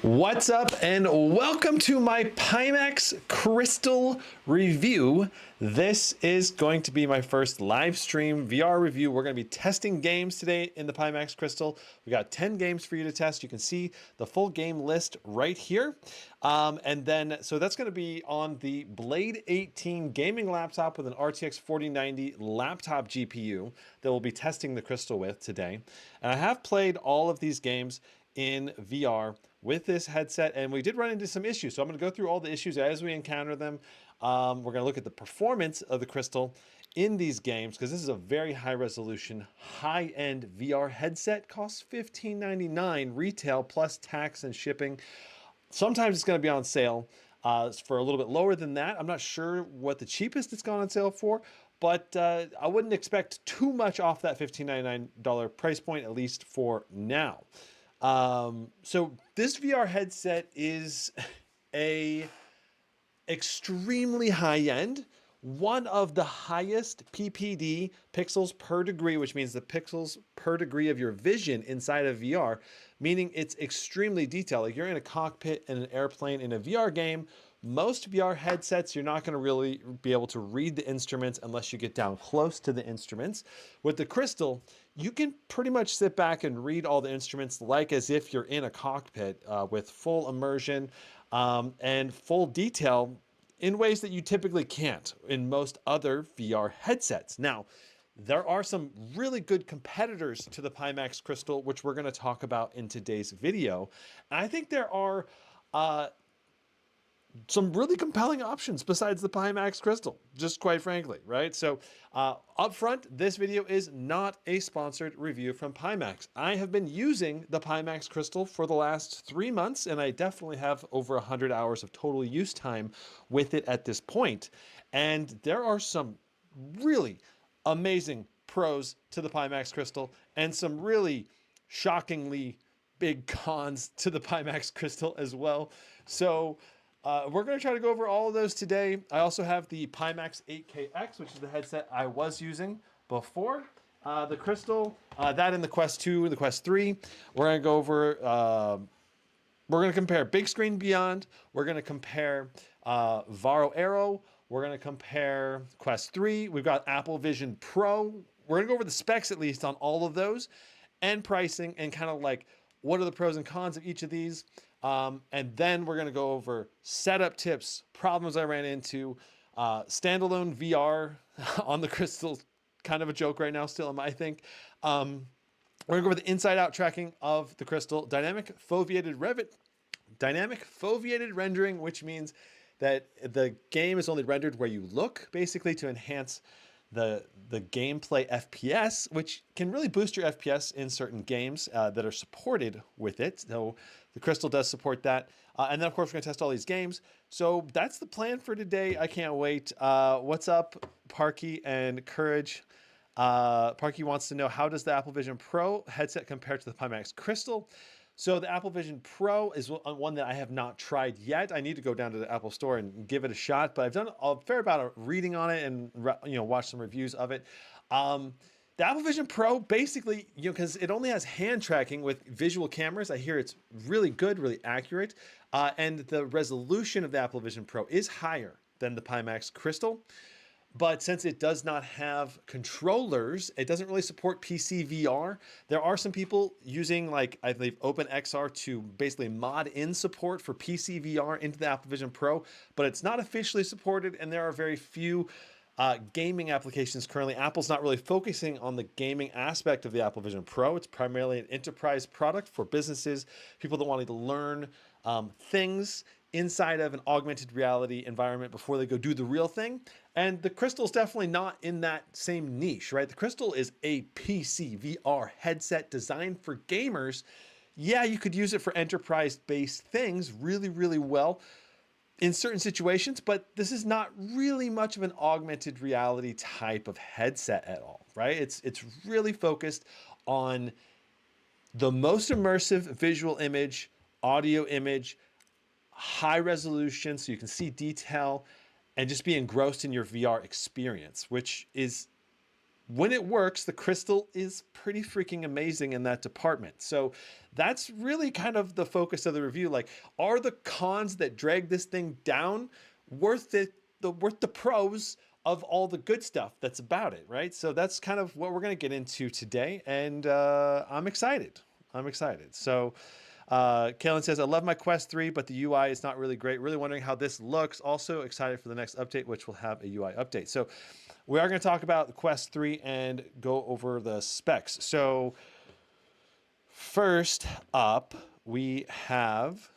What's up and welcome to my Pimax Crystal review. This is going to be my first live stream VR review. We're going to be testing games today in the Pimax Crystal. We got 10 games for you to test. You can see the full game list right here. So that's going to be on the Blade 18 gaming laptop with an RTX 4090 laptop GPU that we'll be testing the Crystal with today. And I have played all of these games in VR with this headset, and we did run into some issues. So I'm going to go through all the issues as we encounter them. We're going to look at the performance of the Crystal in these games, because this is a very high resolution, high-end VR headset. Costs $15.99 retail plus tax and shipping. Sometimes it's going to be on sale for a little bit lower than that. I'm not sure what the cheapest it's gone on sale for, but I wouldn't expect too much off that $15.99 price point, at least for now. So this VR headset is extremely high end, one of the highest PPD, pixels per degree, which means the pixels per degree of your vision inside of VR, meaning it's extremely detailed. Like, you're in a cockpit in an airplane in a VR game. Most VR headsets, you're not going to really be able to read the instruments unless you get down close to the instruments. With the Crystal, you can pretty much sit back and read all the instruments like as if you're in a cockpit with full immersion and full detail in ways that you typically can't in most other VR headsets. Now, there are some really good competitors to the Pimax Crystal, which we're going to talk about in today's video. And I think there are some really compelling options besides the Pimax Crystal, just quite frankly, right? So up front, this video is not a sponsored review from Pimax. I have been using the Pimax Crystal for the last 3 months, and I definitely have over 100 hours of total use time with it at this point. And there are some really amazing pros to the Pimax Crystal and some really shockingly big cons to the Pimax Crystal as well. So we're going to try to go over all of those today. I also have the Pimax 8KX, which is the headset I was using before. The Crystal, that and the Quest 2 and the Quest 3. We're going to go over, we're going to compare Bigscreen Beyond. We're going to compare Varo Aero. We're going to compare Quest 3. We've got Apple Vision Pro. We're going to go over the specs, at least, on all of those, and pricing, and kind of like what are the pros and cons of each of these. And then we're going to go over setup tips, problems I ran into, standalone VR on the Crystal, kind of a joke right now still, I think. We're going to go over the inside-out tracking of the Crystal, dynamic foveated rendering, which means that the game is only rendered where you look, basically to enhance the gameplay FPS, which can really boost your FPS in certain games that are supported with it. So the Crystal does support that. And then, of course, we're going to test all these games. So that's the plan for today. I can't wait. What's up, Parky and Courage? Parky wants to know, how does the Apple Vision Pro headset compare to the Pimax Crystal? So the Apple Vision Pro is one that I have not tried yet. I need to go down to the Apple Store and give it a shot, but I've done a fair amount of reading on it and watched some reviews of it. The Apple Vision Pro, basically, because it only has hand tracking with visual cameras, I hear it's really good, really accurate, and the resolution of the Apple Vision Pro is higher than the Pimax Crystal. But since it does not have controllers, it doesn't really support PC VR. There are some people using, like, I believe, OpenXR to basically mod in support for PC VR into the Apple Vision Pro, but it's not officially supported, and there are very few gaming applications currently. Apple's not really focusing on the gaming aspect of the Apple Vision Pro. It's primarily an enterprise product for businesses, people that want to learn things inside of an augmented reality environment before they go do the real thing. And the Crystal is definitely not in that same niche, right? The Crystal is a PC VR headset designed for gamers. Yeah, you could use it for enterprise-based things really, really well in certain situations, but this is not really much of an augmented reality type of headset at all, right? It's really focused on the most immersive visual image, audio image, high resolution so you can see detail and just be engrossed in your VR experience, which is when it works, the crystal is pretty freaking amazing in that department. So that's really kind of the focus of the review. Like, are the cons that drag this thing down worth it? Worth the pros of all the good stuff that's about it, right? So that's kind of what we're going to get into today, and I'm excited. I'm excited. So Kalen says, I love my Quest 3, but the UI is not really great. Really wondering how this looks. Also excited for the next update, which will have a UI update. So we are going to talk about the Quest 3 and go over the specs. So first up, we have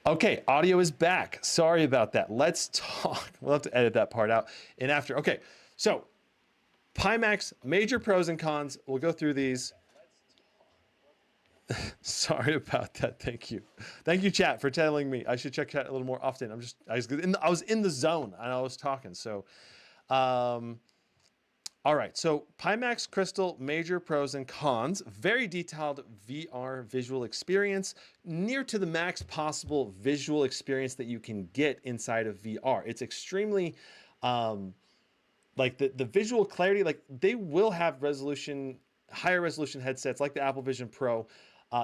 Okay, audio is back. Sorry about that. Let's talk. We'll have to edit that part out in after. Okay, so Pimax, major pros and cons. We'll go through these. Sorry about that. Thank you. Thank you, chat, for telling me I should check chat a little more often. I was in the zone and I was talking. So, all right. So Pimax Crystal, major pros and cons, very detailed VR visual experience, near to the max possible visual experience that you can get inside of VR. It's extremely, like the visual clarity, like they will have higher resolution headsets like the Apple Vision Pro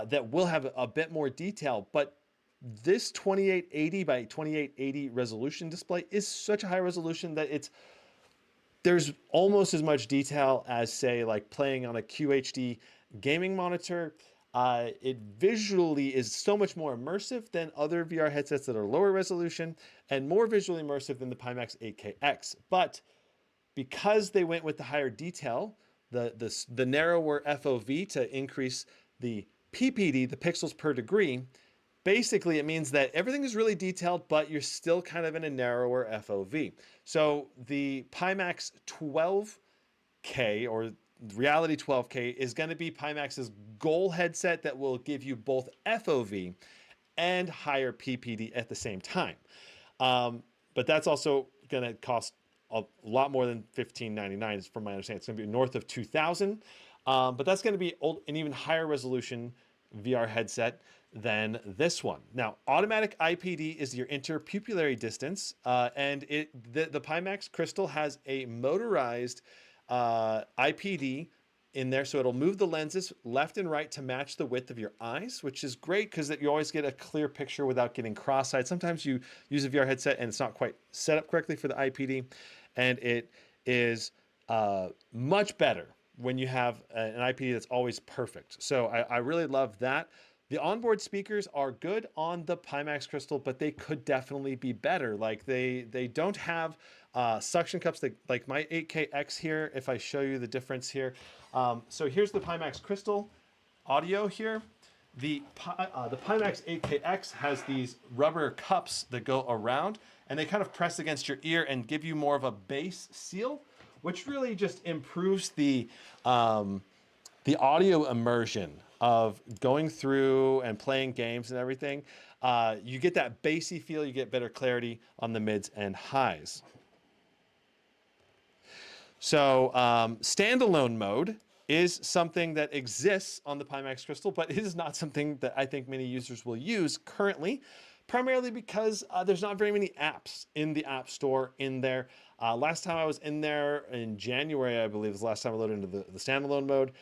that will have a bit more detail, but this 2880 by 2880 resolution display is such a high resolution that there's almost as much detail as, say, like playing on a QHD gaming monitor. It visually is so much more immersive than other VR headsets that are lower resolution and more visually immersive than the Pimax 8KX. But because they went with the higher detail, the narrower FOV to increase the PPD, the pixels per degree, basically it means that everything is really detailed, but you're still kind of in a narrower FOV. So the Pimax 12K or Reality 12K is going to be Pimax's goal headset that will give you both FOV and higher PPD at the same time. But that's also going to cost a lot more than $1,599, from my understanding. It's going to be north of $2,000. But that's going to be an even higher resolution VR headset than this one. Now, automatic IPD is your interpupillary distance, and the Pimax Crystal has a motorized IPD in there, so it'll move the lenses left and right to match the width of your eyes, which is great because you always get a clear picture without getting cross-eyed. Sometimes you use a VR headset and it's not quite set up correctly for the IPD, and it is much better when you have an IPD that's always perfect. So I really love that. The onboard speakers are good on the Pimax Crystal, but they could definitely be better. Like they don't have suction cups like my 8KX here. If I show you the difference here. So here's the Pimax Crystal audio here. The Pimax 8KX has these rubber cups that go around and they kind of press against your ear and give you more of a bass seal, which really just improves the audio immersion of going through and playing games and everything. You get that bassy feel, you get better clarity on the mids and highs. So standalone mode is something that exists on the Pimax Crystal, but it is not something that I think many users will use currently, primarily because there's not very many apps in the App Store in there. Last time I was in there in January, I believe, was the last time I loaded into the standalone mode.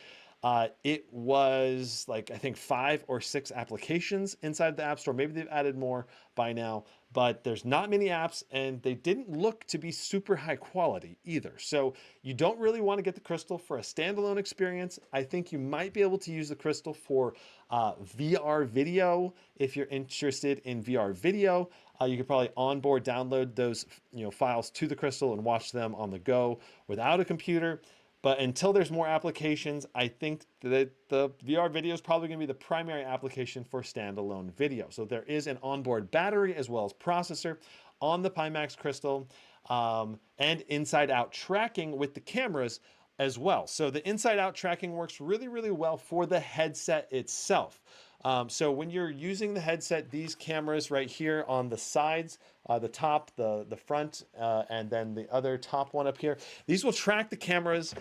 It was like, I think 5 or 6 applications inside the App Store. Maybe they've added more by now, but there's not many apps and they didn't look to be super high quality either. So you don't really want to get the Crystal for a standalone experience. I think you might be able to use the Crystal for VR video. If you're interested in VR video, you could probably onboard download those files to the Crystal and watch them on the go without a computer. But until there's more applications, I think that the VR video is probably going to be the primary application for standalone video. So there is an onboard battery as well as processor on the Pimax Crystal, and inside-out tracking with the cameras as well. So the inside-out tracking works really, really well for the headset itself. So when you're using the headset, these cameras right here on the sides, the top, the front, and then the other top one up here, these will track the cameras.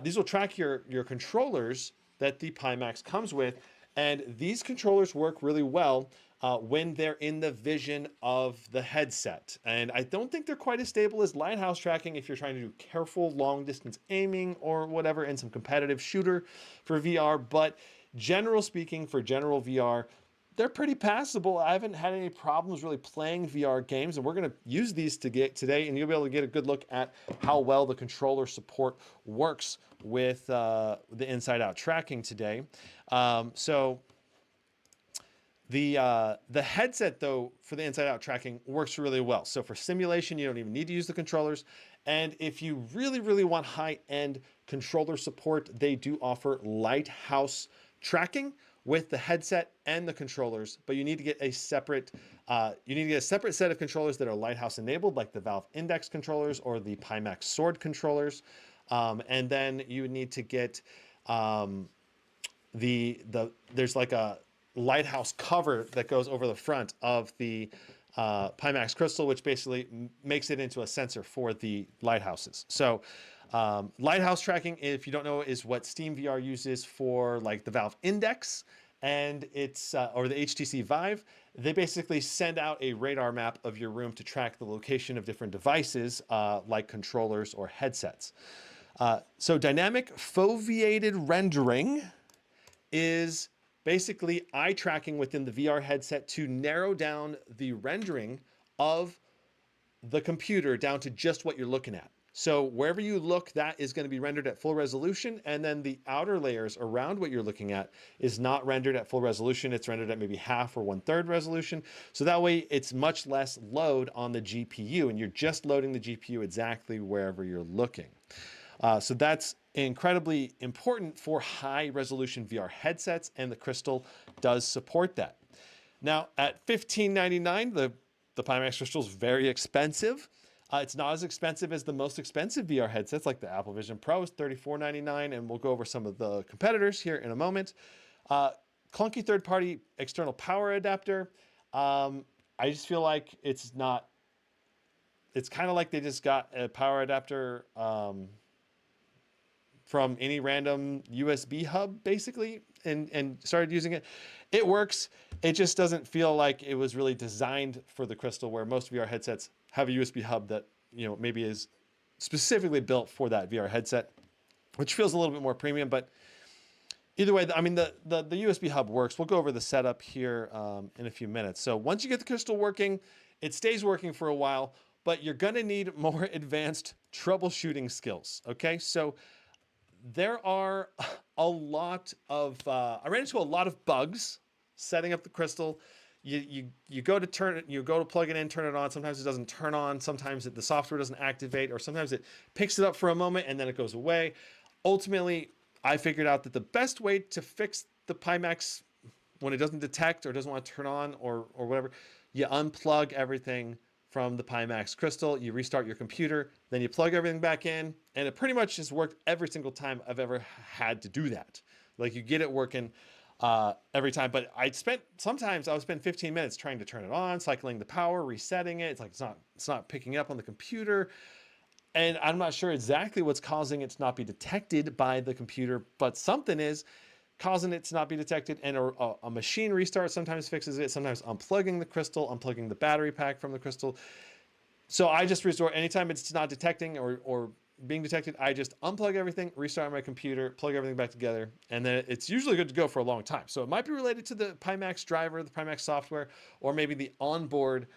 These will track your controllers that the Pimax comes with. And these controllers work really well when they're in the vision of the headset. And I don't think they're quite as stable as Lighthouse tracking if you're trying to do careful long distance aiming or whatever in some competitive shooter for VR. But general speaking, for general VR, they're pretty passable. I haven't had any problems really playing VR games, and we're going to use these today, and you'll be able to get a good look at how well the controller support works with the inside-out tracking today. So the headset, though, for the inside-out tracking works really well. So for simulation, you don't even need to use the controllers. And if you really, really want high-end controller support, they do offer Lighthouse tracking with the headset and the controllers, but you need to get a separate You need to get a separate set of controllers that are Lighthouse enabled, like the Valve Index controllers or the Pimax Sword controllers. And then you need to get there's like a Lighthouse cover that goes over the front of the Pimax crystal, which basically makes it into a sensor for the lighthouses. So lighthouse tracking, if you don't know, is what Steam VR uses for like the Valve Index and it's or the HTC Vive. They basically send out a radar map of your room to track the location of different devices like controllers or headsets. So dynamic foveated rendering is basically eye tracking within the VR headset to narrow down the rendering of the computer down to just what you're looking at. So wherever you look, that is going to be rendered at full resolution. And then the outer layers around what you're looking at is not rendered at full resolution. It's rendered at maybe half or 1/3 resolution. So that way it's much less load on the GPU and you're just loading the GPU exactly wherever you're looking. So that's incredibly important for high resolution VR headsets, and the Crystal does support that. Now at $15.99, the Pimax Crystal is very expensive. It's not as expensive as the most expensive VR headsets like the Apple Vision Pro is $34.99, and we'll go over some of the competitors here in a moment. Clunky third-party external power adapter. I just feel like it's not, it's kind of like they just got a power adapter from any random USB hub basically and started using it. It works. It just doesn't feel like it was really designed for the Crystal, where most VR headsets have a USB hub that, you know, maybe is specifically built for that VR headset, which feels a little bit more premium. But either way, I mean, the USB hub works. We'll go over the setup here in a few minutes. So once you get the Crystal working, it stays working for a while, but you're going to need more advanced troubleshooting skills. Okay, so there are a lot of, I ran into a lot of bugs setting up the Crystal. You go to turn it, you go to plug it in, turn it on. Sometimes it doesn't turn on. Sometimes the software doesn't activate, or sometimes it picks it up for a moment and then it goes away. Ultimately, I figured out that the best way to fix the Pimax when it doesn't detect or doesn't want to turn on or whatever, you unplug everything from the Pimax Crystal, you restart your computer, then you plug everything back in, and it pretty much has worked every single time I've ever had to do that. Like, you get it working every time, but sometimes I would spend 15 minutes trying to turn it on, cycling the power, resetting it. It's like it's not picking up on the computer. And I'm not sure exactly what's causing it to not be detected by the computer, but something is causing it to not be detected, and a machine restart sometimes fixes it. Sometimes unplugging the Crystal, unplugging the battery pack from the Crystal. So I just resort, anytime it's not detecting or being detected, I just unplug everything, restart my computer, plug everything back together, and then it's usually good to go for a long time. So it might be related to the Pimax driver, the Pimax software, or maybe the onboard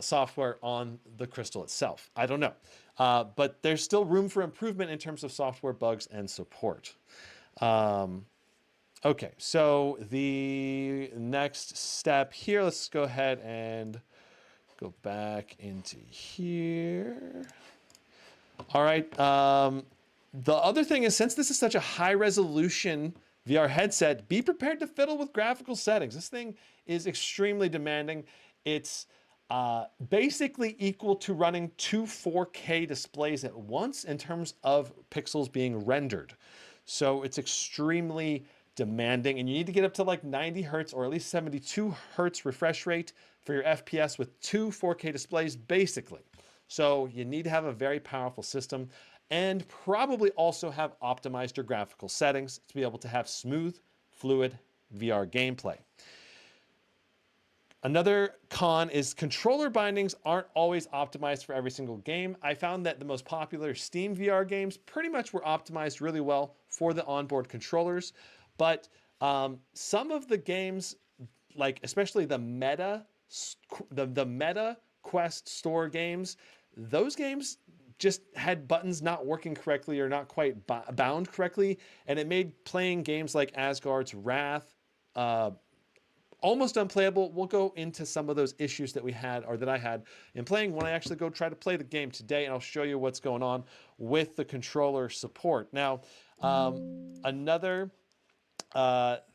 software on the Crystal itself. I don't know. But there's still room for improvement in terms of software bugs and support. Okay, so the next step here, let's go ahead and go back into here. All right. The other thing is, since this is such a high resolution VR headset, be prepared to fiddle with graphical settings. This thing is extremely demanding. It's basically equal to running two 4K displays at once in terms of pixels being rendered. So it's extremely demanding, and you need to get up to like 90 hertz or at least 72 hertz refresh rate for your FPS with two 4K displays basically. So you need to have a very powerful system and probably also have optimized your graphical settings to be able to have smooth, fluid VR gameplay. Another con is controller bindings aren't always optimized for every single game. I found that the most popular Steam VR games pretty much were optimized really well for the onboard controllers, but some of the games, like especially the Meta Quest Store games, those games just had buttons not working correctly or not quite bound correctly, and it made playing games like Asgard's Wrath almost unplayable. We'll go into some of those issues that we had, or that I had in playing when I actually go try to play the game today, and I'll show you what's going on with the controller support. Now, another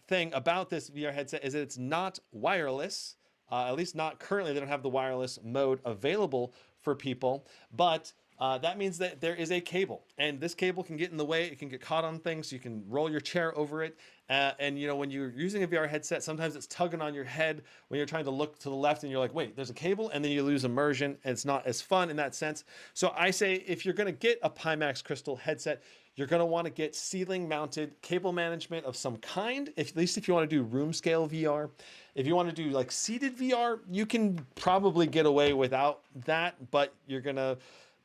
thing about this VR headset is that it's not wireless. At least not currently. They don't have the wireless mode available for people, but that means that there is a cable, and this cable can get in the way. It can get caught on things. You can roll your chair over it. And you know, when you're using a VR headset, sometimes it's tugging on your head when you're trying to look to the left and you're like, wait, there's a cable, and then you lose immersion, and it's not as fun in that sense. So I say, if you're going to get a Pimax Crystal headset, you're going to want to get ceiling mounted cable management of some kind, at least if you want to do room scale VR. If you want to do like seated VR, you can probably get away without that, but you're going to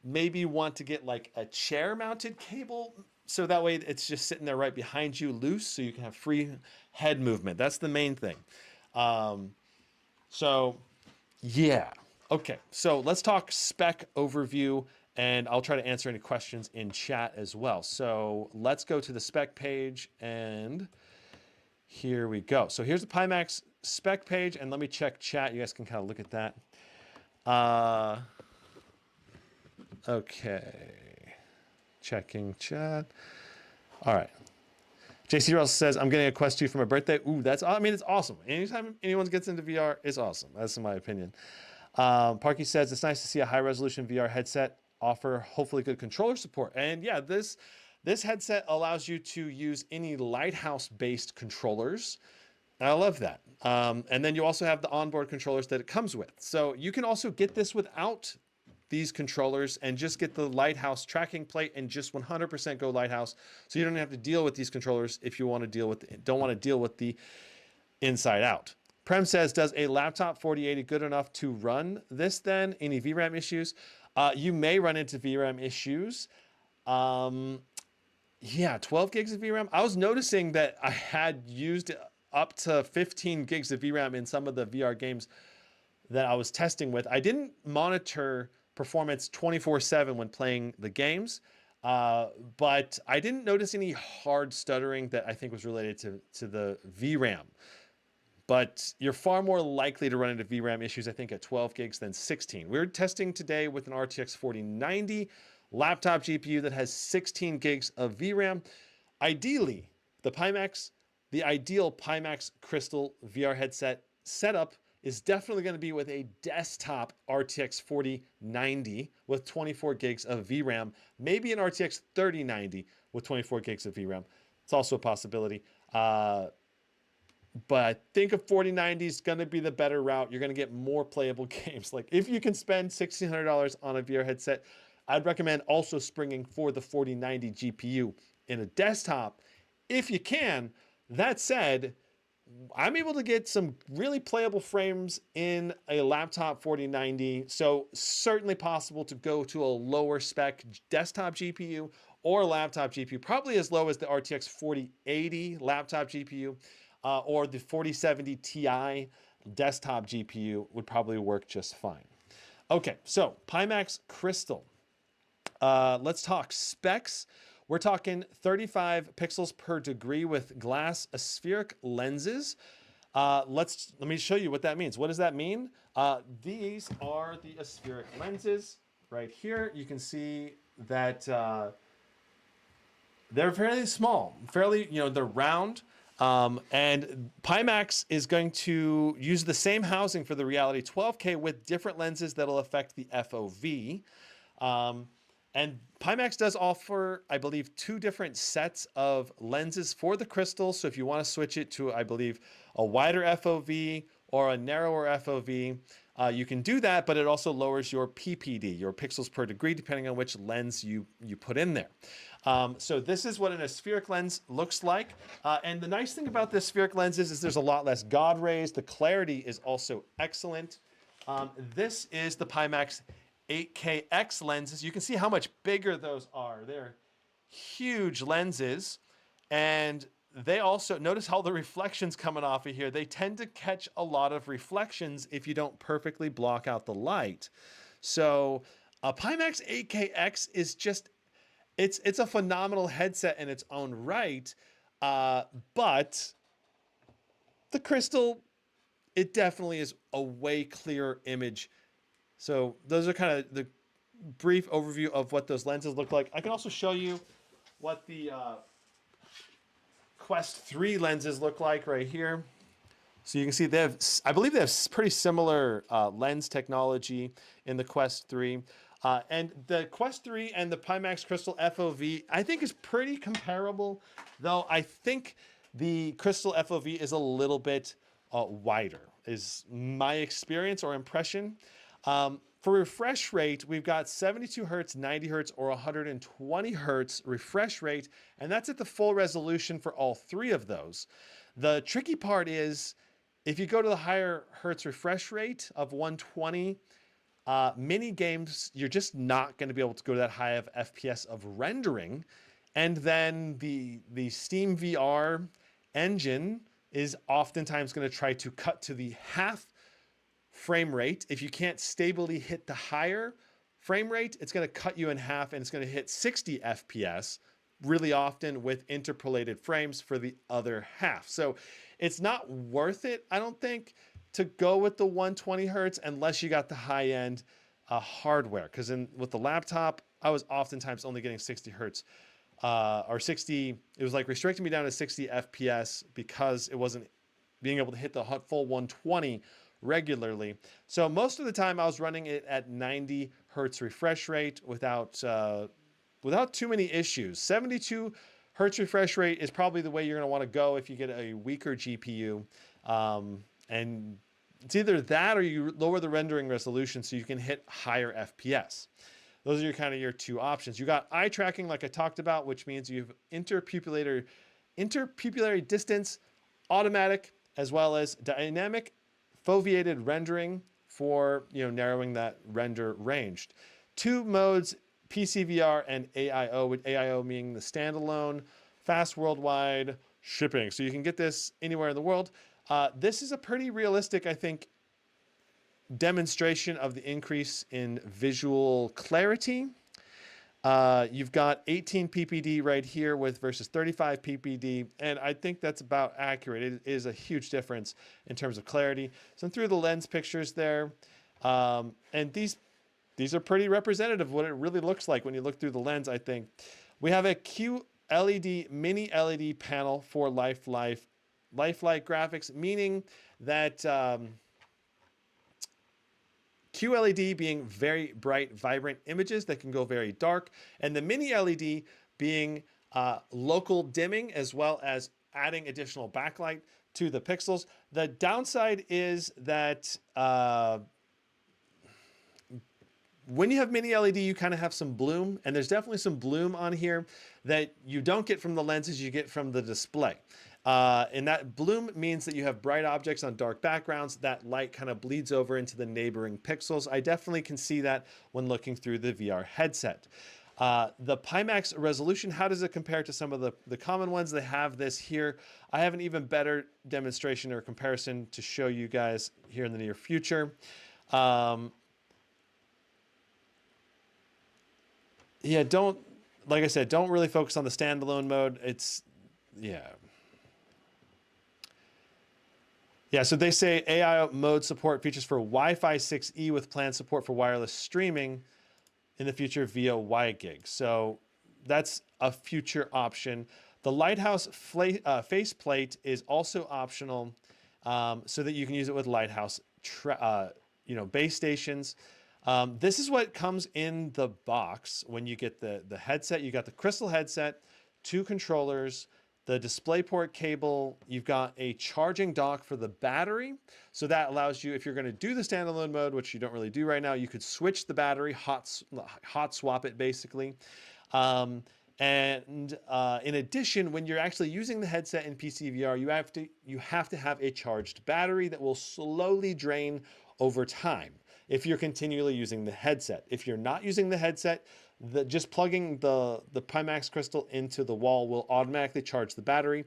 maybe want to get like a chair mounted cable, so that way it's just sitting there right behind you loose, so you can have free head movement. That's the main thing. So yeah. Okay, so let's talk spec overview, and I'll try to answer any questions in chat as well. So let's go to the spec page, and here we go. So here's the Pimax spec page, and let me check chat. You guys can kind of look at that. Okay, checking chat. All right. JC Russell says, I'm getting a Quest 2 for my birthday. Ooh, that's, I mean, it's awesome. Anytime anyone gets into VR, it's awesome. That's in my opinion. Parky says, it's nice to see a high resolution VR headset offer hopefully good controller support. And yeah, this headset allows you to use any Lighthouse based controllers. I love that. And then you also have the onboard controllers that it comes with. So you can also get this without these controllers and just get the Lighthouse tracking plate and just 100% go Lighthouse. So you don't have to deal with these controllers if you want to deal with, don't want to deal with the inside out. Prem says, does a laptop 4080 good enough to run this then? Any VRAM issues? You may run into VRAM issues. Yeah, 12 gigs of VRAM. I was noticing that I had used up to 15 gigs of VRAM in some of the VR games that I was testing with. I didn't monitor performance 24/7 when playing the games, but I didn't notice any hard stuttering that I think was related to the VRAM. But you're far more likely to run into VRAM issues, I think, at 12 gigs than 16. We're testing today with an RTX 4090 laptop GPU that has 16 gigs of VRAM. Ideally, the ideal Pimax Crystal VR headset setup is definitely going to be with a desktop RTX 4090 with 24 gigs of VRAM, maybe an RTX 3090 with 24 gigs of VRAM. It's also a possibility. But I think a 4090 is going to be the better route. You're going to get more playable games. Like if you can spend $1,600 on a VR headset, I'd recommend also springing for the 4090 GPU in a desktop if you can. That said, I'm able to get some really playable frames in a laptop 4090. So certainly possible to go to a lower spec desktop GPU or laptop GPU, probably as low as the RTX 4080 laptop GPU. Or the 4070 Ti desktop GPU would probably work just fine. Okay, so Pimax Crystal. Let's talk specs. We're talking 35 pixels per degree with glass aspheric lenses. Let me show you what that means. What does that mean? These are the aspheric lenses right here. You can see that they're fairly small, they're round. And Pimax is going to use the same housing for the Reality 12K with different lenses that'll affect the FOV. And Pimax does offer, I believe, 2 different sets of lenses for the Crystal. So if you want to switch it to, I believe, a wider FOV or a narrower FOV, you can do that, but it also lowers your PPD, your pixels per degree, depending on which lens you put in there. So this is what an aspheric lens looks like. And the nice thing about the spheric lenses is there's a lot less God rays. The clarity is also excellent. This is the Pimax 8KX lenses. You can see how much bigger those are. They're huge lenses. And they also, notice how the reflections coming off of here, they tend to catch a lot of reflections if you don't perfectly block out the light. So a Pimax 8KX is just, it's a phenomenal headset in its own right. But the Crystal, it definitely is a way clearer image. So those are kind of the brief overview of what those lenses look like. I can also show you what the Quest 3 lenses look like right here. So you can see they have, I believe they have pretty similar lens technology in the Quest 3. And the Quest 3 and the Pimax Crystal FOV, I think is pretty comparable, though I think the Crystal FOV is a little bit wider, is my experience or impression. For refresh rate, we've got 72 hertz, 90 hertz, or 120 hertz refresh rate, and that's at the full resolution for all three of those. The tricky part is if you go to the higher hertz refresh rate of 120, mini games, you're just not going to be able to go to that high of FPS of rendering. And then the Steam VR engine is oftentimes going to try to cut to the half frame rate. If you can't stably hit the higher frame rate, it's going to cut you in half and it's going to hit 60 FPS really often with interpolated frames for the other half. So it's not worth it, I don't think, to go with the 120 hertz unless you got the high end hardware. Because with the laptop, I was oftentimes only getting 60 hertz or 60. It was like restricting me down to 60 FPS because it wasn't being able to hit the full 120 regularly. So most of the time I was running it at 90 hertz refresh rate without too many issues. 72 hertz refresh rate is probably the way you're going to want to go if you get a weaker GPU. And it's either that or you lower the rendering resolution so you can hit higher FPS. Those are kind of your two options. You got eye tracking, like I talked about, which means you have interpupillary distance, automatic, as well as dynamic foveated rendering for narrowing that render range. Two modes, PCVR and AIO, with AIO meaning the standalone, fast worldwide shipping. So you can get this anywhere in the world. This is a pretty realistic, I think, demonstration of the increase in visual clarity. You've got 18 ppd right here with versus 35 ppd, and I think that's about accurate. It is a huge difference in terms of clarity. So through the lens pictures there, and these are pretty representative of what it really looks like when you look through the lens, I think. We have a QLED, mini LED panel for lifelike graphics, meaning that QLED being very bright, vibrant images that can go very dark, and the mini LED being local dimming as well as adding additional backlight to the pixels. The downside is that when you have mini LED, you kind of have some bloom, and there's definitely some bloom on here that you don't get from the lenses, you get from the display. And that bloom means that you have bright objects on dark backgrounds. That light kind of bleeds over into the neighboring pixels. I definitely can see that when looking through the VR headset. The Pimax resolution, how does it compare to some of the common ones? They have this here. I have an even better demonstration or comparison to show you guys here in the near future. Yeah, like I said, don't really focus on the standalone mode. Yeah, so they say AI mode support features for Wi-Fi 6E with planned support for wireless streaming in the future via WiGig. So that's a future option. The Lighthouse faceplate is also optional, so that you can use it with Lighthouse base stations. This is what comes in the box when you get the headset. You got the Crystal headset, 2 controllers, the DisplayPort cable. You've got a charging dock for the battery. So that allows you, if you're going to do the standalone mode, which you don't really do right now, you could switch the battery, hot swap it basically. In addition, when you're actually using the headset in PCVR, you have to have a charged battery that will slowly drain over time if you're continually using the headset. If you're not using the headset, just plugging the Pimax Crystal into the wall will automatically charge the battery.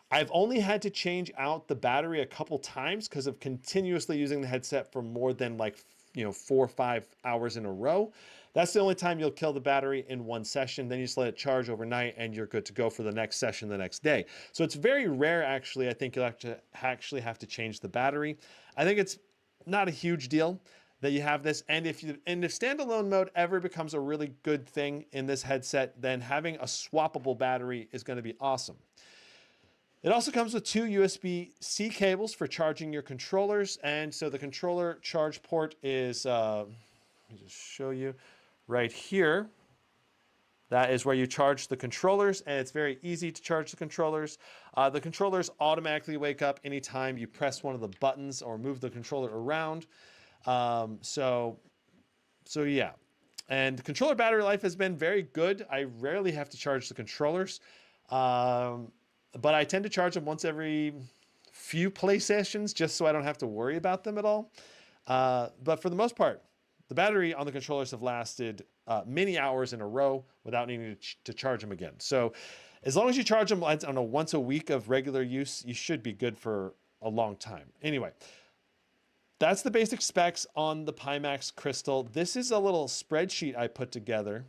I've only had to change out the battery a couple times because of continuously using the headset for more than 4 or 5 hours in a row. That's the only time you'll kill the battery in one session. Then you just let it charge overnight and you're good to go for the next session the next day. So it's very rare, actually. I think you'll have to change the battery. I think it's not a huge deal that you have this. And if standalone mode ever becomes a really good thing in this headset, then having a swappable battery is going to be awesome. It also comes with 2 USB-C cables for charging your controllers. And so the controller charge port is, let me just show you right here. That is where you charge the controllers, and it's very easy to charge the controllers. The controllers automatically wake up anytime you press one of the buttons or move the controller around. So yeah. And the controller battery life has been very good. I rarely have to charge the controllers, but I tend to charge them once every few play sessions just so I don't have to worry about them at all. But for the most part, the battery on the controllers have lasted many hours in a row without needing to charge them again. So as long as you charge them on a once a week of regular use, you should be good for a long time. Anyway, that's the basic specs on the Pimax Crystal. This is a little spreadsheet I put together.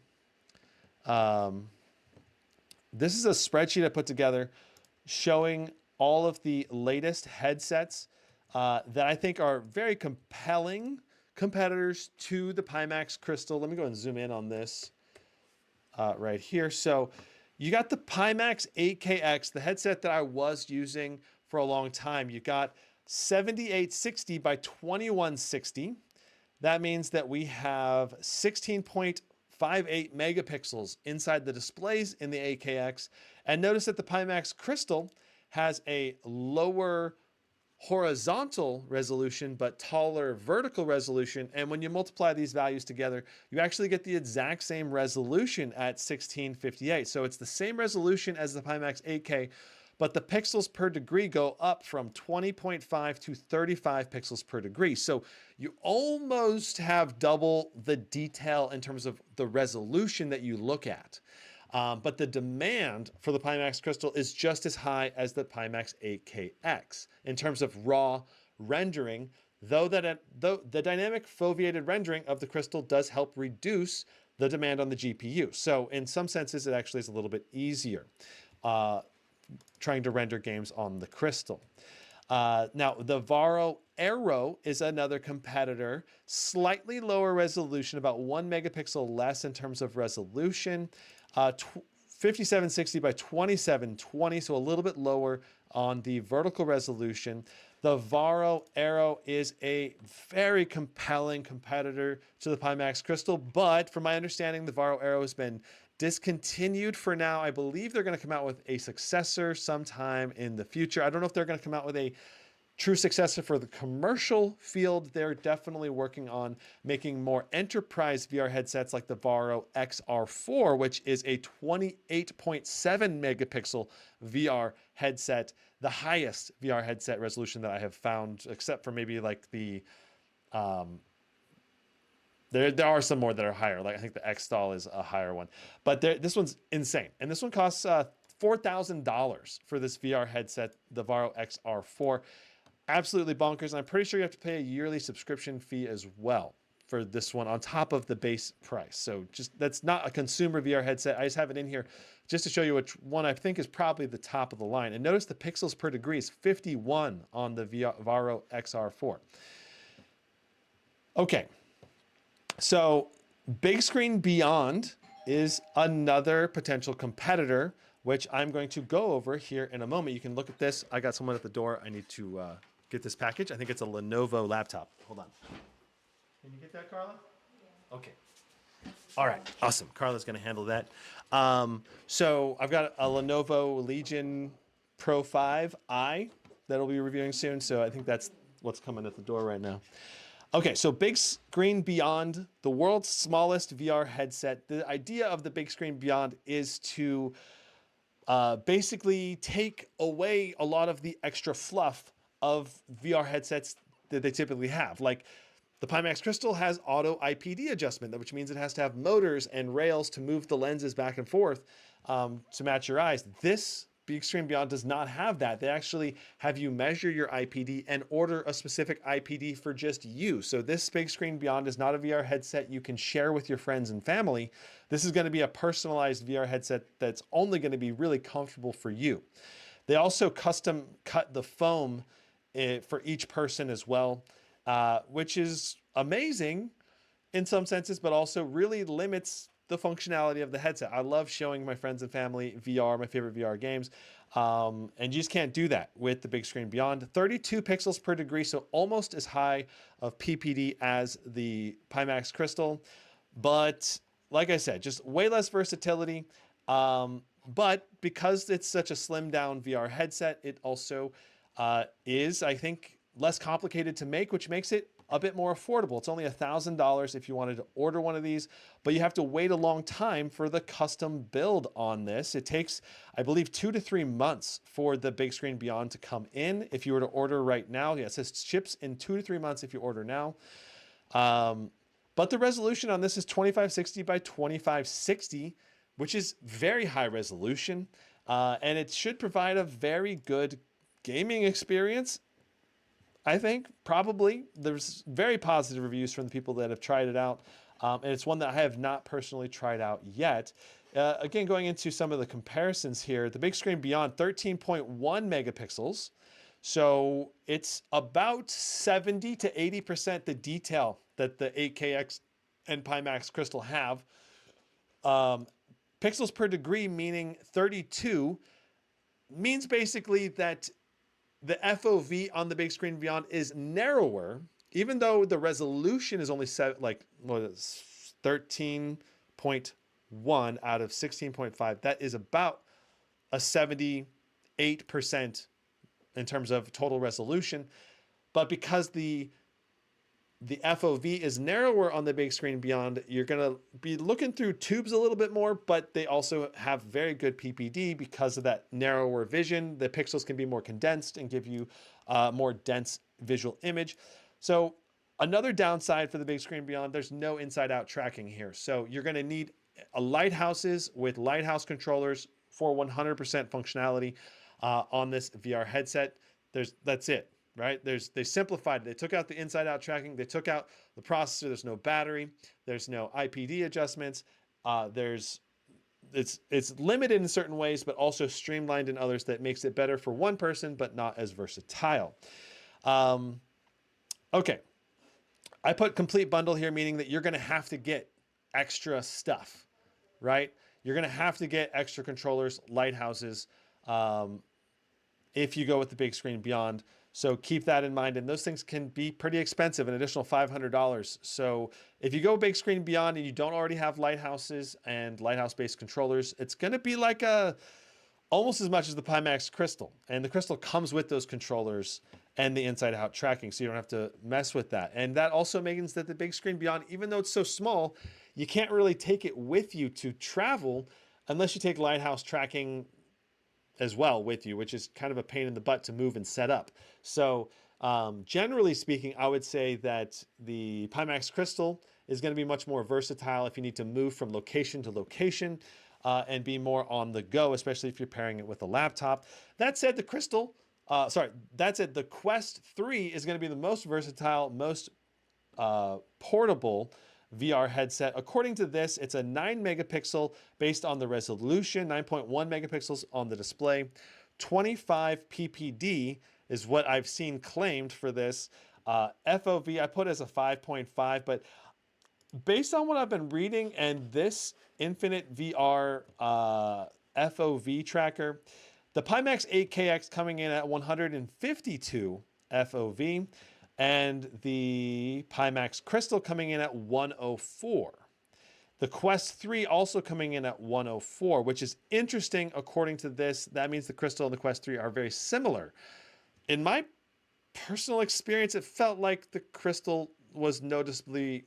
This is a spreadsheet I put together showing all of the latest headsets that I think are very compelling competitors to the Pimax Crystal. Let me go and zoom in on this right here. So you got the Pimax 8KX, the headset that I was using for a long time. You got 7860 by 2160. That means that we have 16.58 megapixels inside the displays in the 8KX. And notice that the Pimax Crystal has a lower horizontal resolution, but taller vertical resolution. And when you multiply these values together, you actually get the exact same resolution at 1658. So it's the same resolution as the Pimax 8K, but the pixels per degree go up from 20.5 to 35 pixels per degree. So you almost have double the detail in terms of the resolution that you look at. But the demand for the Pimax Crystal is just as high as the Pimax 8KX in terms of raw rendering, though the dynamic foveated rendering of the Crystal does help reduce the demand on the GPU. So in some senses, it actually is a little bit easier trying to render games on the Crystal. Now, the Varo Aero is another competitor, slightly lower resolution, about 1 megapixel less in terms of resolution. 5760 by 2720, so a little bit lower on the vertical resolution. The Varo Aero is a very compelling competitor to the Pimax Crystal, but from my understanding, the Varo Aero has been discontinued for now. I believe they're going to come out with a successor sometime in the future. I don't know if they're going to come out with a true successor for the commercial field. They're definitely working on making more enterprise VR headsets like the Varo XR4, which is a 28.7 megapixel VR headset, the highest VR headset resolution that I have found, except for maybe like the, there are some more that are higher. Like I think the X-Stall is a higher one, but this one's insane. And this one costs $4,000 for this VR headset, the Varo XR4. Absolutely bonkers. And I'm pretty sure you have to pay a yearly subscription fee as well for this one on top of the base price. So just that's not a consumer VR headset. I just have it in here just to show you which one I think is probably the top of the line. And notice the pixels per degree is 51 on the Varo XR4. Okay. So Bigscreen Beyond is another potential competitor, which I'm going to go over here in a moment. You can look at this. I got someone at the door. I need to get this package. I think it's a Lenovo laptop. Hold on. Can you get that, Carla? Yeah. Okay. All right. Awesome. Carla's going to handle that. So I've got a Lenovo Legion Pro 5i that I'll be reviewing soon. So I think that's what's coming at the door right now. Okay, so Bigscreen Beyond, the world's smallest VR headset. The idea of the Bigscreen Beyond is to basically take away a lot of the extra fluff of VR headsets that they typically have. Like the Pimax Crystal has auto IPD adjustment, which means it has to have motors and rails to move the lenses back and forth to match your eyes. This Bigscreen Beyond does not have that. They actually have you measure your IPD and order a specific IPD for just you. So this Bigscreen Beyond is not a VR headset you can share with your friends and family. This is going to be a personalized VR headset that's only going to be really comfortable for you. They also custom cut the foam for each person as well, which is amazing in some senses, but also really limits the functionality of the headset. I love showing my friends and family VR, my favorite VR games. And you just can't do that with the big screen beyond. 32 pixels per degree, so almost as high of PPD as the Pimax Crystal. But like I said, just way less versatility. But because it's such a slim down VR headset, it also is, I think, less complicated to make, which makes it a bit more affordable. It's only $1,000 if you wanted to order one of these, but you have to wait a long time for the custom build on this. It takes, I believe, 2 to 3 months for the big screen beyond to come in. If you were to order right now, yes, it ships in 2 to 3 months if you order now. But the resolution on this is 2560 by 2560, which is very high resolution. And it should provide a very good gaming experience. I think probably there's very positive reviews from the people that have tried it out. And it's one that I have not personally tried out yet. Again, going into some of the comparisons here, the big screen beyond 13.1 megapixels. So it's about 70 to 80% the detail that the 8KX and Pimax Crystal have. Pixels per degree, meaning 32, means basically that the FOV on the big screen beyond is narrower, even though the resolution is only set like 13.1 out of 16.5. That is about a 78% in terms of total resolution. But because the FOV is narrower on the big screen beyond, you're going to be looking through tubes a little bit more, but they also have very good PPD because of that narrower vision. The pixels can be more condensed and give you more dense visual image. So another downside for the big screen beyond, there's no inside out tracking here. So you're going to need a lighthouses with lighthouse controllers for 100% functionality on this VR headset. That's it. Right? They simplified it. They took out the inside out tracking. They took out the processor. There's no battery. There's no IPD adjustments. It's limited in certain ways, but also streamlined in others that makes it better for one person, but not as versatile. Okay. I put complete bundle here, meaning that you're going to have to get extra stuff, right? You're going to have to get extra controllers, lighthouses, if you go with the big screen beyond. So keep that in mind. And those things can be pretty expensive, an additional $500. So if you go big screen beyond and you don't already have lighthouses and lighthouse-based controllers, it's going to be like almost as much as the Pimax Crystal. And the Crystal comes with those controllers and the inside out tracking, so you don't have to mess with that. And that also means that the big screen beyond, even though it's so small, you can't really take it with you to travel unless you take lighthouse tracking as well with you, which is kind of a pain in the butt to move and set up. So generally speaking, I would say that the Pimax Crystal is going to be much more versatile if you need to move from location to location and be more on the go, especially if you're pairing it with a laptop. That said, the Quest 3 is going to be the most versatile, most portable VR headset. According to this, it's a 9 megapixel based on the resolution, 9.1 megapixels on the display. 25 PPD is what I've seen claimed for this. FOV I put as a 5.5, but based on what I've been reading and this Infinite VR FOV tracker, the Pimax 8KX coming in at 152 FOV, and the Pimax Crystal coming in at 104. The Quest 3 also coming in at 104, which is interesting. According to this, that means the Crystal and the Quest 3 are very similar. In my personal experience, it felt like the Crystal was noticeably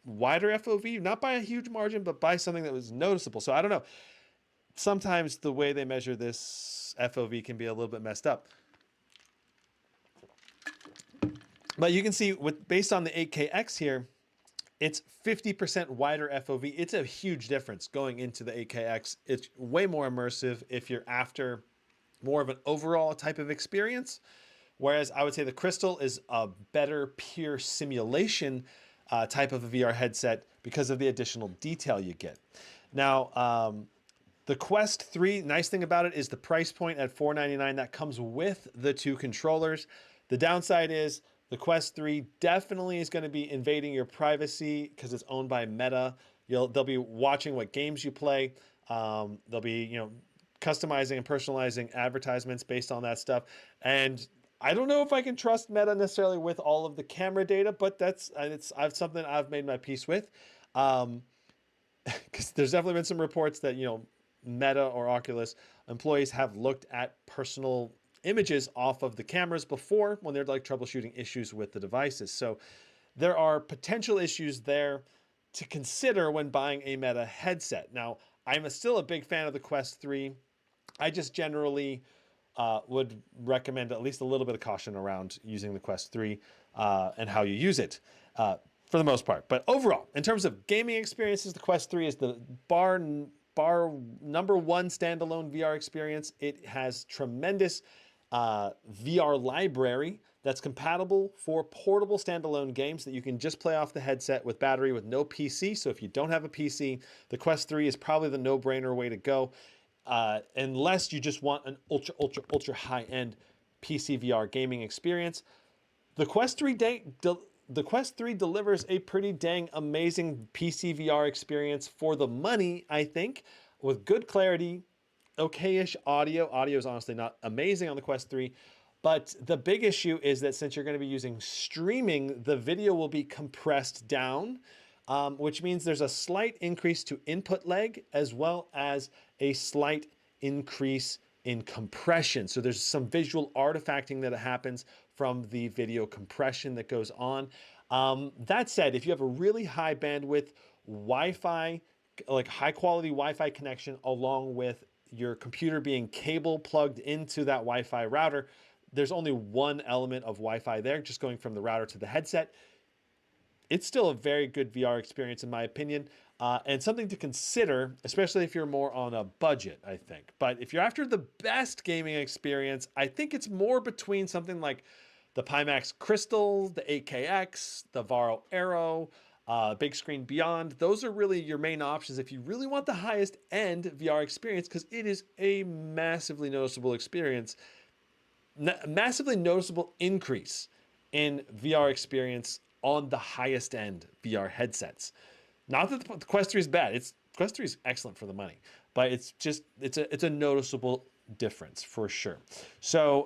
wider FOV, not by a huge margin, but by something that was noticeable. So I don't know. Sometimes the way they measure this FOV can be a little bit messed up. But you can see based on the 8KX here, it's 50% wider FOV. It's a huge difference going into the 8KX. It's way more immersive if you're after more of an overall type of experience. Whereas I would say the Crystal is a better pure simulation type of a VR headset because of the additional detail you get. Now, the Quest 3, nice thing about it is the price point at $499, that comes with the 2 controllers. The downside is the Quest 3 definitely is going to be invading your privacy because it's owned by Meta. They'll be watching what games you play. They'll be, customizing and personalizing advertisements based on that stuff. And I don't know if I can trust Meta necessarily with all of the camera data, but it's something I've made my peace with. Because there's definitely been some reports that Meta or Oculus employees have looked at personal images off of the cameras before when they're like troubleshooting issues with the devices. So there are potential issues there to consider when buying a Meta headset. Now, I'm still a big fan of the Quest 3. I just generally would recommend at least a little bit of caution around using the Quest 3 and how you use it for the most part. But overall, in terms of gaming experiences, the Quest 3 is the bar number one standalone VR experience. It has tremendous VR library that's compatible for portable standalone games that you can just play off the headset with battery with no PC. So if you don't have a PC, the Quest 3 is probably the no-brainer way to go. Unless you just want an ultra high-end PC VR gaming experience. The Quest 3 delivers a pretty dang amazing PC VR experience for the money, I think, with good clarity, okay-ish audio. Audio is honestly not amazing on the Quest 3, but the big issue is that since you're going to be using streaming, the video will be compressed down, which means there's a slight increase to input lag as well as a slight increase in compression. So there's some visual artifacting that happens from the video compression that goes on. That said, if you have a really high bandwidth Wi-Fi, like high quality Wi-Fi connection, along with your computer being cable plugged into that Wi-Fi router, there's only one element of Wi-Fi there, just going from the router to the headset. It's still a very good VR experience in my opinion, and something to consider, especially if you're more on a budget, I think. But if you're after the best gaming experience, I think it's more between something like the Pimax Crystal, the 8KX, the Varo Aero, Bigscreen Beyond. Those are really your main options if you really want the highest end VR experience, because it is a massively noticeable experience, massively noticeable increase in VR experience on the highest end VR headsets. Not that the Quest 3 is bad. Quest 3 is excellent for the money, but it's a noticeable difference for sure. So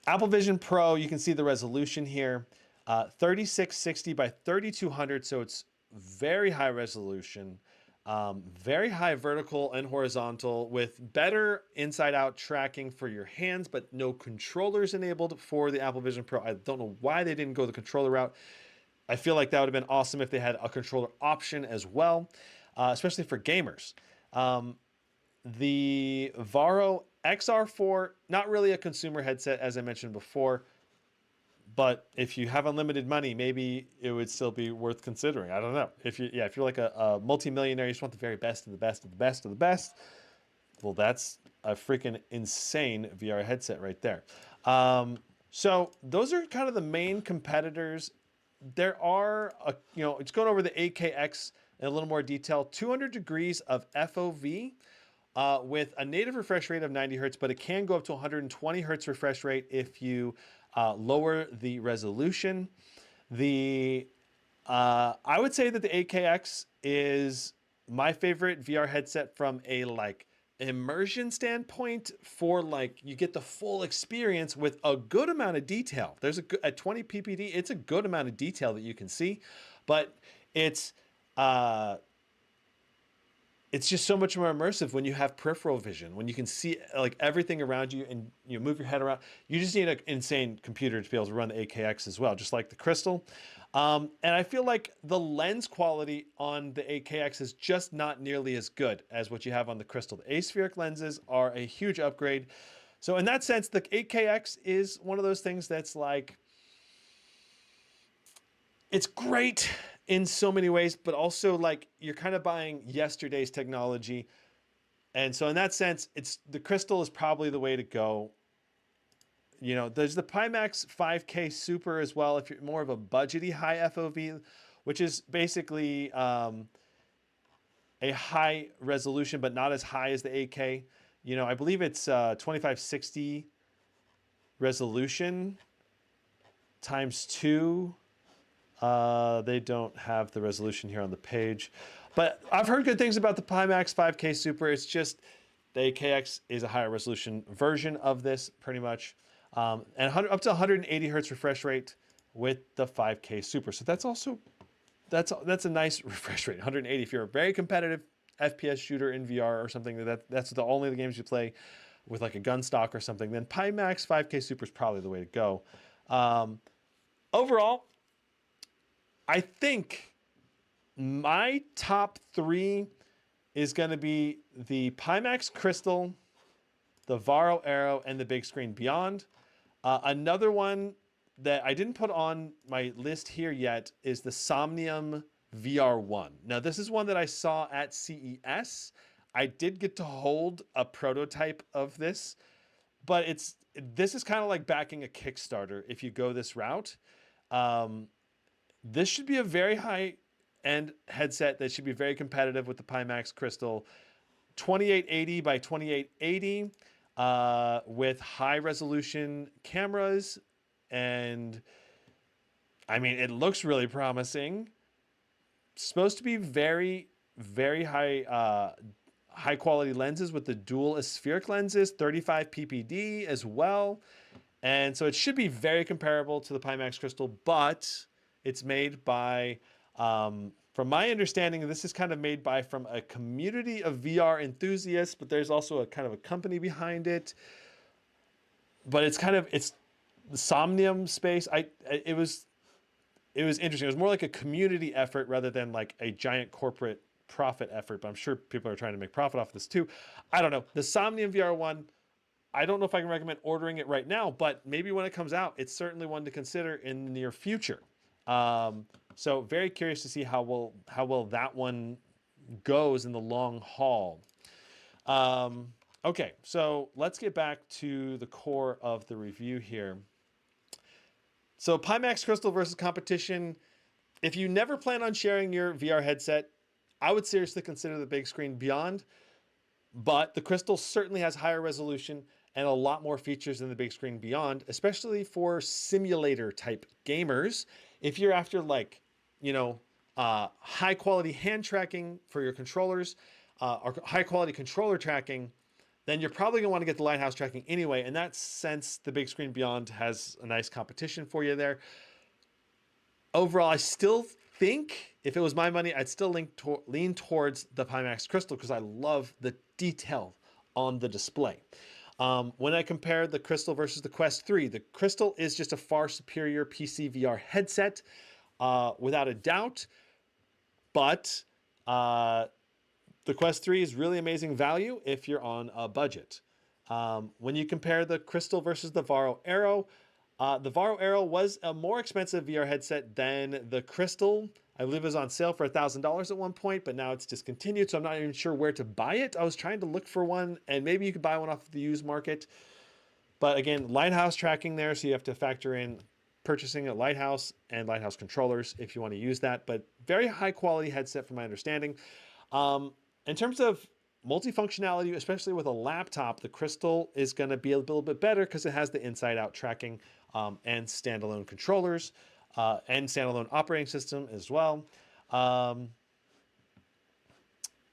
Apple Vision Pro, you can see the resolution here, 3660 by 3200. So it's very high resolution, very high vertical and horizontal with better inside out tracking for your hands, but no controllers enabled for the Apple Vision Pro. I don't know why they didn't go the controller route. I feel like that would have been awesome if they had a controller option as well, especially for gamers. The Varo XR4, not really a consumer headset, as I mentioned before, but if you have unlimited money, maybe it would still be worth considering. I don't know. If you're like a multimillionaire, you just want the very best of the best of the best of the best. Well, that's a freaking insane VR headset right there. So those are kind of the main competitors. There are, it's going over the 8KX in a little more detail, 200 degrees of FOV with a native refresh rate of 90 hertz, but it can go up to 120 hertz refresh rate if you lower the resolution. I would say that the 8KX is my favorite VR headset from a immersion standpoint, for you get the full experience with a good amount of detail. There's at 20 ppd, it's a good amount of detail that you can see, but it's just so much more immersive when you have peripheral vision, when you can see everything around you and you move your head around. You just need an insane computer to be able to run the 8KX as well, just like the Crystal. And I feel like the lens quality on the 8KX is just not nearly as good as what you have on the Crystal. The aspheric lenses are a huge upgrade. So in that sense, the 8KX is one of those things that's it's great in so many ways, but also you're kind of buying yesterday's technology. And so in that sense, the Crystal is probably the way to go. There's the Pimax 5K Super as well, if you're more of a budgety high FOV, which is basically a high resolution, but not as high as the 8K. I believe it's 2560 resolution times 2 They don't have the resolution here on the page, but I've heard good things about the Pimax 5K Super. It's just the AKX is a higher resolution version of this, pretty much, and up to 180 hertz refresh rate with the 5K Super. So that's also that's a nice refresh rate, 180. If you're a very competitive FPS shooter in VR or something, that's the only the games you play with like a gun stock or something, then Pimax 5K Super is probably the way to go. Overall, I think my top 3 is going to be the Pimax Crystal, the Varo Aero, and the Bigscreen Beyond. Another one that I didn't put on my list here yet is the Somnium VR1. Now, this is one that I saw at CES. I did get to hold a prototype of this, but this is kind of like backing a Kickstarter if you go this route. This should be a very high-end headset that should be very competitive with the Pimax Crystal. 2880 by 2880 with high-resolution cameras. And, I mean, it looks really promising. Supposed to be very, very high-quality lenses with the dual aspheric lenses, 35 ppd as well. And so it should be very comparable to the Pimax Crystal, but it's made by, from my understanding, this is kind of made by from a community of VR enthusiasts, but there's also a kind of a company behind it. But it's the Somnium space. It was interesting. It was more like a community effort rather than like a giant corporate profit effort, but I'm sure people are trying to make profit off this too. I don't know. The Somnium VR1, I don't know if I can recommend ordering it right now, but maybe when it comes out, it's certainly one to consider in the near future. So very curious to see how well that one goes in the long haul. Okay, so let's get back to the core of the review here. So Pimax Crystal versus competition. If you never plan on sharing your VR headset, I would seriously consider the Bigscreen Beyond, but the Crystal certainly has higher resolution and a lot more features than the Bigscreen Beyond, especially for simulator type gamers. If you're after like, high quality hand tracking for your controllers, or high quality controller tracking, then you're probably gonna want to get the Lighthouse tracking anyway. In that sense, the Bigscreen Beyond has a nice competition for you there. Overall, I still think if it was my money, I'd still lean towards the Pimax Crystal because I love the detail on the display. When I compare the Crystal versus the Quest 3, the Crystal is just a far superior PC VR headset, without a doubt. But the Quest 3 is really amazing value if you're on a budget. When you compare the Crystal versus the Varo Aero, the Varo Aero was a more expensive VR headset than the Crystal. I believe it was on sale for $1,000 at one point, but now it's discontinued, so I'm not even sure where to buy it. I was trying to look for one, and maybe you could buy one off the used market. But again, Lighthouse tracking there, so you have to factor in purchasing a Lighthouse and Lighthouse controllers if you want to use that. But very high quality headset from my understanding. In terms of multifunctionality, especially with a laptop, the Crystal is going to be a little bit better because it has the inside-out tracking and standalone controllers and standalone operating system as well.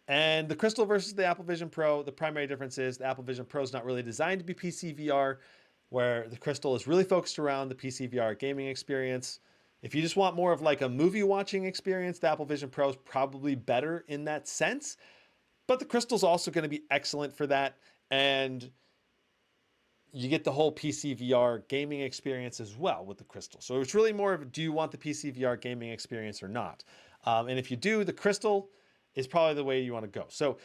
And the Crystal versus the Apple Vision Pro, the primary difference is the Apple Vision Pro is not really designed to be PC VR, where the Crystal is really focused around the PC VR gaming experience. If you just want more of like a movie watching experience, the Apple Vision Pro is probably better in that sense. But the Crystal's also going to be excellent for that. And you get the whole PC VR gaming experience as well with the Crystal. So it's really more of, do you want the PC VR gaming experience or not? And if you do, the Crystal is probably the way you want to go. So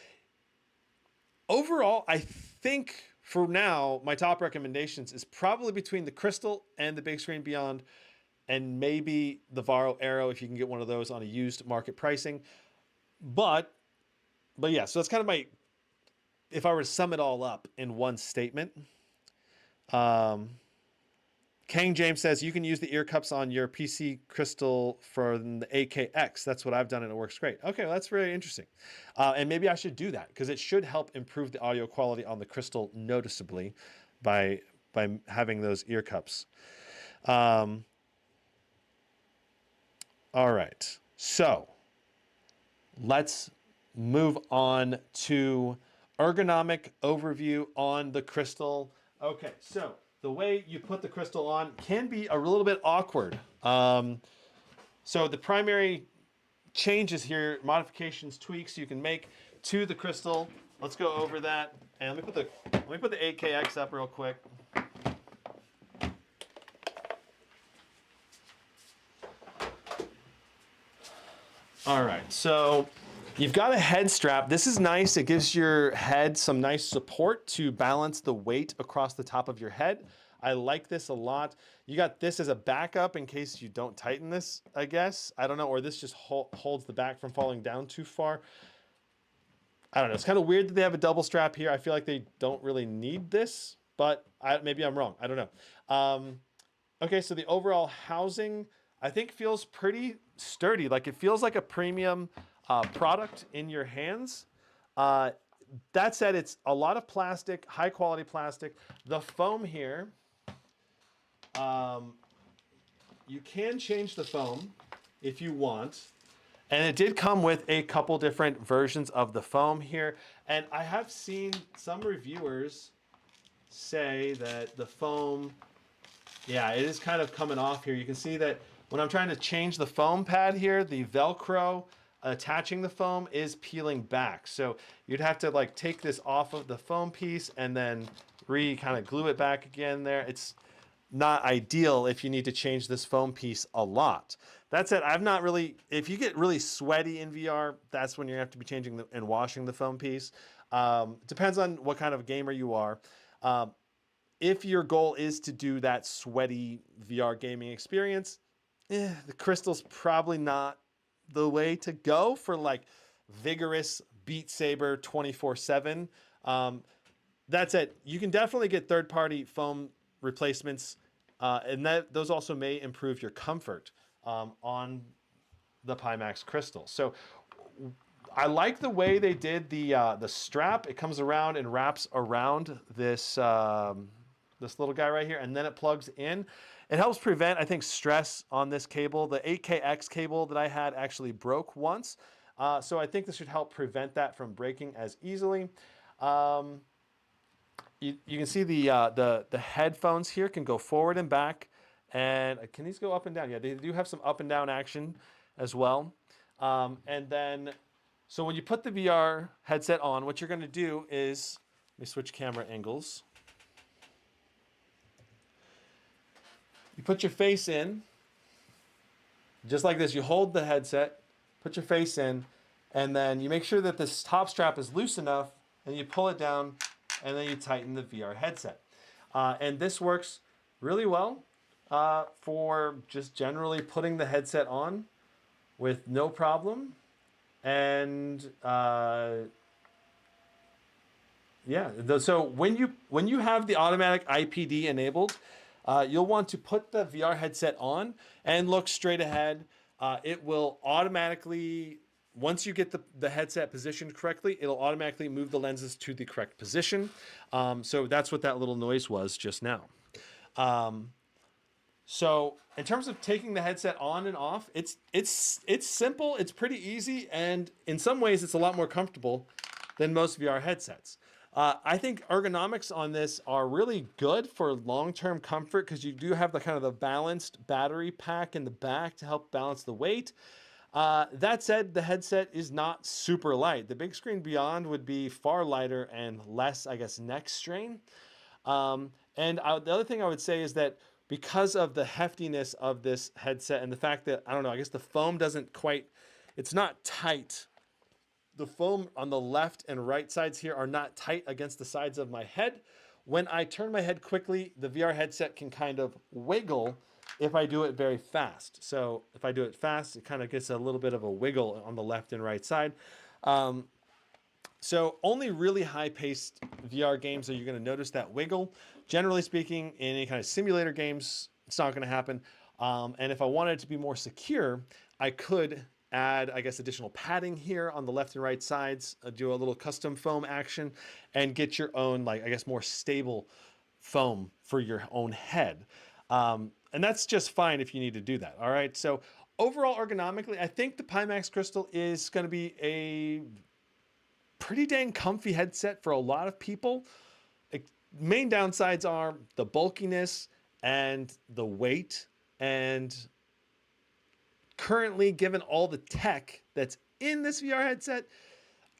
overall, I think for now, my top recommendations is probably between the Crystal and the Bigscreen Beyond, and maybe the Varo Aero if you can get one of those on a used market pricing. But yeah, so that's kind of my, if I were to sum it all up in one statement. Kang James says you can use the ear cups on your PC Crystal for the AKX. That's what I've done and it works great. Okay, well, that's very interesting. And maybe I should do that because it should help improve the audio quality on the Crystal noticeably by having those ear cups. All right. So let's move on to ergonomic overview on the crystal. Okay, so the way you put the crystal on can be a little bit awkward. So the primary changes here, modifications, tweaks you can make to the crystal. Let's go over that. And let me put the 8KX up real quick. All right, so you've got a head strap. This is nice. It gives your head some nice support to balance the weight across the top of your head. I like this a lot. You got this as a backup in case you don't tighten this, I guess. I don't know, or this just holds the back from falling down too far. I don't know. It's kind of weird that they have a double strap here. I feel like they don't really need this, but maybe I'm wrong. I don't know. Okay, so the overall housing, I think, feels pretty sturdy. Like it feels like a premium product in your hands. That said, it's a lot of plastic, high quality plastic. The foam here, you can change the foam if you want. And it did come with a couple different versions of the foam here. And I have seen some reviewers say that the foam, yeah, it is kind of coming off here. You can see that when I'm trying to change the foam pad here, the Velcro attaching the foam is peeling back. So you'd have to like take this off of the foam piece and then kind of glue it back again there. It's not ideal if you need to change this foam piece a lot. That said, I've not really, if you get really sweaty in VR, that's when you're gonna have to be changing and washing the foam piece. Depends on what kind of gamer you are. If your goal is to do that sweaty VR gaming experience, the crystal's probably not the way to go for like vigorous Beat Saber 24/7. That said, you can definitely get third-party foam replacements, and those also may improve your comfort on the Pimax crystal. So I like the way they did the strap. It comes around and wraps around this this little guy right here, and then it plugs in. It helps prevent, I think, stress on this cable. The 8KX cable that I had actually broke once, so I think this should help prevent that from breaking as easily. You can see the headphones here can go forward and back, and can these go up and down? Yeah, they do have some up and down action as well. And then, so when you put the VR headset on, what you're going to do is, let me switch camera angles. You put your face in, just like this. You hold the headset, put your face in, and then you make sure that this top strap is loose enough, and you pull it down, and then you tighten the VR headset. And this works really well for just generally putting the headset on with no problem. And yeah, so when you have the automatic IPD enabled, you'll want to put the VR headset on and look straight ahead. It will automatically, once you get the headset positioned correctly, it'll automatically move the lenses to the correct position. So that's what that little noise was just now. So in terms of taking the headset on and off, it's simple, it's pretty easy, and in some ways it's a lot more comfortable than most VR headsets. I think ergonomics on this are really good for long-term comfort because you do have the kind of the balanced battery pack in the back to help balance the weight. That said, the headset is not super light. The Bigscreen Beyond would be far lighter and less, I guess, neck strain. The other thing I would say is that because of the heftiness of this headset and the fact that, I don't know, I guess the foam doesn't quite, it's not tight. The foam on the left and right sides here are not tight against the sides of my head. When I turn my head quickly, the VR headset can kind of wiggle if I do it very fast. So if I do it fast, it kind of gets a little bit of a wiggle on the left and right side. So only really high-paced VR games are you going to notice that wiggle. Generally speaking, in any kind of simulator games, it's not going to happen. And if I wanted it to be more secure, I could add, I guess, additional padding here on the left and right sides, do a little custom foam action, and get your own, like, I guess, more stable foam for your own head. And that's just fine if you need to do that. All right. So Overall, ergonomically, I think the Pimax Crystal is going to be a pretty dang comfy headset for a lot of people. Main downsides are the bulkiness and the weight. And currently, given all the tech that's in this VR headset,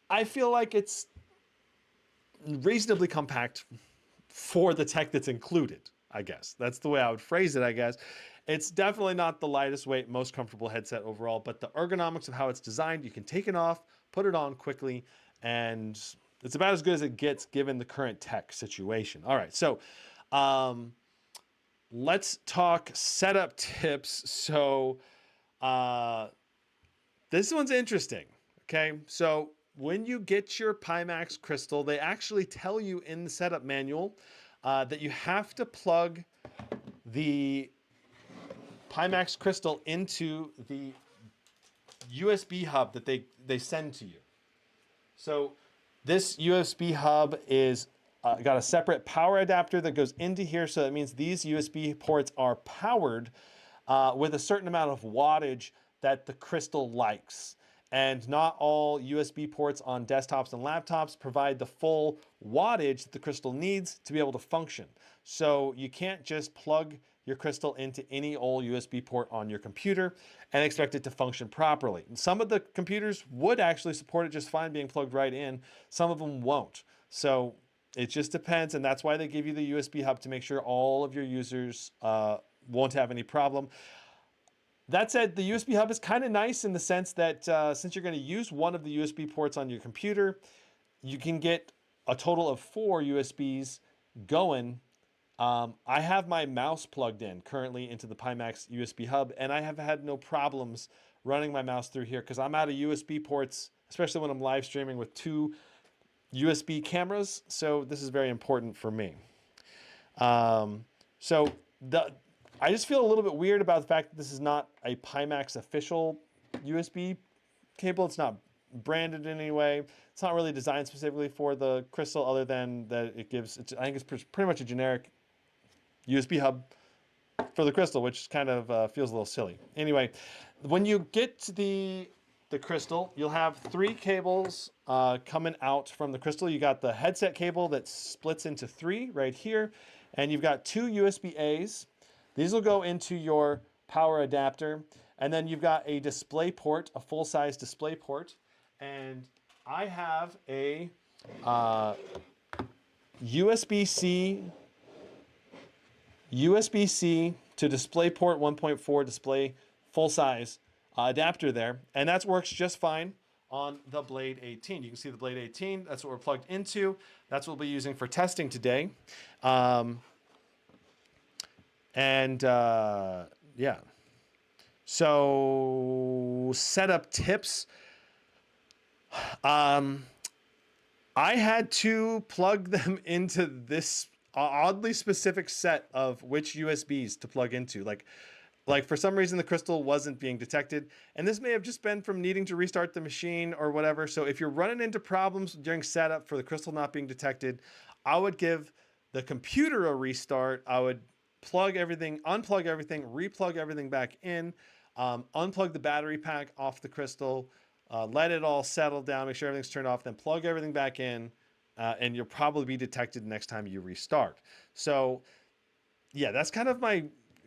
I feel like it's reasonably compact for the tech that's included, I guess. That's the way I would phrase it, I guess. It's definitely not the lightest weight, most comfortable headset overall, but the ergonomics of how it's designed, you can take it off, put it on quickly, and it's about as good as it gets given the current tech situation. All right, so let's talk setup tips. So this one's interesting, okay? So when you get your Pimax Crystal, they actually tell you in the setup manual that you have to plug the Pimax Crystal into the USB hub that they send to you. So this USB hub is got a separate power adapter that goes into here. So that means these USB ports are powered with a certain amount of wattage that the Crystal likes. And not all USB ports on desktops and laptops provide the full wattage that the Crystal needs to be able to function. So you can't just plug your Crystal into any old USB port on your computer and expect it to function properly. And some of the computers would actually support it just fine being plugged right in. Some of them won't. So it just depends, and that's why they give you the USB hub to make sure all of your users won't have any problem. That said, the USB hub is kind of nice in the sense that since you're going to use one of the USB ports on your computer, you can get a total of 4 USBs going. I have my mouse plugged in currently into the Pimax USB hub, and I have had no problems running my mouse through here because I'm out of USB ports, especially when I'm live streaming with 2 USB cameras. So this is very important for me. I just feel a little bit weird about the fact that this is not a Pimax official USB cable. It's not branded in any way. It's not really designed specifically for the Crystal, other than that it gives, I think it's pretty much a generic USB hub for the Crystal, which kind of feels a little silly. Anyway, when you get to the Crystal, you'll have 3 cables coming out from the Crystal. You got the headset cable that splits into 3 right here, and you've got 2 USB-As. These will go into your power adapter, and then you've got a display port, a full-size display port, and I have a USB-C to DisplayPort 1.4 display full-size adapter there, and that works just fine on the Blade 18. You can see the Blade 18. That's what we're plugged into. That's what we'll be using for testing today. Yeah. So setup tips. I had to plug them into this oddly specific set of which USBs to plug into. Like for some reason the Crystal wasn't being detected, and this may have just been from needing to restart the machine or whatever. So if you're running into problems during setup for the Crystal not being detected, I would give the computer a restart. I would plug everything, unplug everything, replug everything back in, unplug the battery pack off the Crystal, let it all settle down, make sure everything's turned off, then plug everything back in, and you'll probably be detected next time you restart. So yeah, that's kind of my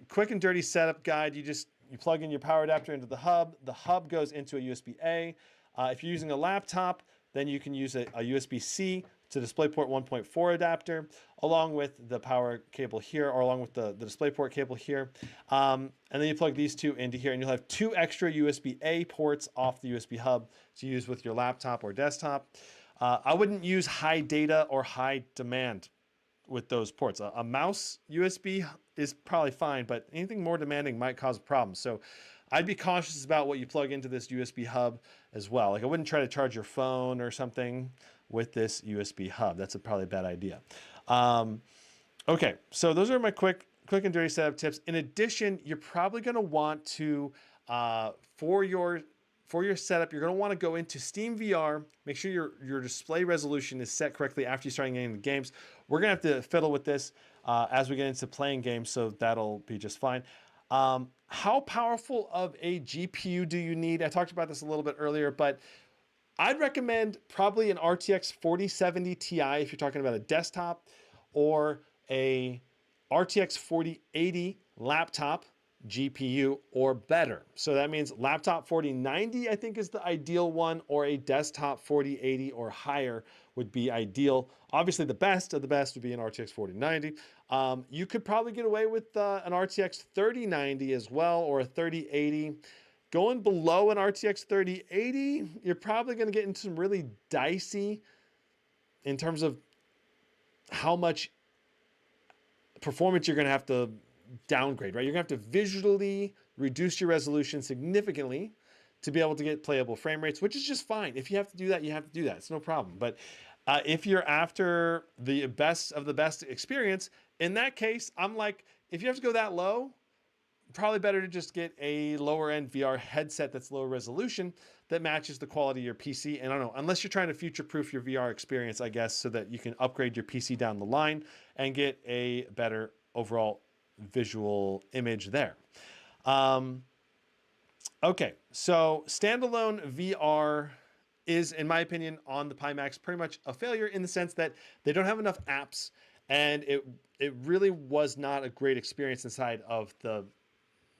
quick and dirty setup guide. You plug in your power adapter into the hub. The hub goes into a USB-A. If you're using a laptop, then you can use a USB-C to DisplayPort 1.4 adapter, along with the power cable here, or along with the DisplayPort cable here. And then you plug these 2 into here, and you'll have 2 extra USB-A ports off the USB hub to use with your laptop or desktop. I wouldn't use high data or high demand with those ports. A mouse USB is probably fine, but anything more demanding might cause a problem. So I'd be cautious about what you plug into this USB hub as well. Like I wouldn't try to charge your phone or something with this USB hub. That's probably a bad idea. Okay, so those are my quick and dirty setup tips. In addition, you're probably going to want to, for your setup, you're going to want to go into Steam VR, make sure your display resolution is set correctly after you start getting into games. We're going to have to fiddle with this as we get into playing games, so that'll be just fine. How powerful of a GPU do you need? I talked about this a little bit earlier, but I'd recommend probably an RTX 4070 Ti if you're talking about a desktop, or a RTX 4080 laptop GPU or better. So that means laptop 4090, I think, is the ideal one, or a desktop 4080 or higher would be ideal. Obviously, the best of the best would be an RTX 4090. You could probably get away with an RTX 3090 as well, or a 3080. Going below an RTX 3080, you're probably going to get into some really dicey in terms of how much performance you're going to have to downgrade, right? You're going to have to visually reduce your resolution significantly to be able to get playable frame rates, which is just fine. If you have to do that, you have to do that. It's no problem. But if you're after the best of the best experience, in that case, I'm like, if you have to go that low, probably better to just get a lower end VR headset that's lower resolution that matches the quality of your PC. And I don't know, unless you're trying to future proof your VR experience, I guess, so that you can upgrade your PC down the line and get a better overall visual image there. Okay, so standalone VR is, in my opinion, on the Pimax pretty much a failure in the sense that they don't have enough apps, and it really was not a great experience inside of the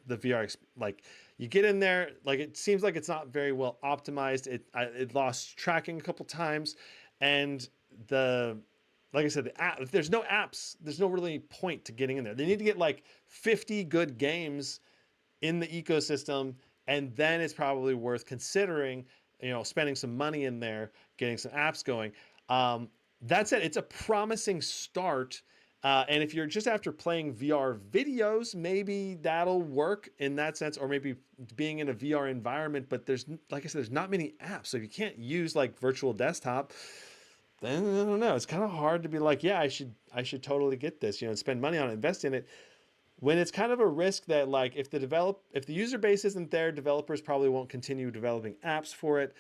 VR. Like, you get in there, like, it seems like it's not very well optimized. It lost tracking a couple times, and like I said, the app, if there's no apps, there's no really point to getting in there. They need to get like 50 good games in the ecosystem, and then it's probably worth considering, spending some money in there, getting some apps going. That said, it's a promising start. And if you're just after playing VR videos, maybe that'll work in that sense, or maybe being in a VR environment. But there's, like I said, there's not many apps. So if you can't use like virtual desktop, then I don't know. It's kind of hard to be like, yeah, I should totally get this, and spend money on it, invest in it, when it's kind of a risk that, like, if the user base isn't there, developers probably won't continue developing apps for it.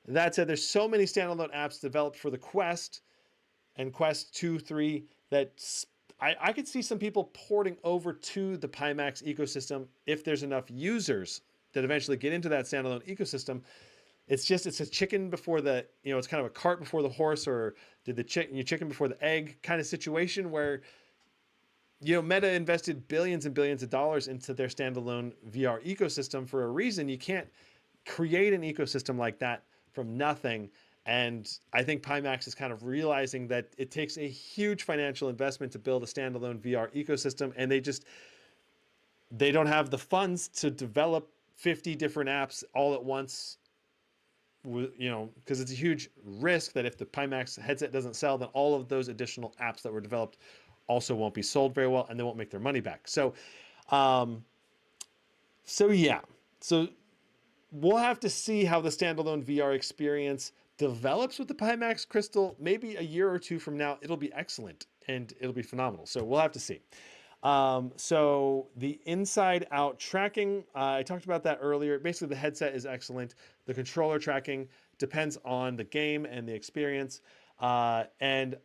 That said, there's so many standalone apps developed for the Quest and Quest 2, 3 that I could see some people porting over to the Pimax ecosystem if there's enough users that eventually get into that standalone ecosystem. It's a chicken before the, it's kind of a cart before the horse, or did the chicken before the egg kind of situation where, Meta invested billions and billions of dollars into their standalone VR ecosystem for a reason. You can't create an ecosystem like that from nothing. And I think Pimax is kind of realizing that it takes a huge financial investment to build a standalone VR ecosystem, and they don't have the funds to develop 50 different apps all at once, because it's a huge risk that if the Pimax headset doesn't sell, then all of those additional apps that were developed also won't be sold very well, and they won't make their money back. So yeah. So we'll have to see how the standalone VR experience develops with the Pimax Crystal. Maybe a year or two from now, it'll be excellent and it'll be phenomenal. So we'll have to see. So the inside out tracking, I talked about that earlier. Basically, the headset is excellent. The controller tracking depends on the game and the experience. And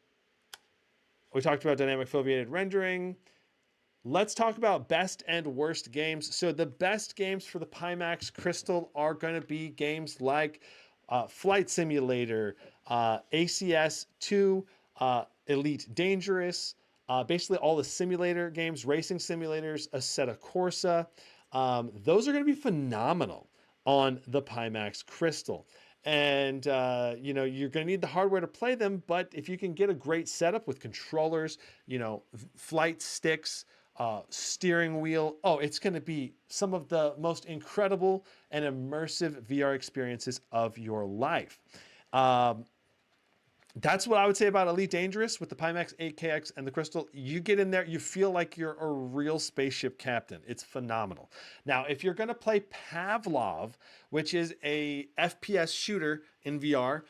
we talked about dynamic foveated rendering. Let's talk about best and worst games. So the best games for the Pimax Crystal are going to be games like Flight Simulator, ACS 2, Elite Dangerous, basically all the simulator games, racing simulators, Assetto Corsa. Those are going to be phenomenal on the Pimax Crystal. And, you're going to need the hardware to play them, but if you can get a great setup with controllers, flight sticks, steering wheel, it's going to be some of the most incredible and immersive VR experiences of your life. That's what I would say about Elite Dangerous with the Pimax 8KX and the Crystal. You get in there, you feel like you're a real spaceship captain. It's phenomenal. Now, if you're going to play Pavlov, which is a FPS shooter in VR,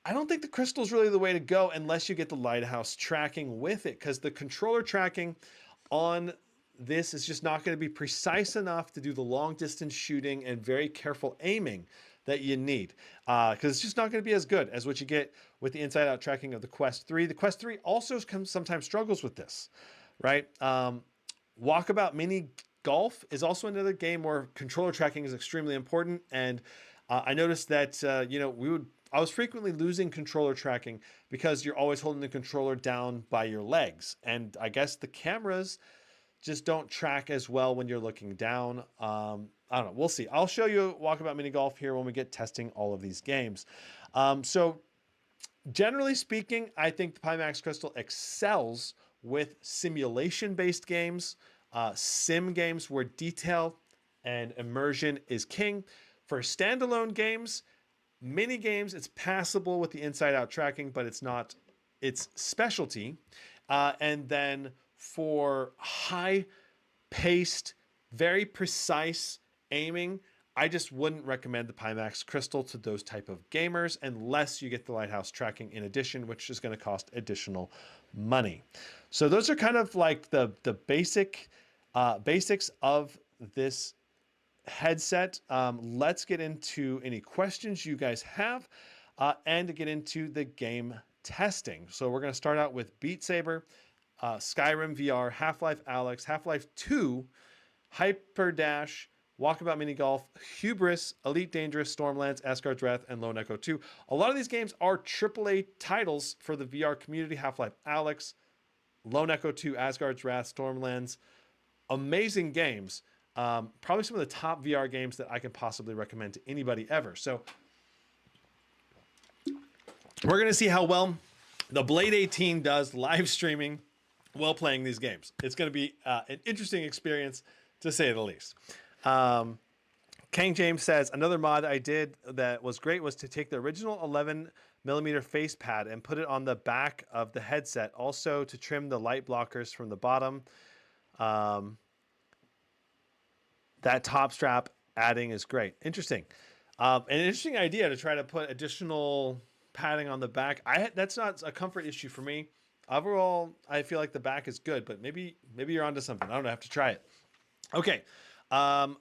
I don't think the Crystal is really the way to go unless you get the Lighthouse tracking with it, because the controller tracking on this is just not going to be precise enough to do the long distance shooting and very careful aiming that you need, because it's just not going to be as good as what you get with the inside out tracking of the Quest 3. The Quest 3 also sometimes struggles with this, right? Walkabout Mini Minigolf is also another game where controller tracking is extremely important. And I noticed that, I was frequently losing controller tracking because you're always holding the controller down by your legs. And I guess the cameras just don't track as well when you're looking down. I don't know. We'll see. I'll show you Walkabout Minigolf here when we get testing all of these games. So generally speaking, I think the Pimax Crystal excels with simulation-based games, sim games where detail and immersion is king. For standalone games, mini games, it's passable with the inside-out tracking, but it's not its specialty. And then for high-paced, very precise aiming, I just wouldn't recommend the Pimax Crystal to those type of gamers unless you get the Lighthouse tracking in addition, which is going to cost additional money. So those are kind of like the basics of this headset. Let's get into any questions you guys have and to get into the game testing. So we're going to start out with Beat Saber, Skyrim VR, Half-Life Alyx, Half-Life 2, Hyperdash, Walkabout Minigolf, Hubris, Elite Dangerous, Stormlands, Asgard's Wrath, and Lone Echo 2. A lot of these games are AAA titles for the VR community. Half-Life Alyx, Lone Echo 2, Asgard's Wrath, Stormlands. Amazing games. Probably some of the top VR games that I can possibly recommend to anybody ever. So we're going to see how well the Blade 18 does live streaming while playing these games. It's going to be an interesting experience, to say the least. King James says, another mod I did that was great was to take the original 11mm face pad and put it on the back of the headset. Also to trim the light blockers from the bottom. That top strap adding is great. Interesting. An interesting idea to try to put additional padding on the back. That's not a comfort issue for me. Overall, I feel like the back is good, but maybe you're onto something. I don't know. I have to try it. Okay.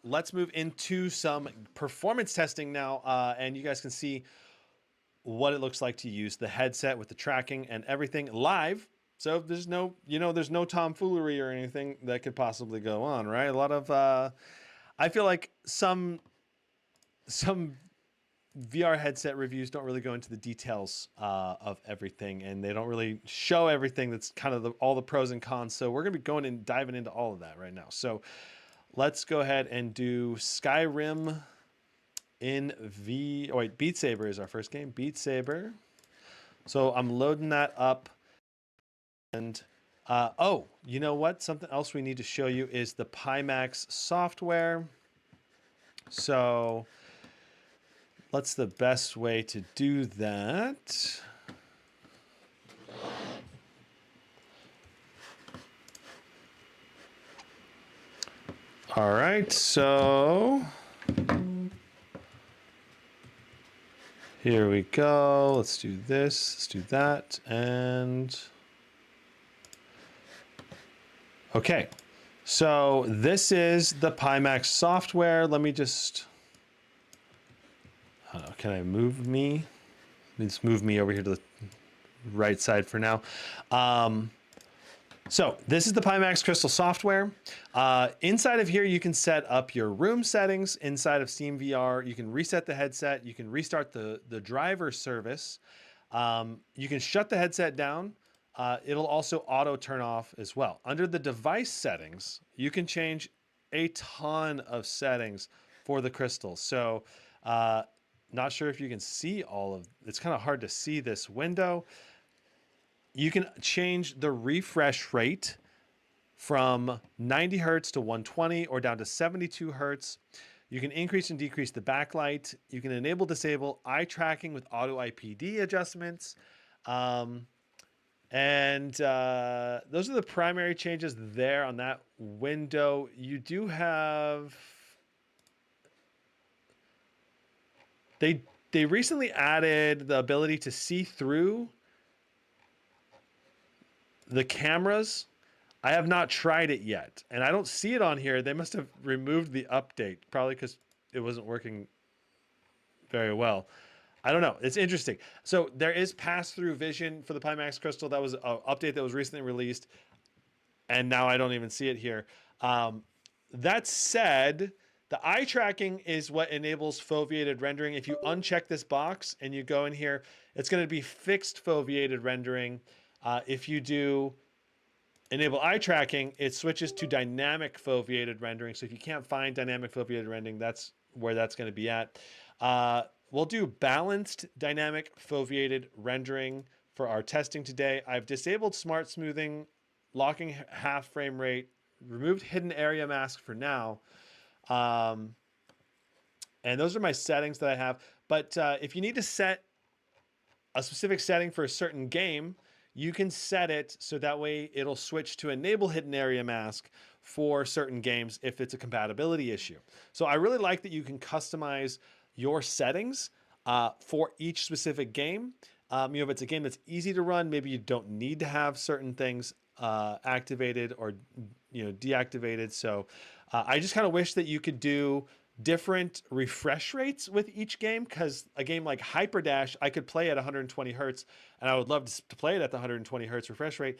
Let's move into some performance testing now. And you guys can see what it looks like to use the headset with the tracking and everything live. So there's no, there's no tomfoolery or anything that could possibly go on, right? A lot of, I feel like some VR headset reviews don't really go into the details of everything, and they don't really show everything that's kind of all the pros and cons. So we're going to be going and diving into all of that right now. So let's go ahead and do Skyrim in Beat Saber is our first game. Beat Saber. So I'm loading that up. And oh, you know what? Something else we need to show you is the Pimax software. So what's the best way to do that? All right, so here we go. Let's do this, let's do that, and okay. So this is the Pimax software. Let me just, can I move me? Let's move me over here to the right side for now. So this is the Pimax Crystal software. Inside of here, you can set up your room settings. Inside of Steam VR, you can reset the headset. You can restart the driver service. You can shut the headset down. It'll also auto turn off as well. Under the device settings, you can change a ton of settings for the Crystal. So not sure if you can see all of, it's kind of hard to see this window. You can change the refresh rate from 90 Hertz to 120 or down to 72 Hertz. You can increase and decrease the backlight. You can enable, disable eye tracking with auto IPD adjustments. And those are the primary changes there on that window. You do have, they recently added the ability to see through the cameras. I have not tried it yet, and I don't see it on here. They must have removed the update, probably because it wasn't working very well. I don't know. It's interesting. So there is pass-through vision for the Pimax Crystal. That was an update that was recently released, and now I don't even see it here. That said, the eye tracking is what enables foveated rendering. If you uncheck this box and you go in here, it's going to be fixed foveated rendering. If you do enable eye tracking, it switches to dynamic foveated rendering. So if you can't find dynamic foveated rendering, that's where that's going to be at. We'll do balanced dynamic foveated rendering for our testing today. I've disabled smart smoothing, locking half frame rate, removed hidden area mask for now. And those are my settings that I have. But if you need to set a specific setting for a certain game, you can set it so that way it'll switch to enable hidden area mask for certain games if it's a compatibility issue. So I really like that you can customize your settings for each specific game. If it's a game that's easy to run, maybe you don't need to have certain things activated or deactivated. So I just kind of wish that you could do different refresh rates with each game, because a game like Hyperdash, I could play at 120 hertz, and I would love to play it at the 120 hertz refresh rate.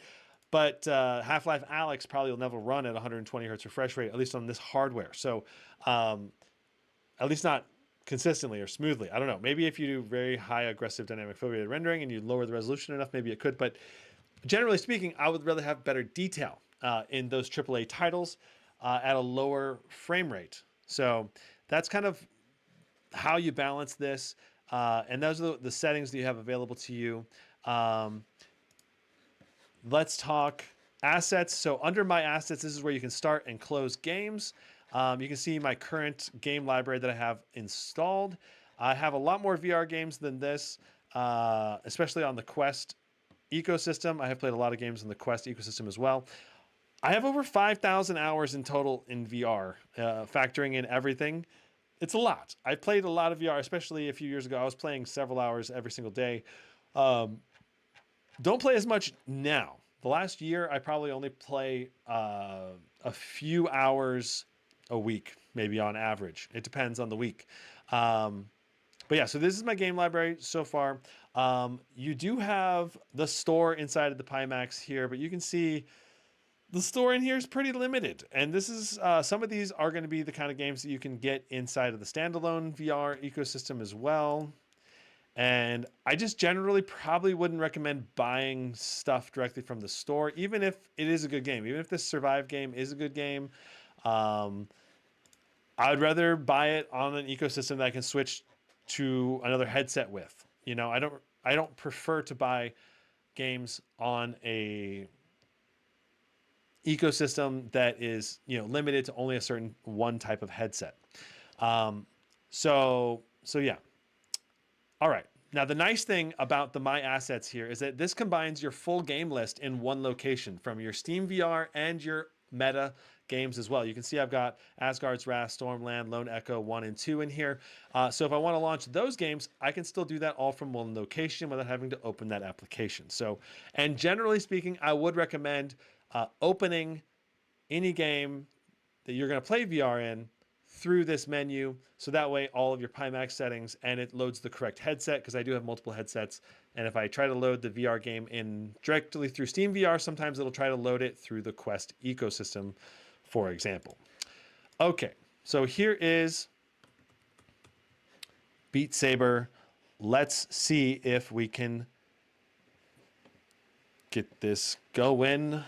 But Half-Life Alyx probably will never run at 120 hertz refresh rate, at least on this hardware. So at least not consistently or smoothly. I don't know. Maybe if you do very high aggressive dynamic foveated rendering and you lower the resolution enough, maybe it could. But generally speaking, I would rather have better detail in those AAA titles at a lower frame rate. So that's kind of how you balance this. And those are the settings that you have available to you. Let's talk assets. So under my assets, this is where you can start and close games. You can see my current game library that I have installed. I have a lot more VR games than this, especially on the Quest ecosystem. I have played a lot of games in the Quest ecosystem as well. I have over 5,000 hours in total in VR, factoring in everything. It's a lot. I played a lot of VR, especially a few years ago. I was playing several hours every single day. Don't play as much now. The last year, I probably only play a few hours a week, maybe on average. It depends on the week. But yeah, so this is my game library so far. You do have the store inside of the Pimax here, but you can see the store in here is pretty limited. And this is some of these are going to be the kind of games that you can get inside of the standalone VR ecosystem as well. And I just generally probably wouldn't recommend buying stuff directly from the store, even if it is a good game. Even if this Survive game is a good game, I would rather buy it on an ecosystem that I can switch to another headset with. I don't prefer to buy games on a ecosystem that is limited to only a certain one type of headset. So yeah. All right. Now the nice thing about the My Assets here is that this combines your full game list in one location from your Steam VR and your Meta games as well. You can see I've got Asgard's Wrath, Stormland, Lone Echo 1 and 2 in here. So if I want to launch those games, I can still do that all from one location without having to open that application. So, and generally speaking, I would recommend opening any game that you're going to play VR in through this menu, so that way all of your Pimax settings, and it loads the correct headset, because I do have multiple headsets, and if I try to load the VR game in directly through Steam VR, sometimes it'll try to load it through the Quest ecosystem, for example. Okay, so here is Beat Saber. Let's see if we can get this going.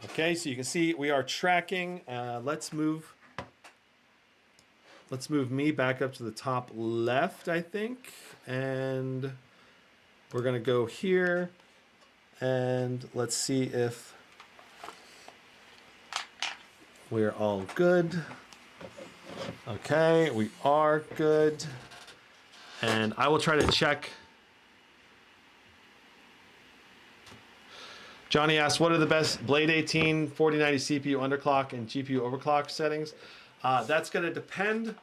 Okay, so you can see we are tracking. Let's move me back up to the top left, I think. And we're going to go here. And let's see if we're all good. Okay, we are good. And I will try to check. Johnny asked, what are the best Blade 18, 4090 CPU underclock and GPU overclock settings? That's going to depend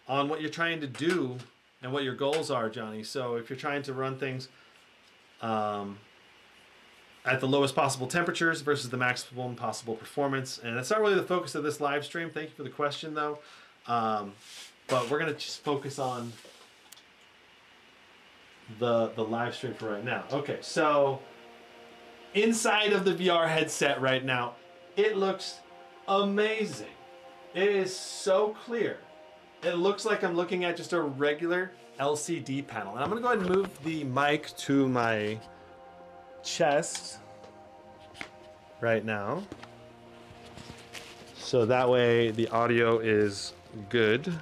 on what you're trying to do and what your goals are, Johnny. So if you're trying to run things at the lowest possible temperatures versus the maximum possible performance, and that's not really the focus of this live stream. Thank you for the question, though. But we're going to just focus on the live stream for right now. Okay, so inside of the VR headset right now, it looks amazing. It is so clear. It looks like I'm looking at just a regular LCD panel. And I'm gonna go ahead and move the mic to my chest right now. So that way the audio is good.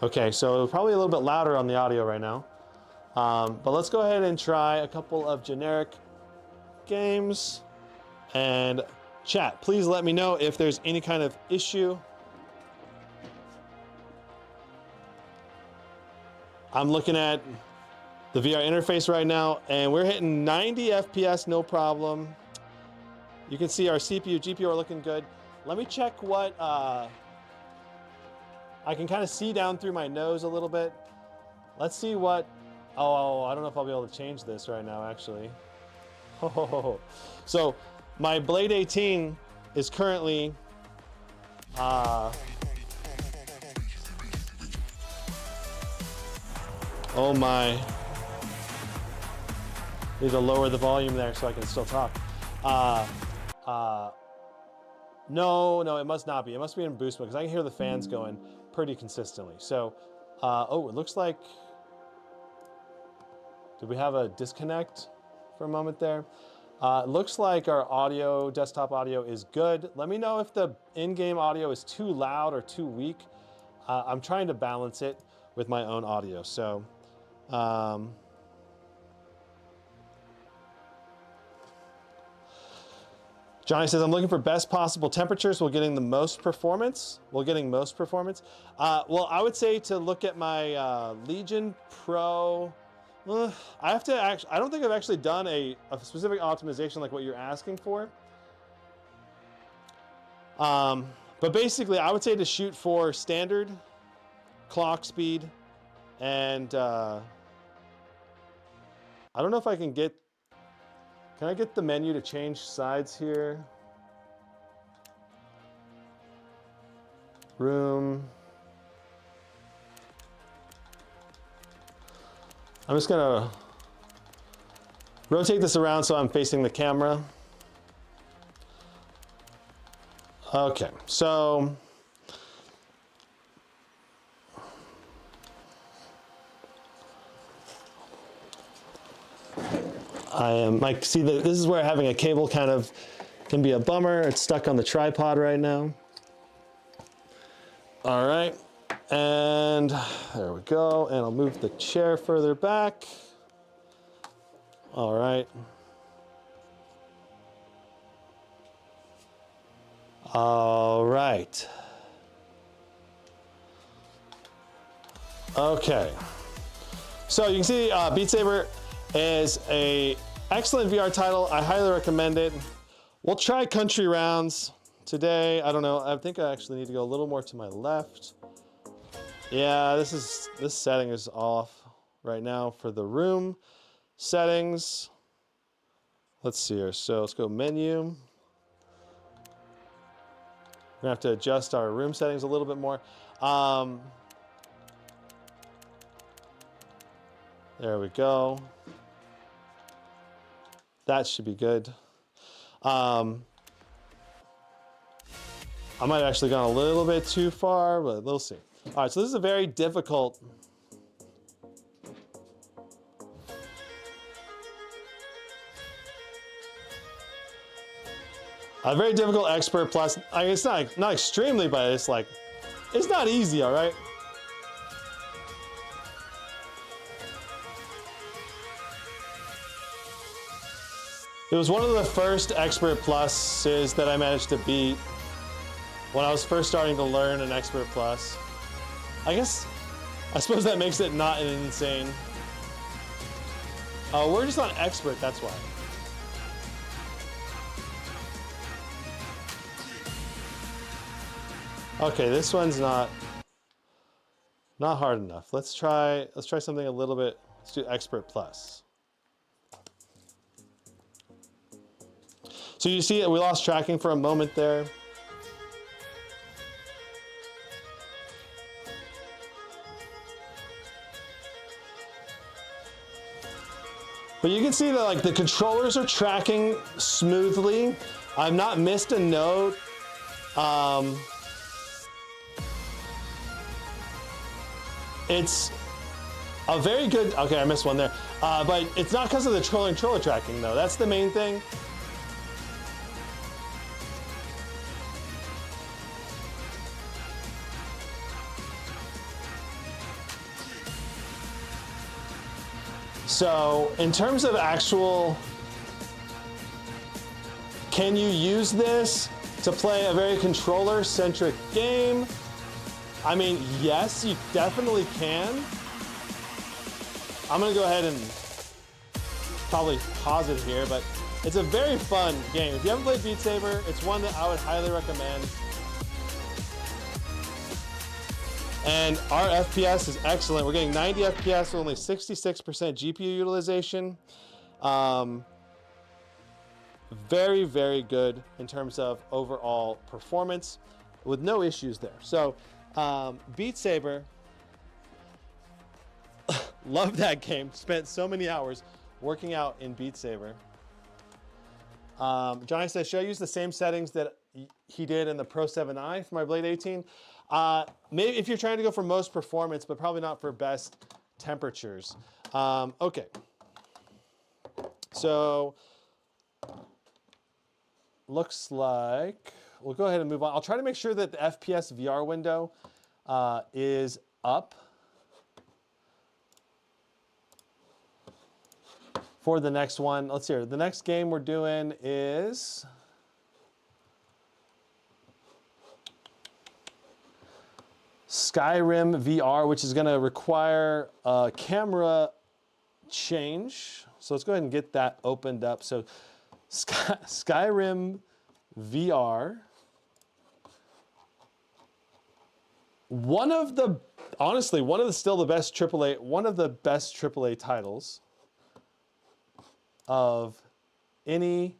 Okay, so probably a little bit louder on the audio right now. But let's go ahead and try a couple of generic games. And chat, please let me know if there's any kind of issue. I'm looking at the VR interface right now, and we're hitting 90 FPS, no problem. You can see our CPU, GPU are looking good. Let me check what, I can kind of see down through my nose a little bit. Let's see what, oh, I don't know if I'll be able to change this right now, actually. So my Blade 18 is currently, oh my. Need to lower the volume there so I can still talk. No, it must not be. It must be in boost mode because I can hear the fans going pretty consistently. So, oh, it looks like, did we have a disconnect for a moment there? It looks like our audio, desktop audio is good. Let me know if the in-game audio is too loud or too weak. I'm trying to balance it with my own audio. So, Johnny says, I'm looking for best possible temperatures while getting the most performance. Well, I would say to look at my Legion Pro. I have to actually, I don't think I've actually done a specific optimization like what you're asking for. But basically, I would say to shoot for standard clock speed. And I don't know if I can get, can I get the menu to change sides here? Room. I'm just gonna rotate this around so I'm facing the camera. Okay, so I am like, see, this is where having a cable kind of can be a bummer. It's stuck on the tripod right now. All right, and there we go. And I'll move the chair further back. All right. All right. Okay. So you can see Beat Saber is an excellent VR title. I highly recommend it. We'll try country rounds today. I don't know. I think I actually need to go a little more to my left. Yeah, this setting is off right now for the room settings. Let's see here. So let's go menu. We're gonna have to adjust our room settings a little bit more. There we go. That should be good. I might have actually gone a little bit too far, but we'll see. All right, so this is a very difficult. A very difficult Expert Plus. I mean, it's not extremely, but it's like, it's not easy, all right? It was one of the first Expert Pluses that I managed to beat when I was first starting to learn an Expert Plus. I suppose that makes it not an insane. Oh, we're just on Expert, that's why. Okay, this one's not hard enough. Let's try something a little bit. Let's do Expert Plus. So you see we lost tracking for a moment there. But you can see that like the controllers are tracking smoothly. I've not missed a note. It's a very good, okay, I missed one there. But it's not because of the controller tracking though. That's the main thing. So in terms of actual, can you use this to play a very controller-centric game? I mean, yes, you definitely can. I'm gonna go ahead and probably pause it here, but it's a very fun game. If you haven't played Beat Saber, it's one that I would highly recommend. And our FPS is excellent. We're getting 90 FPS with only 66% GPU utilization. Very, very good in terms of overall performance with no issues there. So Beat Saber, love that game. Spent so many hours working out in Beat Saber. Johnny says, should I use the same settings that he did in the Pro 7i for my Blade 18? Maybe if you're trying to go for most performance, but probably not for best temperatures. Okay. So looks like we'll go ahead and move on. I'll try to make sure that the FPS VR window is up for the next one. Let's see here. The next game we're doing is Skyrim VR, which is going to require a camera change. So let's go ahead and get that opened up. So Skyrim VR. Honestly, one of the best AAA titles of any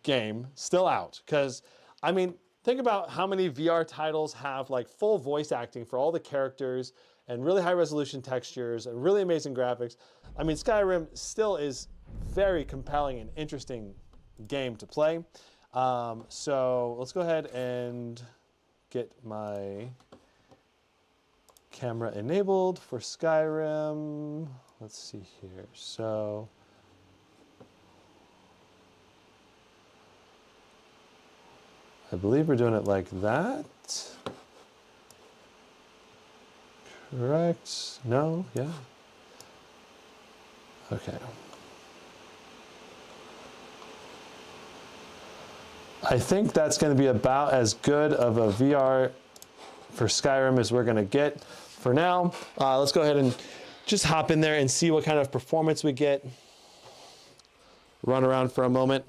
game still out. Because, I mean, think about how many VR titles have like full voice acting for all the characters and really high resolution textures and really amazing graphics. I mean, Skyrim still is very compelling and interesting game to play. So let's go ahead and get my camera enabled for Skyrim. Let's see here. So I believe we're doing it like that. Correct. No? Yeah. Okay. I think that's going to be about as good of a VR for Skyrim as we're going to get for now. Let's go ahead and just hop in there and see what kind of performance we get. Run around for a moment.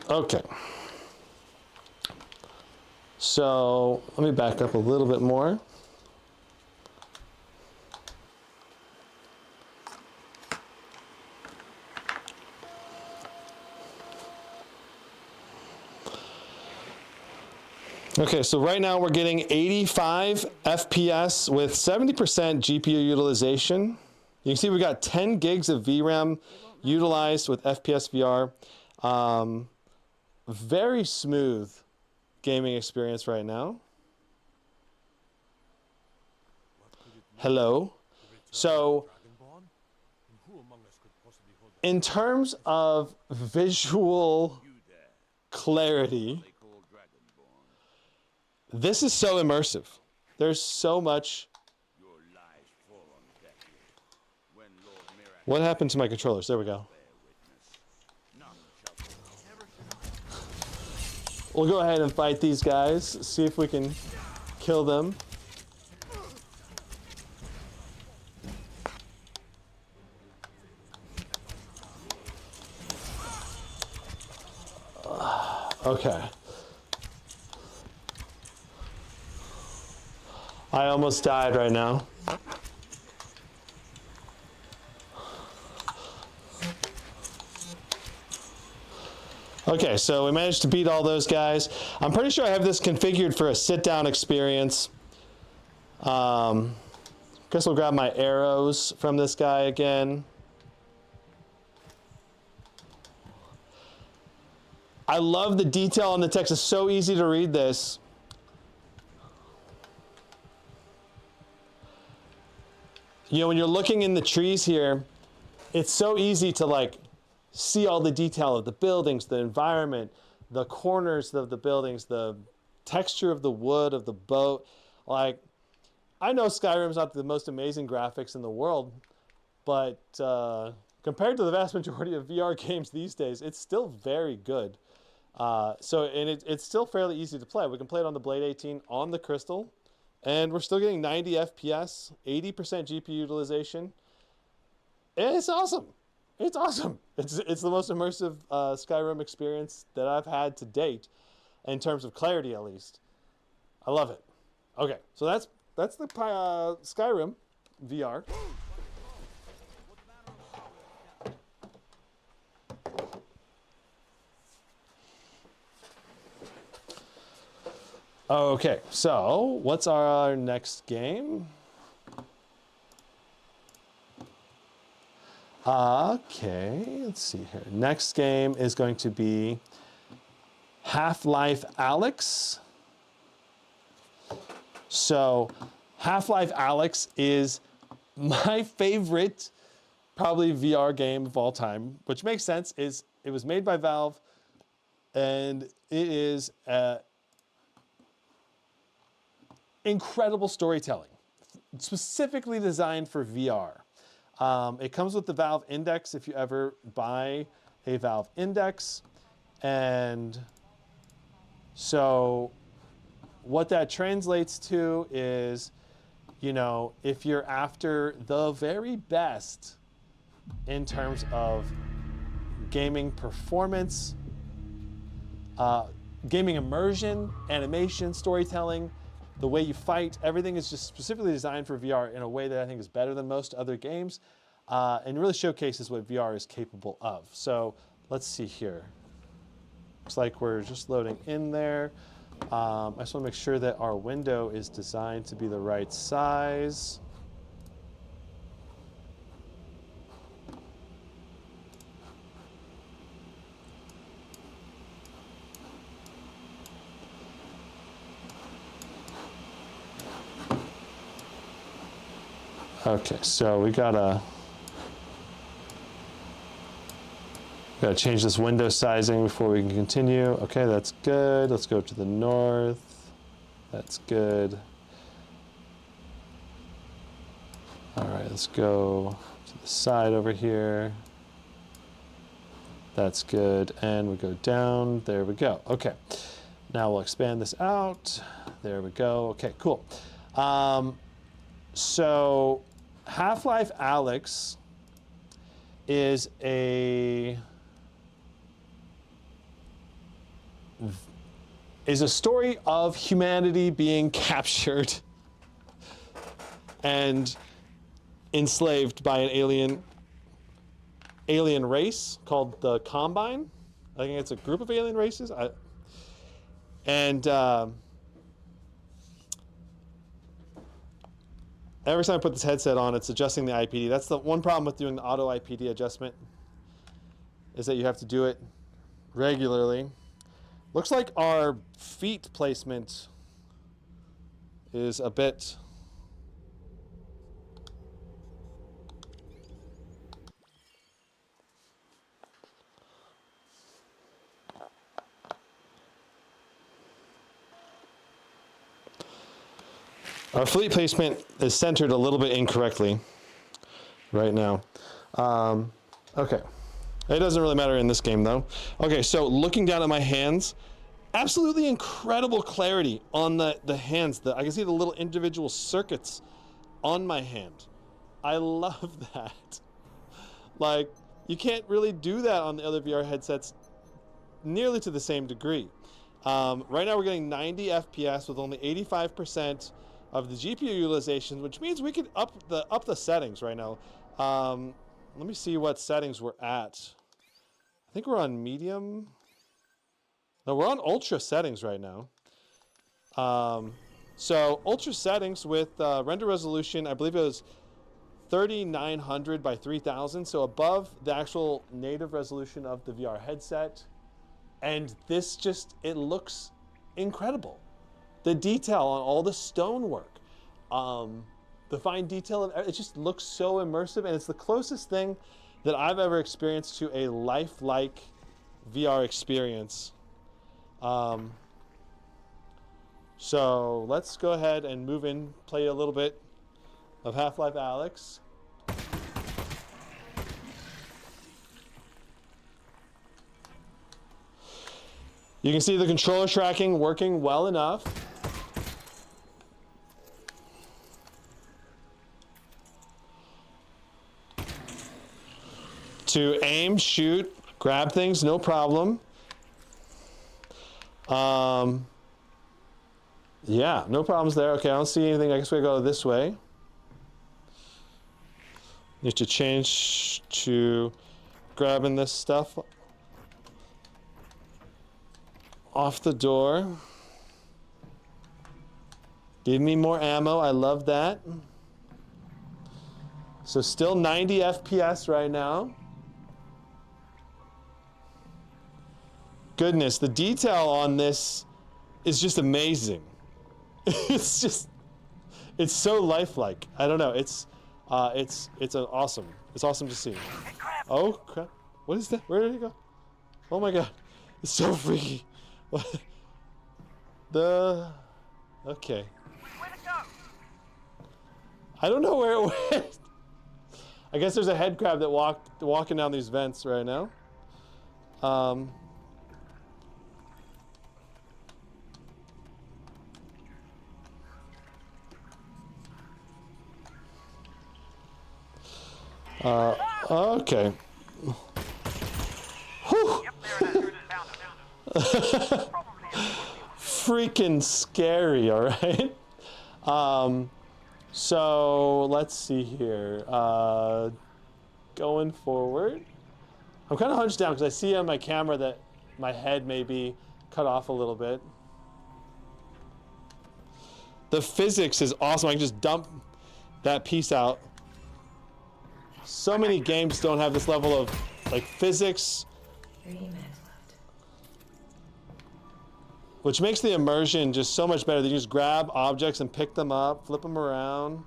Okay. So let me back up a little bit more. Okay, so right now we're getting 85 FPS with 70% GPU utilization. You can see we got 10 gigs of VRAM utilized with FPS VR. Very smooth gaming experience right now. Hello. So in terms of visual clarity, this is so immersive. There's so much. What happened to my controllers? There we go. We'll go ahead and fight these guys, see if we can kill them. Okay. I almost died right now. Okay, so we managed to beat all those guys. I'm pretty sure I have this configured for a sit-down experience. Guess we'll grab my arrows from this guy again. I love the detail on the text. It's so easy to read this. You know, when you're looking in the trees here, it's so easy to like see all the detail of the buildings, the environment, the corners of the buildings, the texture of the wood of the boat. Like, I know Skyrim's not the most amazing graphics in the world, but compared to the vast majority of VR games these days, it's still very good. It's still fairly easy to play. We can play it on the Blade 18 on the Crystal, and we're still getting 90 FPS, 80% GPU utilization. It's awesome. It's awesome. It's the most immersive Skyrim experience that I've had to date, in terms of clarity at least. I love it. Okay, so that's the Skyrim VR. Okay, so what's our next game? Okay, let's see here. Next game is going to be Half-Life Alyx. So Half-Life Alyx is my favorite, probably VR game of all time, which makes sense. It was made by Valve, and it is incredible storytelling, specifically designed for VR. It comes with the Valve Index if you ever buy a Valve Index. And so what that translates to is, you know, if you're after the very best in terms of gaming performance, gaming immersion, animation, storytelling, the way you fight, everything is just specifically designed for VR in a way that I think is better than most other games, and really showcases what VR is capable of. So let's see here. Looks like we're just loading in there. I just want to make sure that our window is designed to be the right size. Okay, so we gotta change this window sizing before we can continue. Okay, that's good. Let's go to the north. That's good. All right, let's go to the side over here. That's good. And we go down. There we go. Okay. Now we'll expand this out. There we go. Okay, cool. So Half-Life Alyx is a story of humanity being captured and enslaved by an alien race called the Combine. I think it's a group of alien races. Every time I put this headset on, it's adjusting the IPD. That's the one problem with doing the auto IPD adjustment, is that you have to do it regularly. Looks like our feet placement is a bit... Our fleet placement is centered a little bit incorrectly right now. Okay. It doesn't really matter in this game, though. Okay, so looking down at my hands, absolutely incredible clarity on the hands. I can see the little individual circuits on my hand. I love that. Like, you can't really do that on the other VR headsets nearly to the same degree. Right now we're getting 90 FPS with only 85% of the GPU utilization, which means we could up the settings right now. Let me see what settings we're at. I think we're on medium. No, we're on ultra settings right now. So ultra settings with render resolution, I believe it was 3900 by 3000, so above the actual native resolution of the VR headset. And this just, it looks incredible. The detail on all the stonework, the fine detail of it just looks so immersive, and it's the closest thing that I've ever experienced to a lifelike VR experience. So let's go ahead and move in, play a little bit of Half-Life Alyx. You can see the controller tracking working well enough. To aim, shoot, grab things, no problem. Yeah, no problems there. Okay, I don't see anything. I guess we go this way. Need to change to grabbing this stuff off the door. Give me more ammo. I love that. So still 90 FPS right now. Goodness, the detail on this is just amazing. It's so lifelike. I don't know. It's awesome. It's awesome to see. Oh crap! What is that? Where did it go? Oh my god! It's so freaky. Okay. I don't know where it went. I guess there's a head crab that walking down these vents right now. Okay. Whew. Freaking scary, all right? So let's see here. Going forward. I'm kind of hunched down because I see on my camera that my head may be cut off a little bit. The physics is awesome. I can just dump that piece out. So many games don't have this level of like physics, which makes the immersion just so much better. You just grab objects and pick them up, flip them around.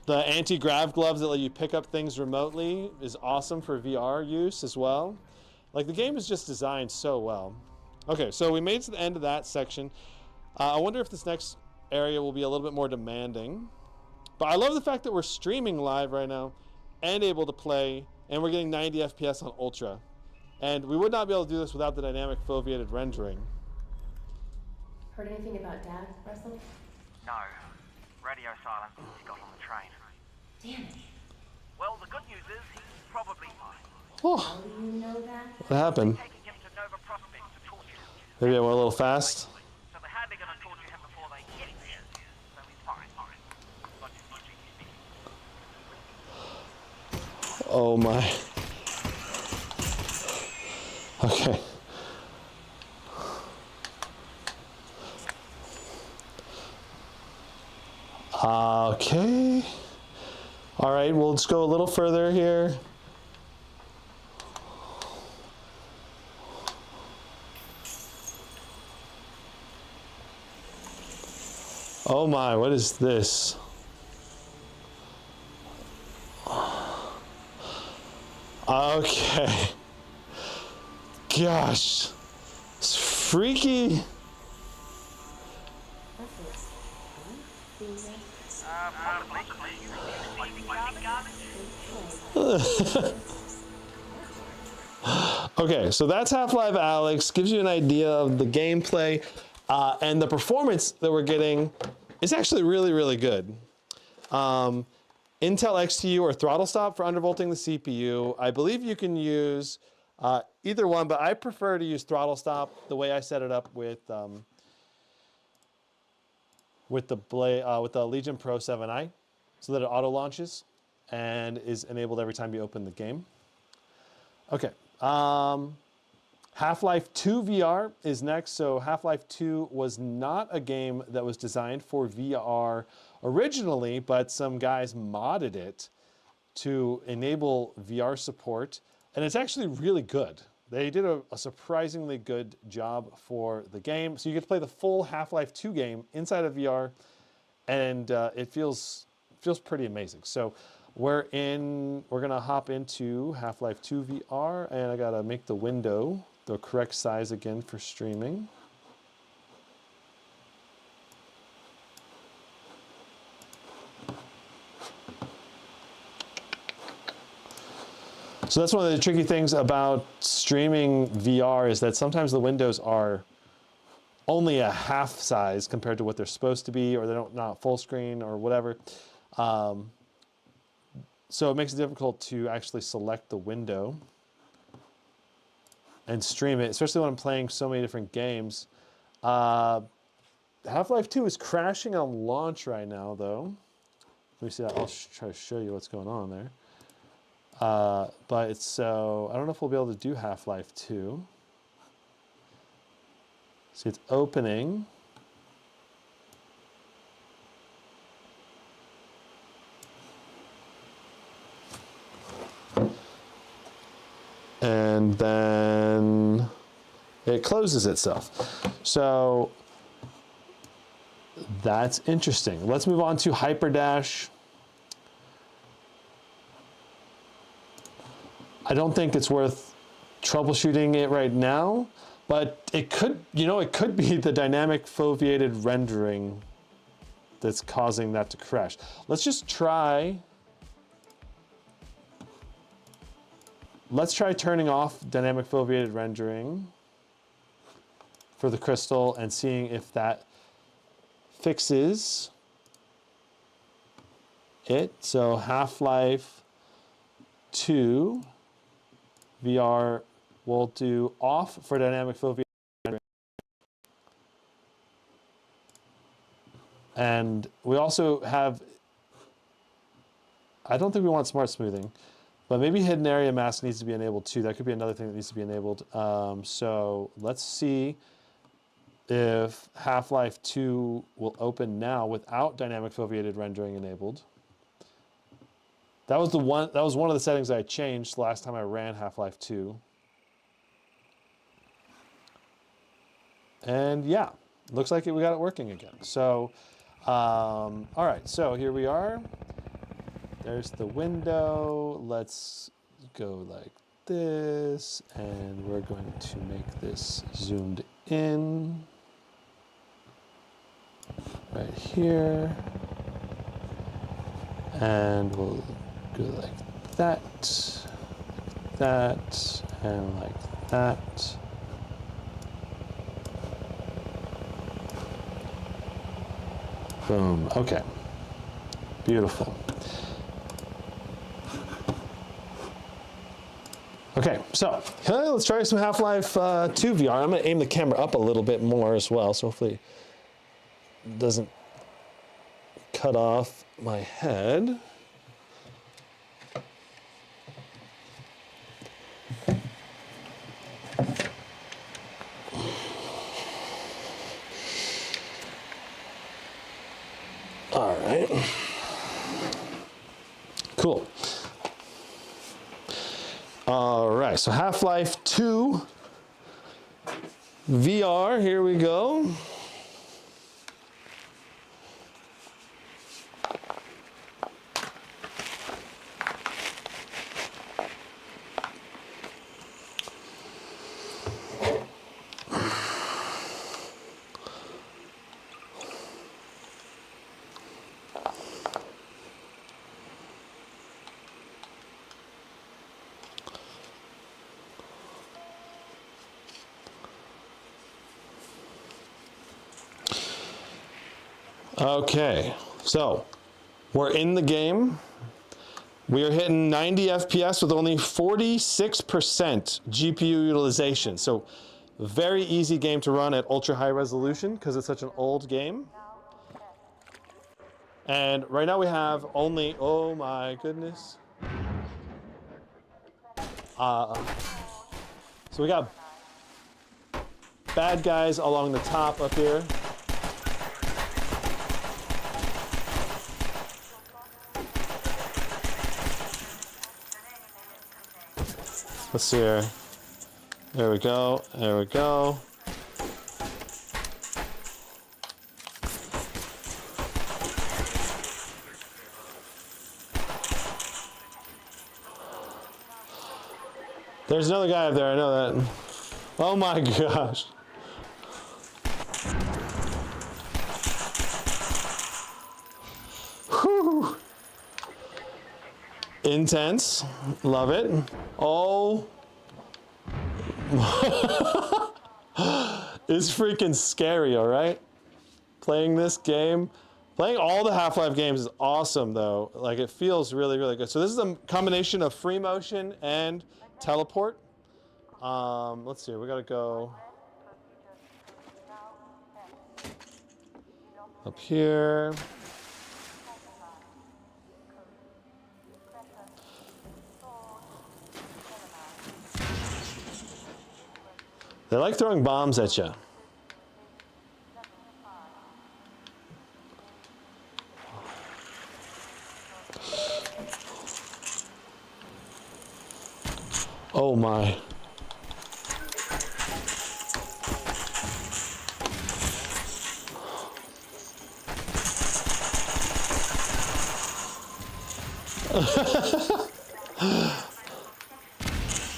The anti-grav gloves that let you pick up things remotely is awesome for VR use as well. Like the game is just designed so well. Okay, so we made it to the end of that section. I wonder if this next area will be a little bit more demanding. But I love the fact that we're streaming live right now and able to play, and we're getting 90 FPS on Ultra. And we would not be able to do this without the dynamic foveated rendering. Heard anything about Dad, Russell? No. Radio silence. He got on the train. Damn it. Well, the good news is he's probably fine. Oh, How do you know that? what happened? Taking him to Nova Prospect to torture him. Maybe I went a little fast. So they're hardly going to torture him before they get there. So he's fine. Oh my. Okay. Okay. All right, we'll just go a little further here. Oh my, what is this? Okay. Gosh. It's freaky. Okay, so that's Half-Life Alyx. Gives you an idea of the gameplay, and the performance that we're getting is actually really, really good. Intel XTU or throttle stop for undervolting the CPU. I believe you can use either one, but I prefer to use throttle stop the way I set it up with the Legion Pro 7i, so that it auto launches and is enabled every time you open the game. Okay, Half-Life 2 VR is next. So Half-Life 2 was not a game that was designed for VR originally, but some guys modded it to enable VR support. and it's actually really good. They did a surprisingly good job for the game. So you get to play the full Half-Life 2 game inside of VR, and it feels pretty amazing. So we're gonna hop into Half-Life 2 VR, and I gotta make the window the correct size again for streaming. So that's one of the tricky things about streaming VR is that sometimes the windows are only a half size compared to what they're supposed to be, or they're not full screen or whatever. So it makes it difficult to actually select the window and stream it, especially when I'm playing so many different games. Half-Life 2 is crashing on launch right now, though. Let me see that. I'll try to show you what's going on there. But it's so, I don't know if we'll be able to do Half-Life 2. See, it's opening. And then it closes itself. So that's interesting. Let's move on to Hyperdash. I don't think it's worth troubleshooting it right now, but it could, it could be the dynamic foveated rendering that's causing that to crash. Let's just try. Let's try turning off dynamic foveated rendering for the crystal and seeing if that fixes it. So Half-Life 2 VR will do off for dynamic foveated rendering. And we also have, I don't think we want smart smoothing, but maybe hidden area mask needs to be enabled too. That could be another thing that needs to be enabled. So let's see if Half-Life 2 will open now without dynamic foveated rendering enabled. That was one of the settings I changed the last time I ran Half-Life 2. And yeah, looks like we got it working again. So, all right, so here we are. There's the window. Let's go like this, and we're going to make this zoomed in right here. And we'll go like that, and like that. Boom, okay, beautiful. Okay, so let's try some Half-Life 2 VR. I'm gonna aim the camera up a little bit more as well, so hopefully it doesn't cut off my head. All right, cool. All right, so Half-Life 2 VR, here we go. Okay, so we're in the game. We are hitting 90 FPS with only 46% GPU utilization. So very easy game to run at ultra high resolution because it's such an old game. And right now we have only, oh my goodness. So we got bad guys along the top up here. Let's see here. There we go. There we go. There's another guy up there, I know that. Oh my gosh. Whew. Intense. Love it. Oh. It's freaking scary, all right? Playing this game. Playing all the Half-Life games is awesome, though. Like, it feels really, really good. So this is a combination of free motion and teleport. Let's see, we gotta go up here. They like throwing bombs at you. Oh my.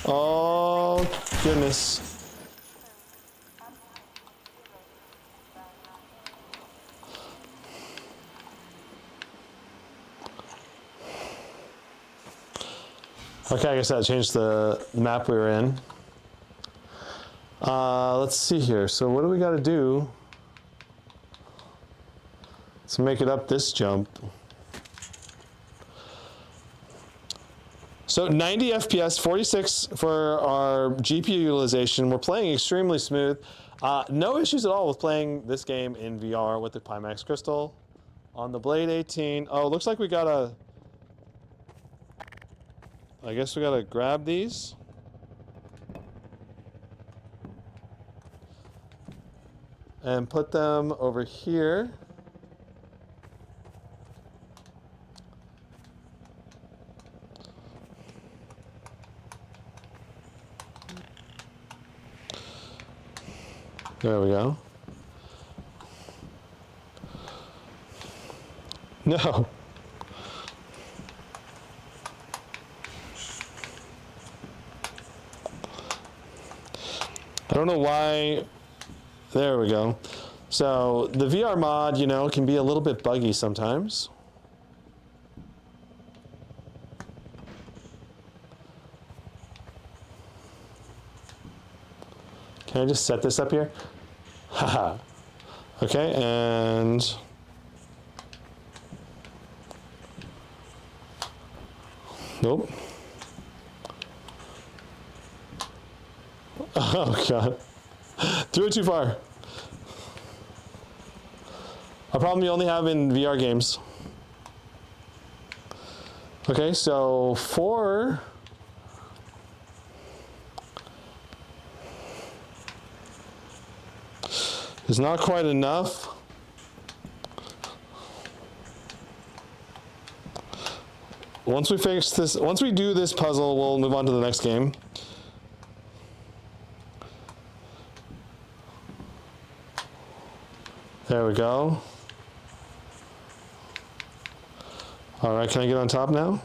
Oh goodness. Okay, I guess that changed the map we were in. Let's see here. So what do we got to do to make it up this jump? So 90 FPS, 46 for our GPU utilization. We're playing extremely smooth. No issues at all with playing this game in VR with the Pimax crystal on the Blade 18. Oh, looks like we gotta, I guess we gotta grab these. And put them over here. There we go. No. I don't know why. There we go. So the VR mod, you know, can be a little bit buggy sometimes. Can I just set this up here? Haha. Okay, and nope. Oh god. Threw it too far. A problem you only have in VR games. Okay, so 4 is not quite enough. Once we fix this, once we do this puzzle, we'll move on to the next game. There we go. All right, can I get on top now?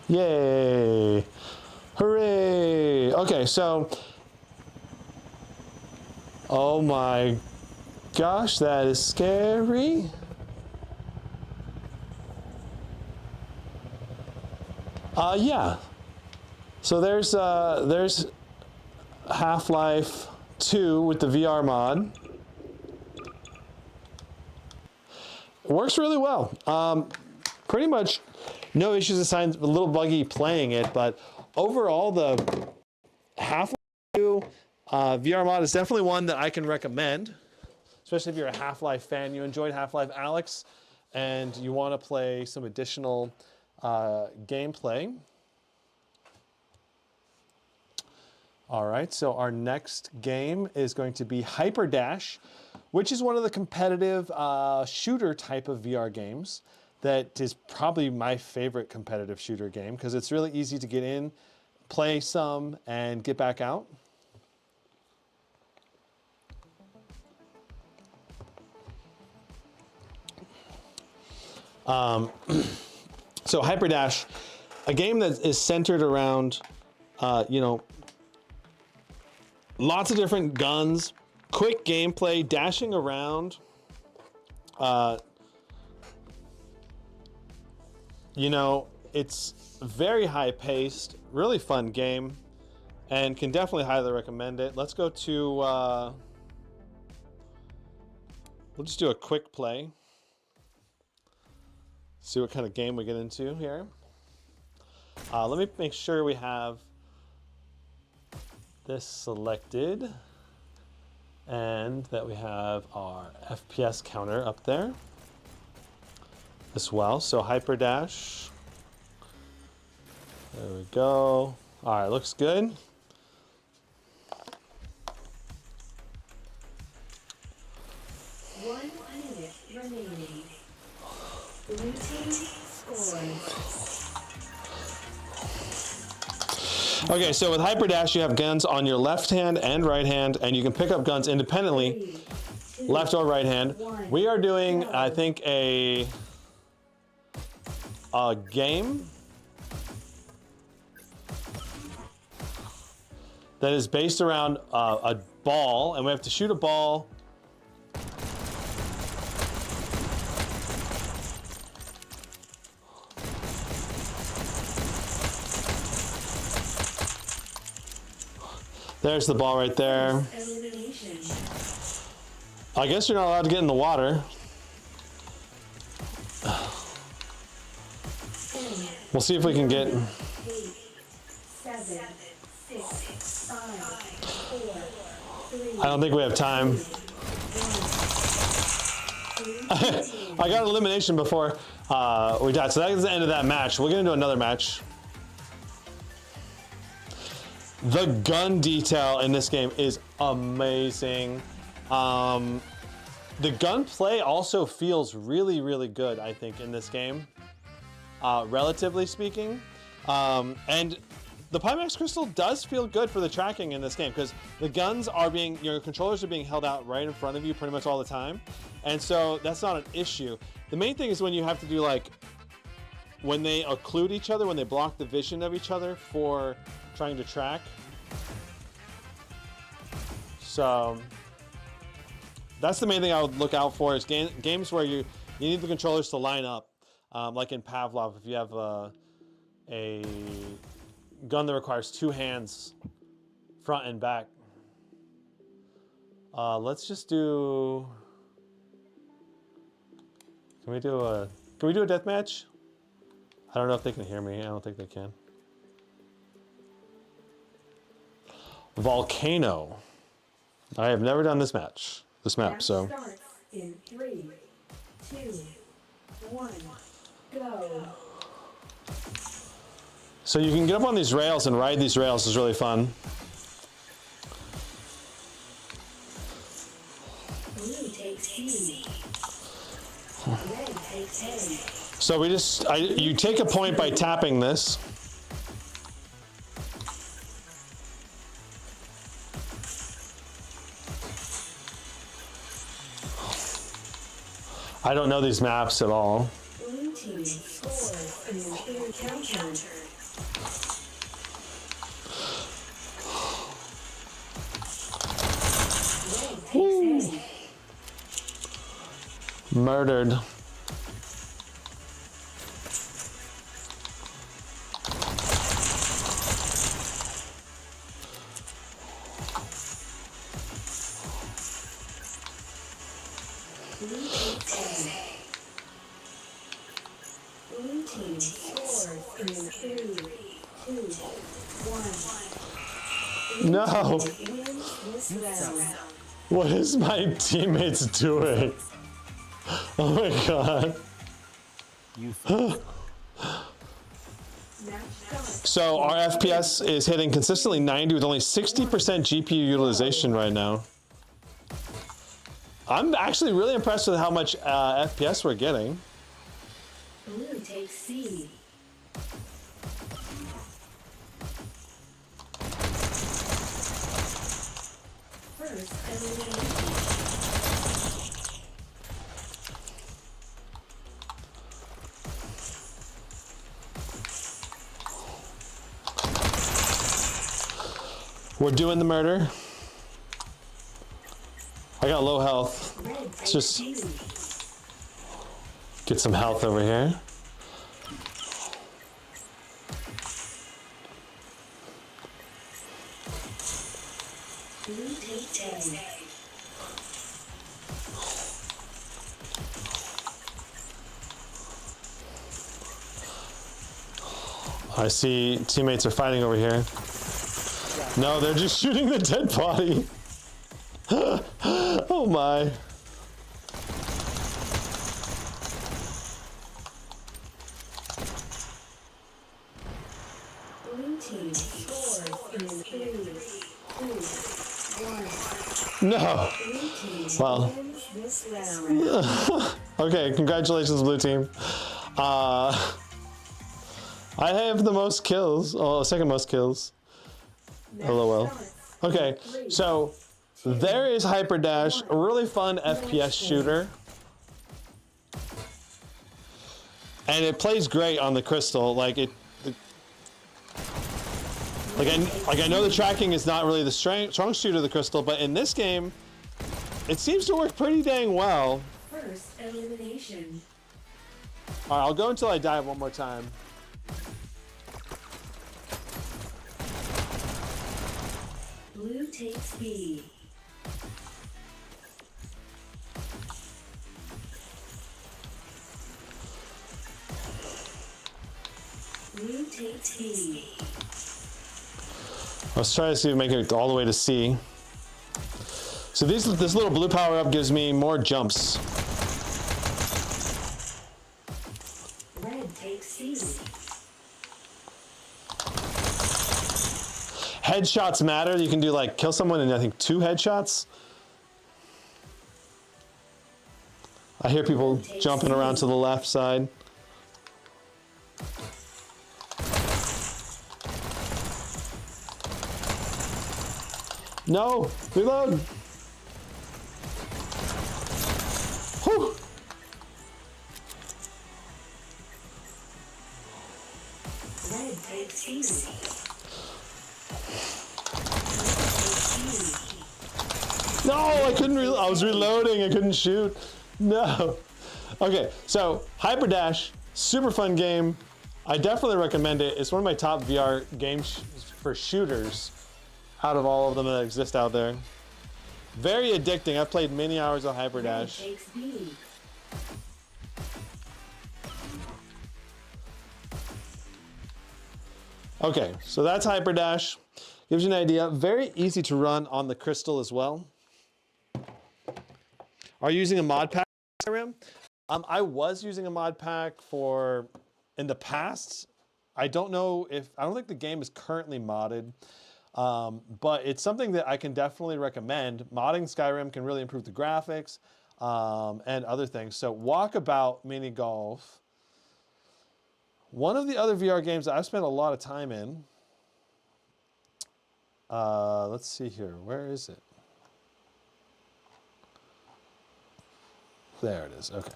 Yay! Hooray! Okay, so, oh my gosh, that is scary. Yeah. So there's Half-Life 2 with the VR mod. It works really well. Pretty much no issues aside, a little buggy playing it, but overall the Half-Life 2 VR mod is definitely one that I can recommend, especially if you're a Half-Life fan. You enjoyed Half-Life Alyx and you want to play some additional gameplay. All right, so our next game is going to be Hyperdash, which is one of the competitive shooter type of VR games that is probably my favorite competitive shooter game because it's really easy to get in, play some, and get back out. So Hyperdash, a game that is centered around, you know, lots of different guns, quick gameplay, dashing around. You know, it's very high paced, really fun game, and can definitely highly recommend it. Let's go to, we'll just do a quick play. See what kind of game we get into here. Let me make sure we have this selected and that we have our FPS counter up there as well. So Hyperdash. There we go. All right, looks good. One minute remaining. Blue team scores. Okay, so with Hyperdash, you have guns on your left hand and right hand, and you can pick up guns independently, 3, 2, left or right hand. 1, we are doing, I think, a game that is based around a ball, and we have to shoot a ball. There's the ball right there. I guess you're not allowed to get in the water. We'll see if we can get. 8, 7, 6, 5, 4, 3. I don't think we have time. I got elimination before we died, so that is the end of that match. We're gonna do another match. The gun detail in this game is amazing. The gunplay also feels really, really good, I think, in this game, relatively speaking. And the Pimax crystal does feel good for the tracking in this game because the guns are being, your controllers are being held out right in front of you pretty much all the time. And so that's not an issue. The main thing is when you have to do like, when they occlude each other, when they block the vision of each other for trying to track. So that's the main thing I would look out for is games where you need the controllers to line up. Like in Pavlov, if you have a gun that requires 2 hands, front and back. Let's just do. Can we do a deathmatch? I don't know if they can hear me. I don't think they can. Volcano. I have never done this map, so. Starts in 3, 2, 1, go. So you can get up on these rails and ride these rails is really fun. Blue takes C. Red takes A. So you take a point by tapping this. I don't know these maps at all. Blue team scores an encounter. Red takes A. Murdered. Blue takes A. Blue team scores in 3, 2, 1. No. Wins this round. What is my teammates doing? Oh my god. So our FPS is hitting consistently 90 with only 60% GPU utilization right now. I'm actually really impressed with how much FPS we're getting. C. First elimination. We're doing the murder. I got low health. Red Let's takes just B. get some health over here. Blue takes A. I see teammates are fighting over here. No, they're just shooting the dead body. Oh my. Blue team scores in 3, 2, 1. No. Blue team Well. wins this round. Okay, congratulations, blue team. I have the most kills. Oh, second most kills. LOL. Okay, so there is Hyperdash, a really fun FPS shooter. And it plays great on the Crystal. Like I know the tracking is not really the strong suit of the Crystal, but in this game, it seems to work pretty dang well. First elimination. All right, I'll go until I die one more time. Blue takes B. Blue takes B. Let's try to see if we make it all the way to C. So this little blue power up gives me more jumps. Red takes C. Headshots matter. You can do like kill someone in I think 2 headshots. I hear people jumping around to the left side. No, reload. Whew. Red takes C. No, I couldn't. I was reloading. I couldn't shoot. No. Okay, so Hyperdash, super fun game. I definitely recommend it. It's one of my top VR games for shooters out of all of them that exist out there. Very addicting. I've played many hours of Red Hyperdash. takes B. Okay, so that's Hyperdash. Gives you an idea. Very easy to run on the Crystal as well. Are you using a mod pack for Skyrim? I was using a mod pack in the past. I don't think the game is currently modded, but it's something that I can definitely recommend. Modding Skyrim can really improve the graphics and other things. So Walkabout Minigolf. One of the other VR games that I've spent a lot of time in. Let's see here. Where is it? There it is. Okay.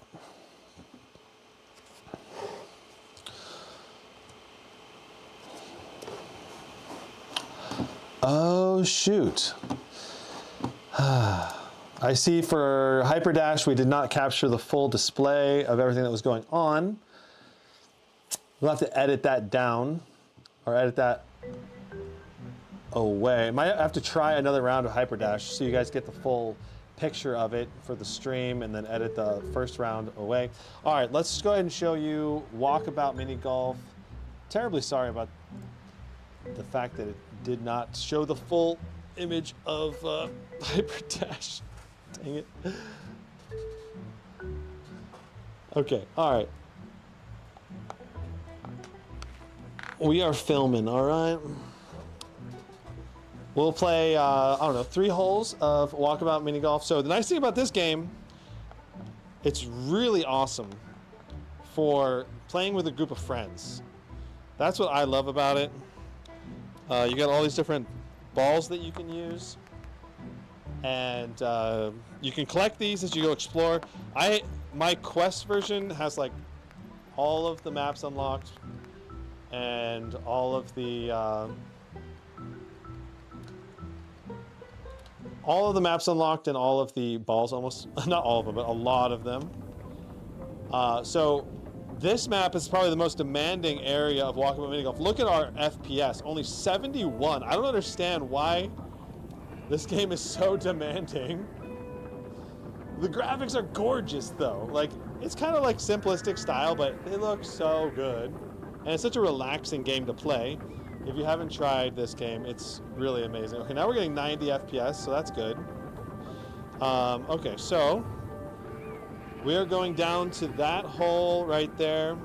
Oh, shoot. I see for Hyperdash, we did not capture the full display of everything that was going on. We'll have to edit that down or edit that away. Might have to try another round of Hyperdash so you guys get the full picture of it for the stream and then edit the first round away. All right, let's just go ahead and show you Walkabout Minigolf. Terribly sorry about the fact that it did not show the full image of Hyperdash. Dang it. Okay, all right. We are filming, all right? We'll play, I don't know, 3 holes of Walkabout Minigolf. So the nice thing about this game, it's really awesome for playing with a group of friends. That's what I love about it. You got all these different balls that you can use, and you can collect these as you go explore. My quest version has like all of the maps unlocked and all of the maps unlocked and all of the balls, almost not all of them, but a lot of them. So this map is probably the most demanding area of Walkabout Minigolf. Look at our FPS, only 71. I don't understand why this game is so demanding. The graphics are gorgeous though. Like, it's kind of like simplistic style, but they look so good. And it's such a relaxing game to play. If you haven't tried this game, it's really amazing. Okay, now we're getting 90 FPS, so that's good. Okay, so we are going down to that hole right there.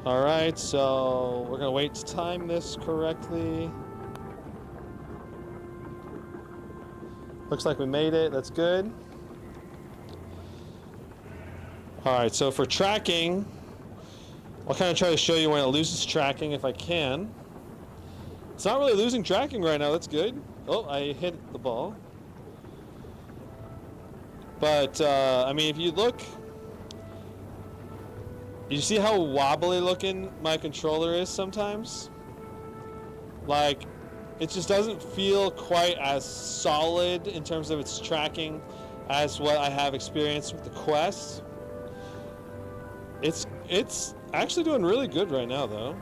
All right, so we're gonna wait to time this correctly. Looks like we made it, that's good. All right, so for tracking, I'll kind of try to show you when it loses tracking if I can. It's not really losing tracking right now, that's good. Oh, I hit the ball. But, I mean, if you look, you see how wobbly looking my controller is sometimes? Like, it just doesn't feel quite as solid in terms of its tracking as what I have experienced with the Quest. It's actually doing really good right now, though.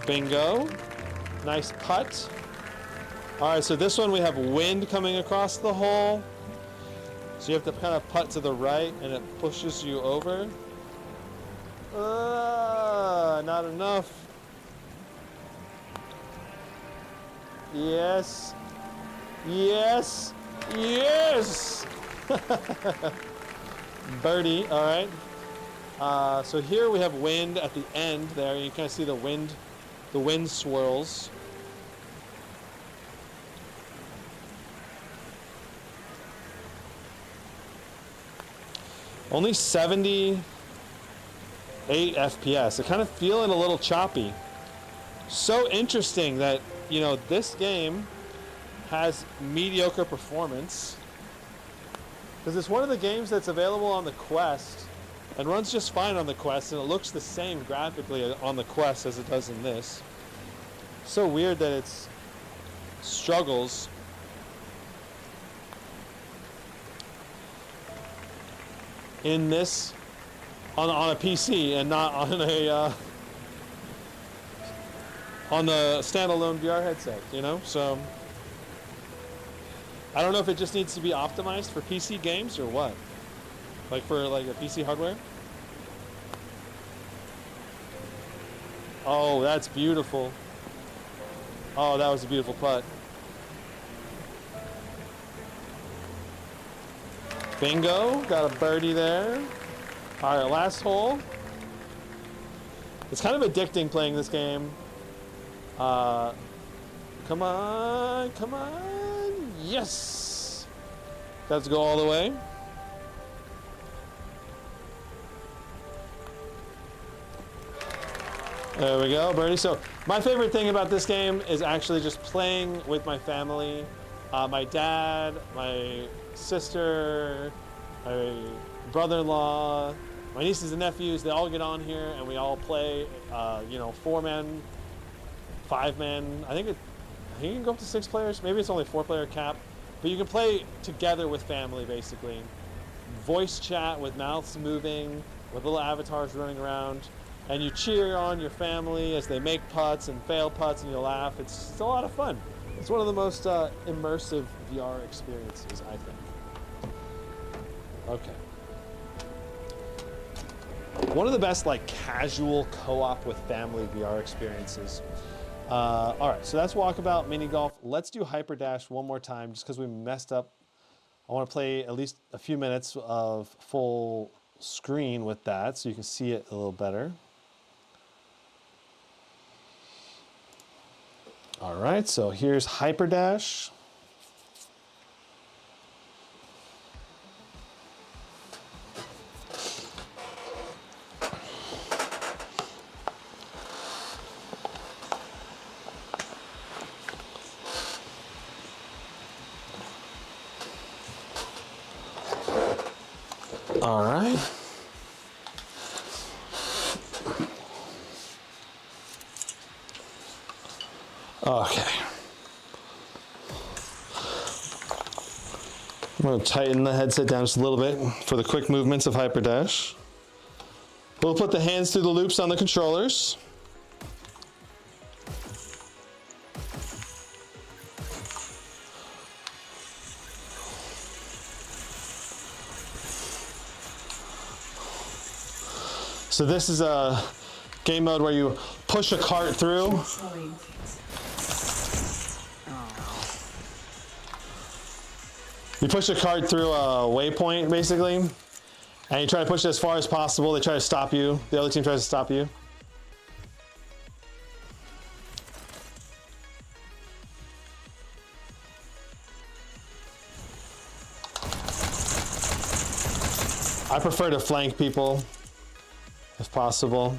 Bingo. Nice putt. All right, so this one we have wind coming across the hole. So you have to kind of putt to the right and it pushes you over. Not enough. Yes. Yes. Yes. Birdie, all right. So here we have wind at the end there. You kind of see the wind swirls. Only 78 FPS. They're kind of feeling a little choppy. So interesting that, you know, this game has mediocre performance. Because it's one of the games that's available on the Quest and runs just fine on the Quest, and it looks the same graphically on the Quest as it does in this. So weird that it's struggles. In this on a PC and not on a on the standalone VR headset, you know? So I don't know if it just needs to be optimized for PC games or what. Like for like a PC hardware. Oh, that's beautiful. Oh, that was a beautiful putt. Bingo, got a birdie there. All right, last hole. It's kind of addicting playing this game. Come on, come on. Yes. Got to go all the way. There we go, birdie. So my favorite thing about this game is actually just playing with my family. My dad, my sister, my brother-in-law, my nieces and nephews, they all get on here and we all play, you know, 4-man, 5-man. I think you can go up to 6 players. Maybe it's only 4-player cap, but you can play together with family, basically. Voice chat with mouths moving, with little avatars running around, and you cheer on your family as they make putts and fail putts, and you laugh. It's a lot of fun. It's one of the most immersive VR experiences, I think. Okay. One of the best like casual co-op with family VR experiences. All right, so that's Walkabout Minigolf. Let's do Hyperdash one more time just because we messed up. I want to play at least a few minutes of full screen with that so you can see it a little better. All right, so here's Hyperdash. All right. Okay. I'm going to tighten the headset down just a little bit for the quick movements of Hyperdash. We'll put the hands through the loops on the controllers. So this is a game mode where you push a cart through. You push a cart through a waypoint, basically, and you try to push it as far as possible. They try to stop you. The other team tries to stop you. I prefer to flank people, if possible.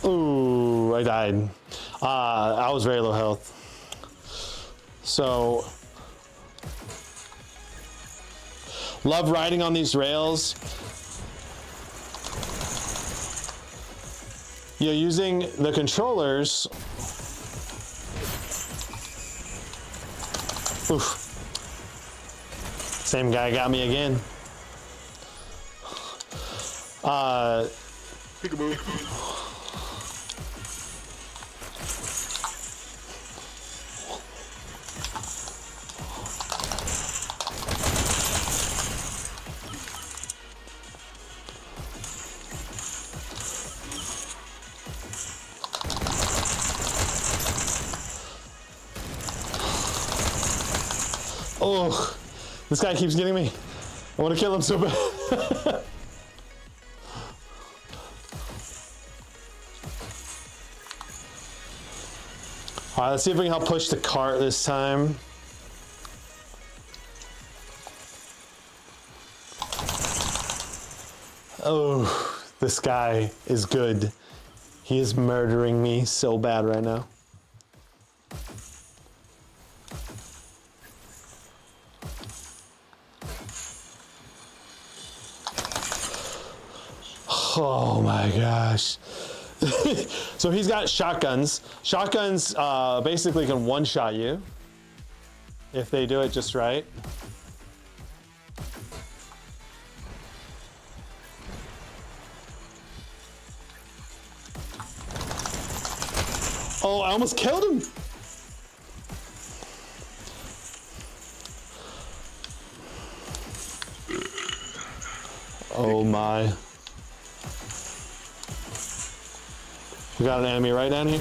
Ooh, I died. I was very low health. So, love riding on these rails. You're using the controllers. Oof. Same guy got me again. Peekaboo. Oh, this guy keeps getting me. I want to kill him so bad. All right, let's see if we can help push the cart this time. Oh, this guy is good. He is murdering me so bad right now. Oh my gosh. So he's got shotguns. Shotguns basically can one-shot you if they do it just right. Oh, I almost killed him. Oh my. We got an enemy right down here.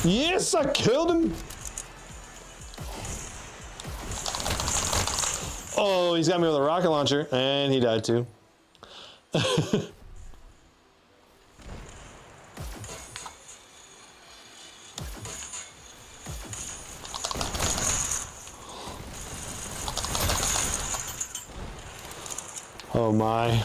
Yes, I killed him. Oh, he's got me with a rocket launcher, and he died too. Oh my.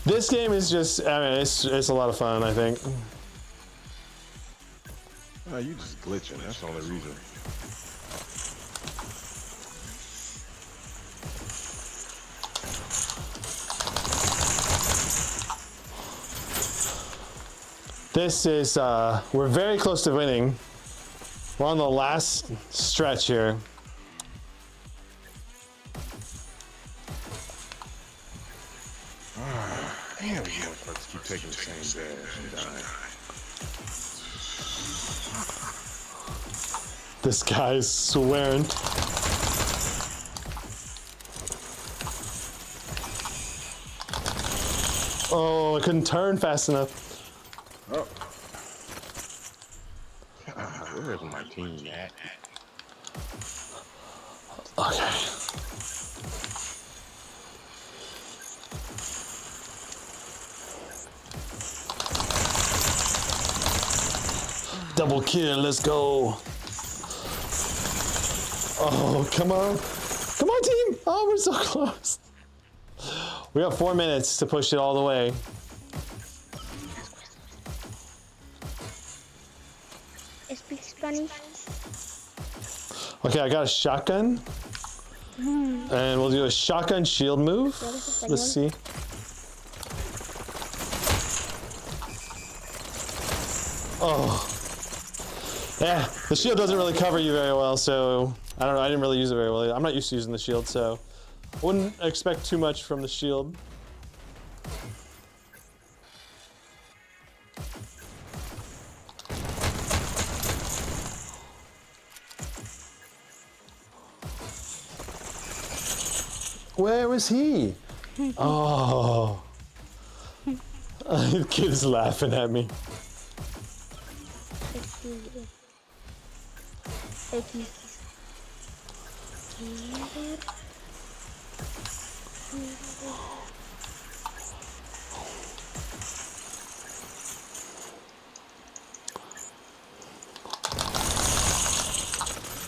This game is just, I mean, it's a lot of fun, I think. You just glitching, that's the only reason. This is, we're very close to winning. We're on the last stretch here. Damn, these motherfuckers keep taking the same dash and dying. This guy's swearing. Oh, I couldn't turn fast enough. Oh. Where is my team at? Okay. Double kill, let's go. Oh, come on. Come on, team. Oh, we're so close. We got 4 minutes to push it all the way. Speak Spanish. Okay, I got a shotgun. And we'll do a shotgun shield move. Let's see. Oh. Yeah, the shield doesn't really cover you very well, so I don't know. I didn't really use it very well. I'm not used to using the shield, so I wouldn't expect too much from the shield. Where was he? Oh. The kid's laughing at me.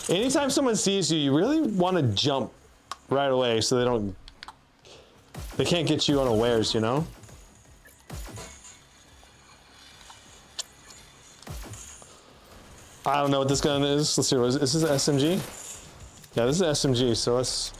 Anytime someone sees you, you really want to jump right away so they can't get you unawares, you know? I don't know what this gun is. Let's see, is this an SMG? Yeah, this is an SMG, so let's...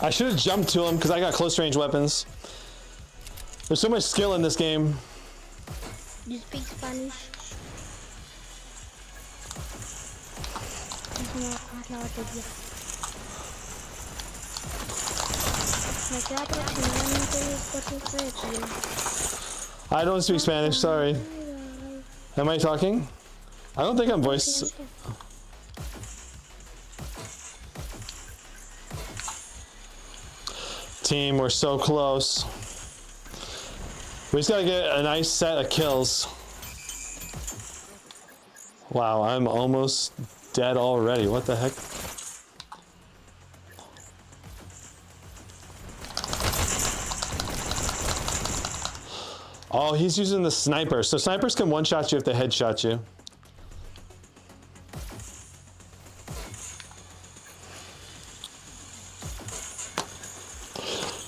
I should have jumped to him because I got close range weapons. There's so much skill in this game. You speak Spanish? I don't speak Spanish, sorry. Am I talking? I don't think I'm voice. Team, we're so close. We just gotta get a nice set of kills. Wow, I'm almost dead already. What the heck? Oh, he's using the sniper. So snipers can one-shot you if they headshot you.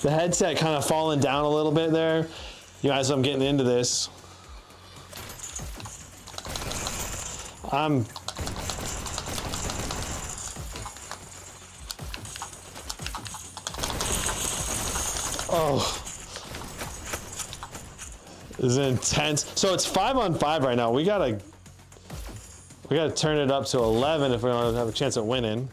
The headset kind of falling down a little bit there, you know, as I'm getting into this. Oh. This is intense. So it's 5-on-5 right now. We gotta turn it up to 11 if we want to have a chance at winning.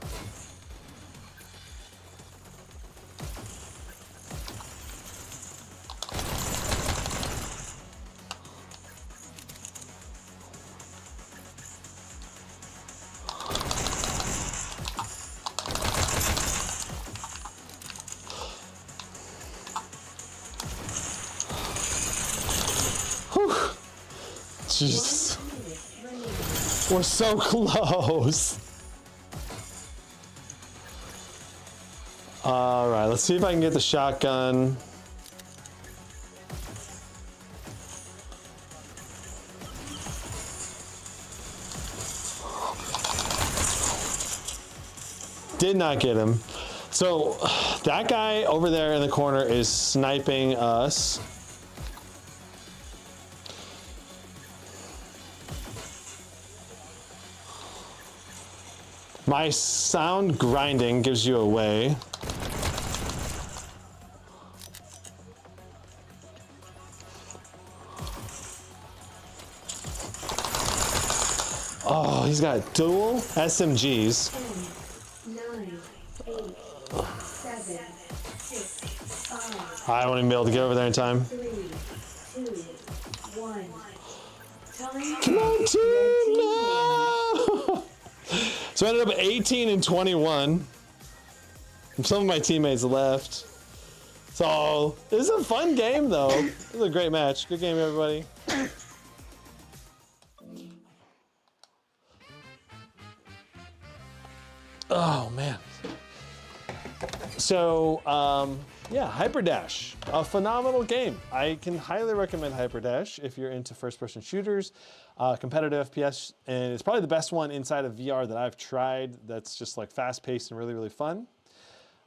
Jesus. We're so close. All right, let's see if I can get the shotgun. Did not get him. So that guy over there in the corner is sniping us. My sound grinding gives you away. Oh, he's got dual SMGs. 10, 9, 8, 7, 6, 5, I won't even be able to get over there in time. 3, 2, 1. Time. Come on, team! No! So I ended up 18 and 21. Some of my teammates left. So this is a fun game, though. This is a great match. Good game, everybody. Oh man. So yeah, Hyperdash, a phenomenal game. I can highly recommend Hyperdash if you're into first-person shooters, competitive FPS, and it's probably the best one inside of VR that I've tried. That's just like fast-paced and really, really fun.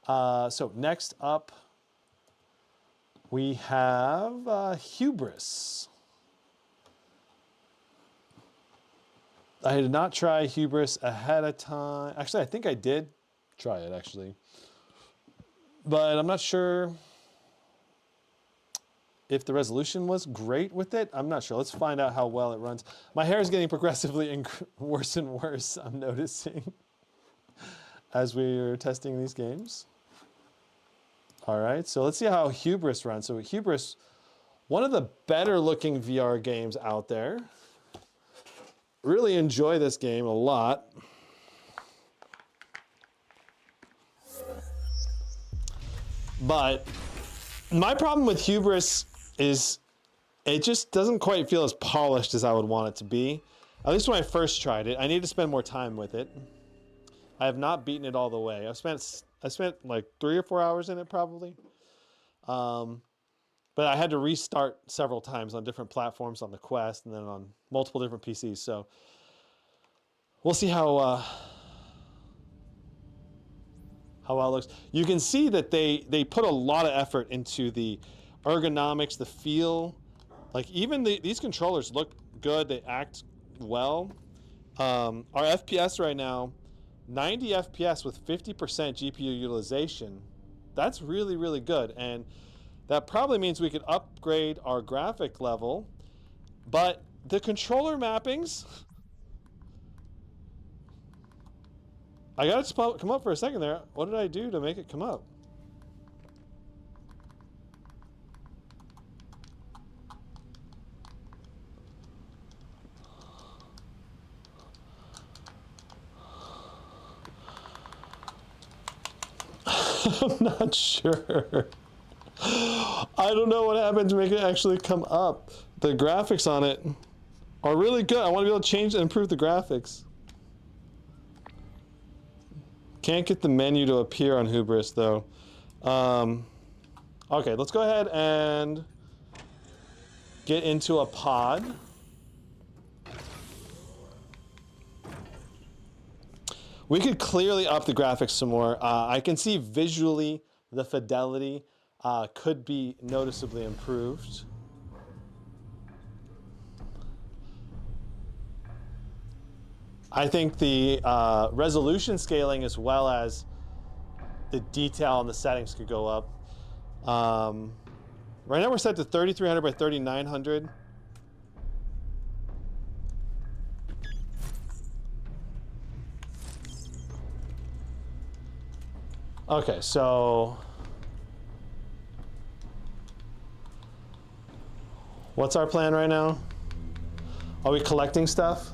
So next up, we have Hubris. I did not try Hubris ahead of time. Actually, I think I did try it, actually. But I'm not sure if the resolution was great with it. I'm not sure. Let's find out how well it runs. My hair is getting progressively worse and worse, I'm noticing, as we are testing these games. All right, so let's see how Hubris runs. So Hubris, one of the better looking VR games out there. Really enjoy this game a lot. But my problem with Hubris is it just doesn't quite feel as polished as I would want it to be. At least when I first tried it. I need to spend more time with it. I have not beaten it all the way. I spent like 3 or 4 hours in it probably. But I had to restart several times on different platforms on the Quest and then on multiple different PCs. So we'll see how well it looks. You can see that they put a lot of effort into the ergonomics, the feel. Like even these controllers look good. They act well. Our FPS right now, 90 FPS with 50% GPU utilization. That's really, really good. And that probably means we could upgrade our graphic level. But the controller mappings, I got it to come up for a second there. What did I do to make it come up? I'm not sure. I don't know what happened to make it actually come up. The graphics on it are really good. I want to be able to change and improve the graphics. Can't get the menu to appear on Hubris though. Okay, let's go ahead and get into a pod. We could clearly up the graphics some more. I can see visually the fidelity could be noticeably improved. I think the resolution scaling as well as the detail and the settings could go up. Right now we're set to 3300 by 3900. Okay, so what's our plan right now? Are we collecting stuff?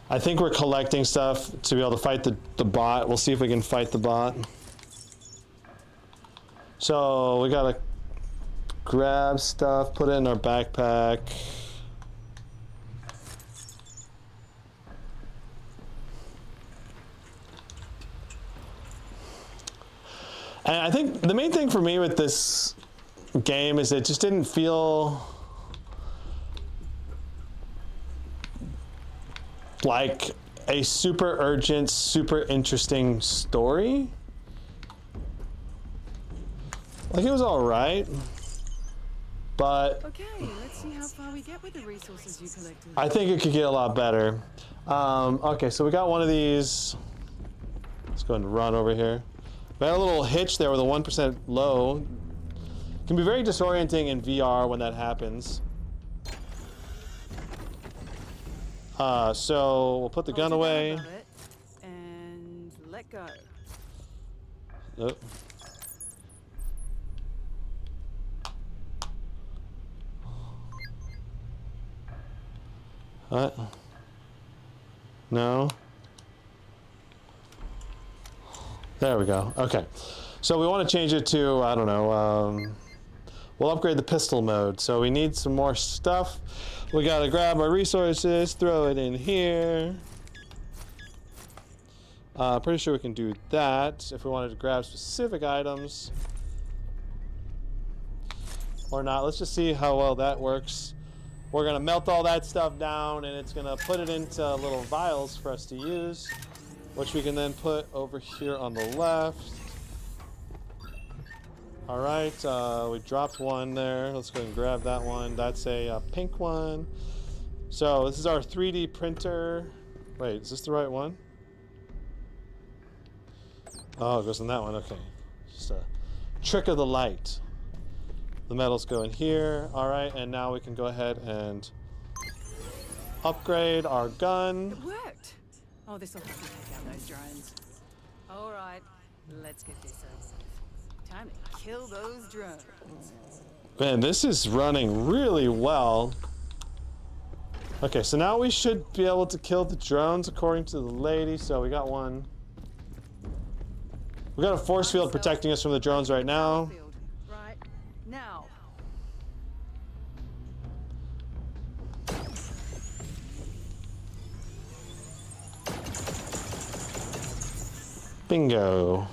I think we're collecting stuff to be able to fight the bot. We'll see if we can fight the bot. So we gotta grab stuff, put it in our backpack. And I think the main thing for me with this game is it just didn't feel like a super urgent, super interesting story. Like it was all right, but okay, let's see how far we get with the resources you collected. I think it could get a lot better. Okay, so we got one of these. Let's go ahead and run over here. We had a little hitch there with a 1% low. It can be very disorienting in VR when that happens. So we'll put the gun away. And let go. Nope. What? No. There we go. Okay. So we want to change it to, I don't know, we'll upgrade the pistol mode. So we need some more stuff. We got to grab our resources, throw it in here. Pretty sure we can do that if we wanted to grab specific items. Or not. Let's just see how well that works. We're going to melt all that stuff down, and it's going to put it into little vials for us to use, which we can then put over here on the left. All right, we dropped one there. Let's go ahead and grab that one. That's a pink one. So this is our 3D printer. Wait, is this the right one? Oh, it goes in that one. Okay, just a trick of the light. The metals go in here. All right, and now we can go ahead and upgrade our gun. It worked. Oh, this will help you take out those drones. All right, let's get this over with. Time to kill those drones. Man, this is running really well. Okay, so now we should be able to kill the drones according to the lady. So we got one. We got a force field protecting us from the drones right now. Right now. Bingo.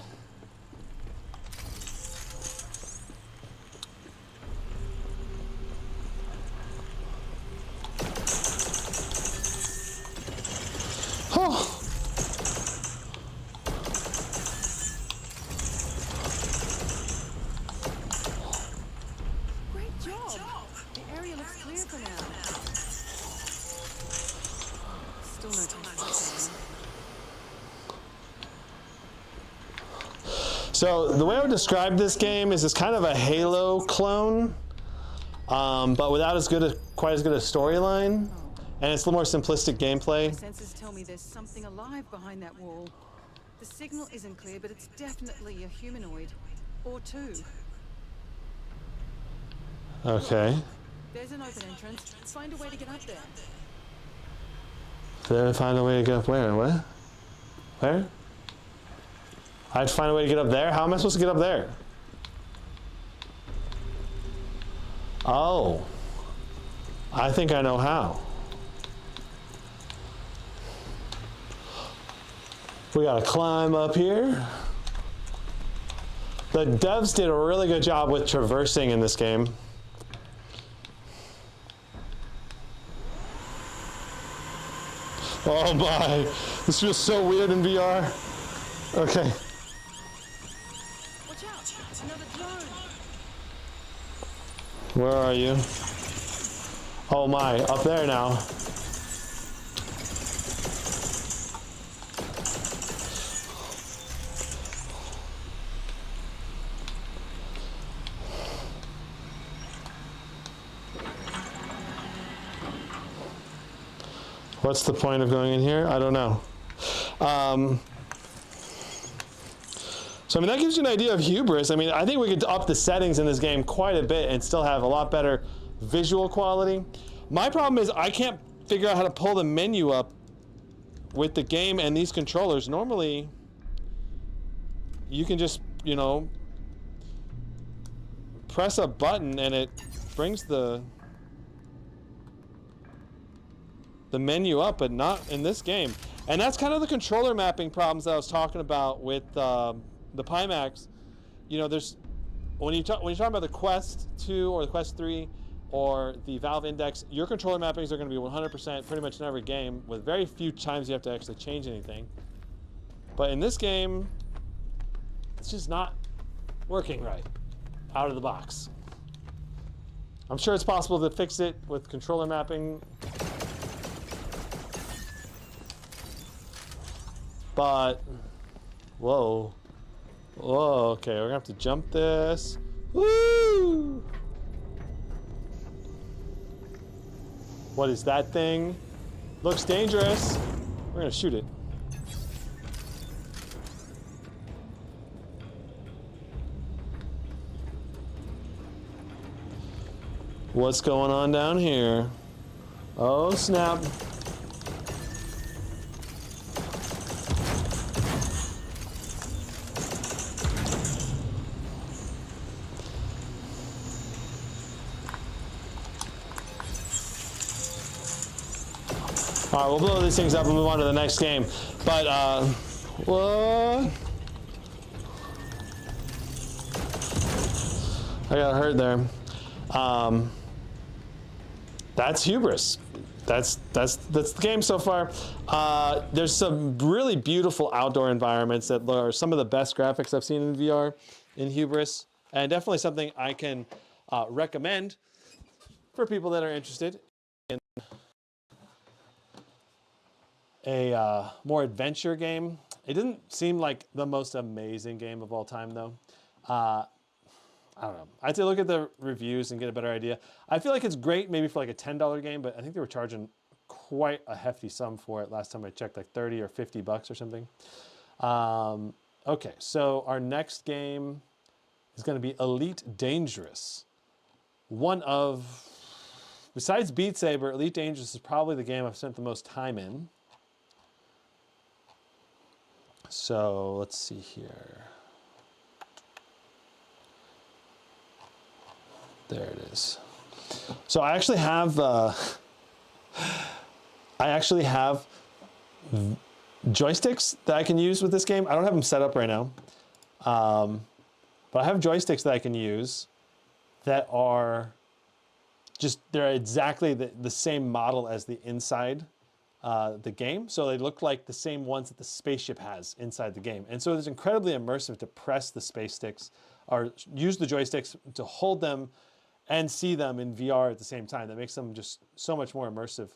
Oh. Great job. The area looks clear for now. Still no time for this. So the way I would describe this game is it's kind of a Halo clone, but without quite as good a storyline, and it's a little more simplistic gameplay. Sensors tell me there's something alive behind that wall. The signal isn't clear, but it's definitely a humanoid. Or two. Okay. There's an open entrance. Find a way to get up there. Then find a way to get up where? What? Where? I'd find a way to get up there? How am I supposed to get up there? Oh. I think I know how. We gotta climb up here. The devs did a really good job with traversing in this game. Oh my, this feels so weird in VR. Okay. Watch out! Another drone! Where are you? Oh my, up there now. What's the point of going in here? I don't know. So I mean, that gives you an idea of Hubris. I mean, I think we could up the settings in this game quite a bit and still have a lot better visual quality. My problem is I can't figure out how to pull the menu up with the game and these controllers. Normally, you can just, you know, press a button and it brings the menu up, but not in this game. And that's kind of the controller mapping problems that I was talking about with the Pimax. You know, there's when you're talking about the Quest 2 or the Quest 3 or the Valve Index, your controller mappings are going to be 100% pretty much in every game, with very few times you have to actually change anything. But in this game, it's just not working right out of the box. I'm sure it's possible to fix it with controller mapping, but whoa, okay, we're gonna have to jump this. Woo! What is that thing? Looks dangerous. We're gonna shoot it. What's going on down here? Oh, snap. All right, we'll blow these things up and move on to the next game. But, what? I got hurt there. That's Hubris. That's the game so far. There's some really beautiful outdoor environments that are some of the best graphics I've seen in VR in Hubris, and definitely something I can recommend for people that are interested in a more adventure game. It didn't seem like the most amazing game of all time, though. I don't know. I'd say look at the reviews and get a better idea. I feel like it's great maybe for like a $10 game, but I think they were charging quite a hefty sum for it last time I checked, like 30 or 50 bucks or something. Okay, so our next game is going to be Elite Dangerous. One of, besides Beat Saber, Elite Dangerous is probably the game I've spent the most time in. So let's see here. There it is. So I actually have joysticks that I can use with this game. I don't have them set up right now, but I have joysticks that I can use that are just, they're exactly the same model as the inside the game. So they look like the same ones that the spaceship has inside the game. And so it's incredibly immersive to press the space sticks or use the joysticks to hold them and see them in VR at the same time. That makes them just so much more immersive,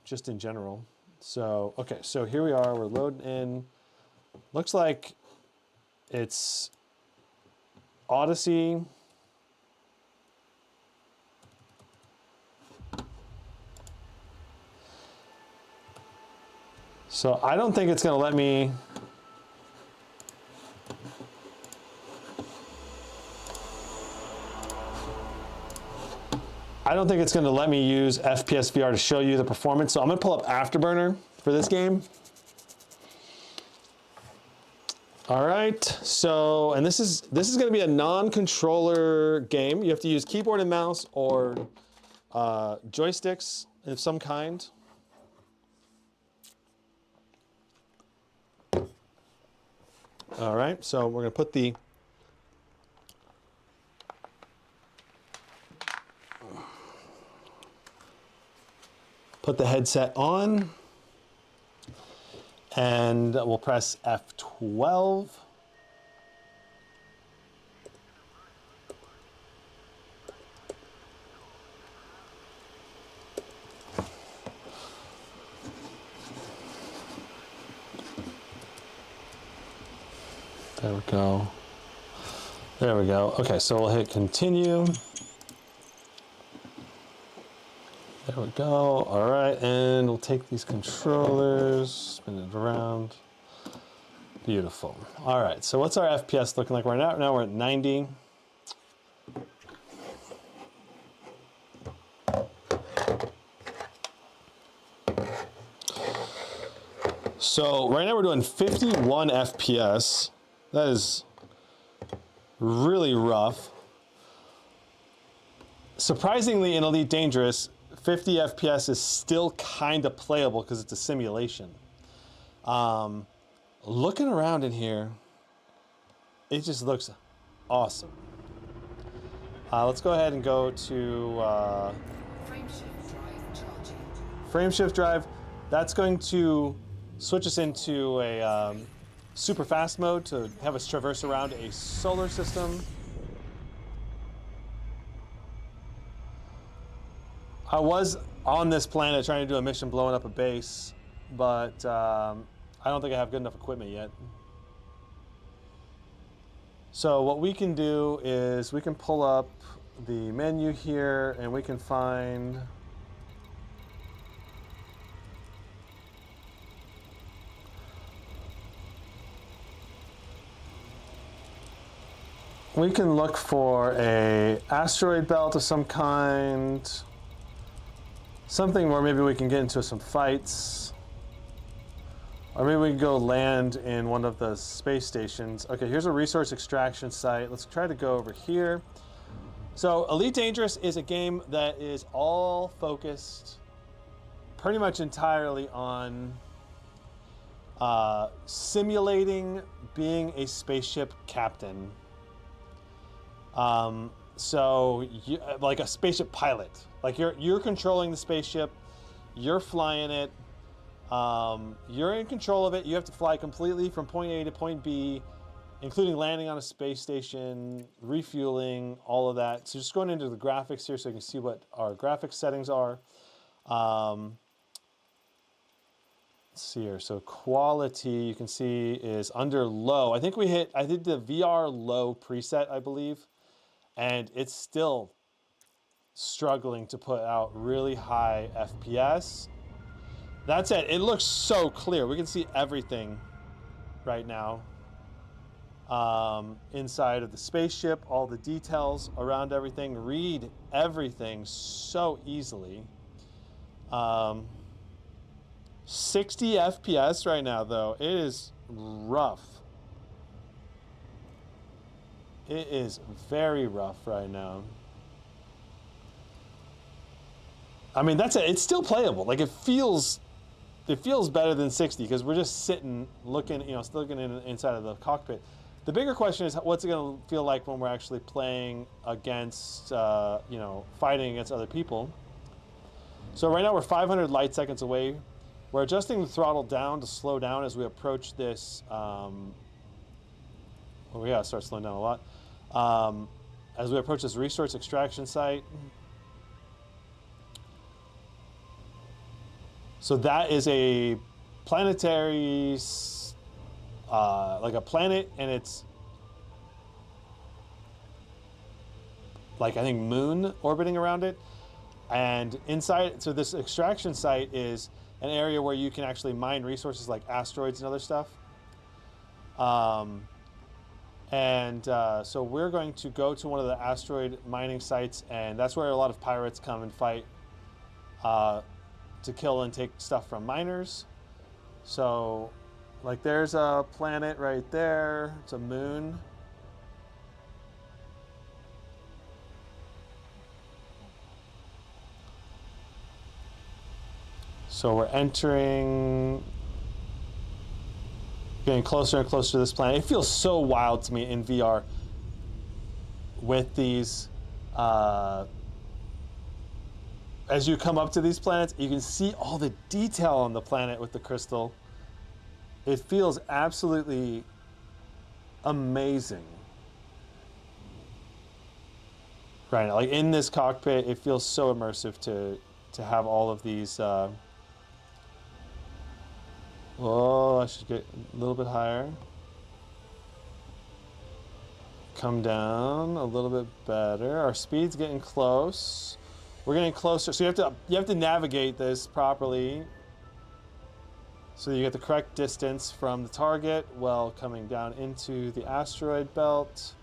just in general. So, okay, so here we are, we're loading in. Looks like it's Odyssey. So I don't think it's gonna let me, use FPS VR to show you the performance. So I'm gonna pull up Afterburner for this game. All right, so, and this is gonna be a non-controller game. You have to use keyboard and mouse or joysticks of some kind. All right, so we're gonna put the headset on, and we'll press F12. There we go. There we go. Okay, so we'll hit continue. There we go. All right, and we'll take these controllers, spin it around. Beautiful. All right, so what's our FPS looking like right now? Now we're at 90. So right now we're doing 51 FPS. That is really rough. Surprisingly, in Elite Dangerous, 50 FPS is still kind of playable because it's a simulation. Looking around in here, it just looks awesome. Let's go ahead and go to frame shift drive. That's going to switch us into a super fast mode to have us traverse around a solar system. I was on this planet trying to do a mission blowing up a base, but I don't think I have good enough equipment yet. So what we can do is we can pull up the menu here and we can find we can look for a asteroid belt of some kind. Something where maybe we can get into some fights. Or maybe we can go land in one of the space stations. Okay, here's a resource extraction site. Let's try to go over here. So Elite Dangerous is a game that is all focused pretty much entirely on simulating being a spaceship captain. So you, like a spaceship pilot, like you're controlling the spaceship, you're flying it, you're in control of it. You have to fly completely from point A to point B, including landing on a space station, refueling, all of that. So just going into the graphics here so you can see what our graphics settings are. Let's see here. So quality, you can see, is under low. I did the VR low preset, I believe, and it's still struggling to put out really high FPS. That said, it looks so clear. We can see everything right now. Inside of the spaceship, all the details around everything, read everything so easily. 60 FPS right now, though. It is rough. It is very rough right now. I mean, that's it. It's still playable. Like, it feels better than 60 because we're just sitting, looking, still looking inside of the cockpit. The bigger question is, what's it going to feel like when we're actually playing against, fighting against other people? So right now we're 500 light seconds away. We're adjusting the throttle down to slow down as we approach this. We gotta start slowing down a lot. As we approach this resource extraction site. So that is a planetary, like a planet, and it's like, I think, moon orbiting around it. And inside, so this extraction site is an area where you can actually mine resources like asteroids and other stuff. So we're going to go to one of the asteroid mining sites, and that's where a lot of pirates come and fight to kill and take stuff from miners. So, like, there's a planet right there. It's a moon. So we're entering, getting closer and closer to this planet. It feels so wild to me in VR with these, as you come up to these planets, you can see all the detail on the planet with the crystal. It feels absolutely amazing. Right now, like in this cockpit, it feels so immersive to have all of these, oh, I should get a little bit higher. Come down a little bit better. Our speed's getting close. We're getting closer. So you have to navigate this properly, so you get the correct distance from the target while coming down into the asteroid belt.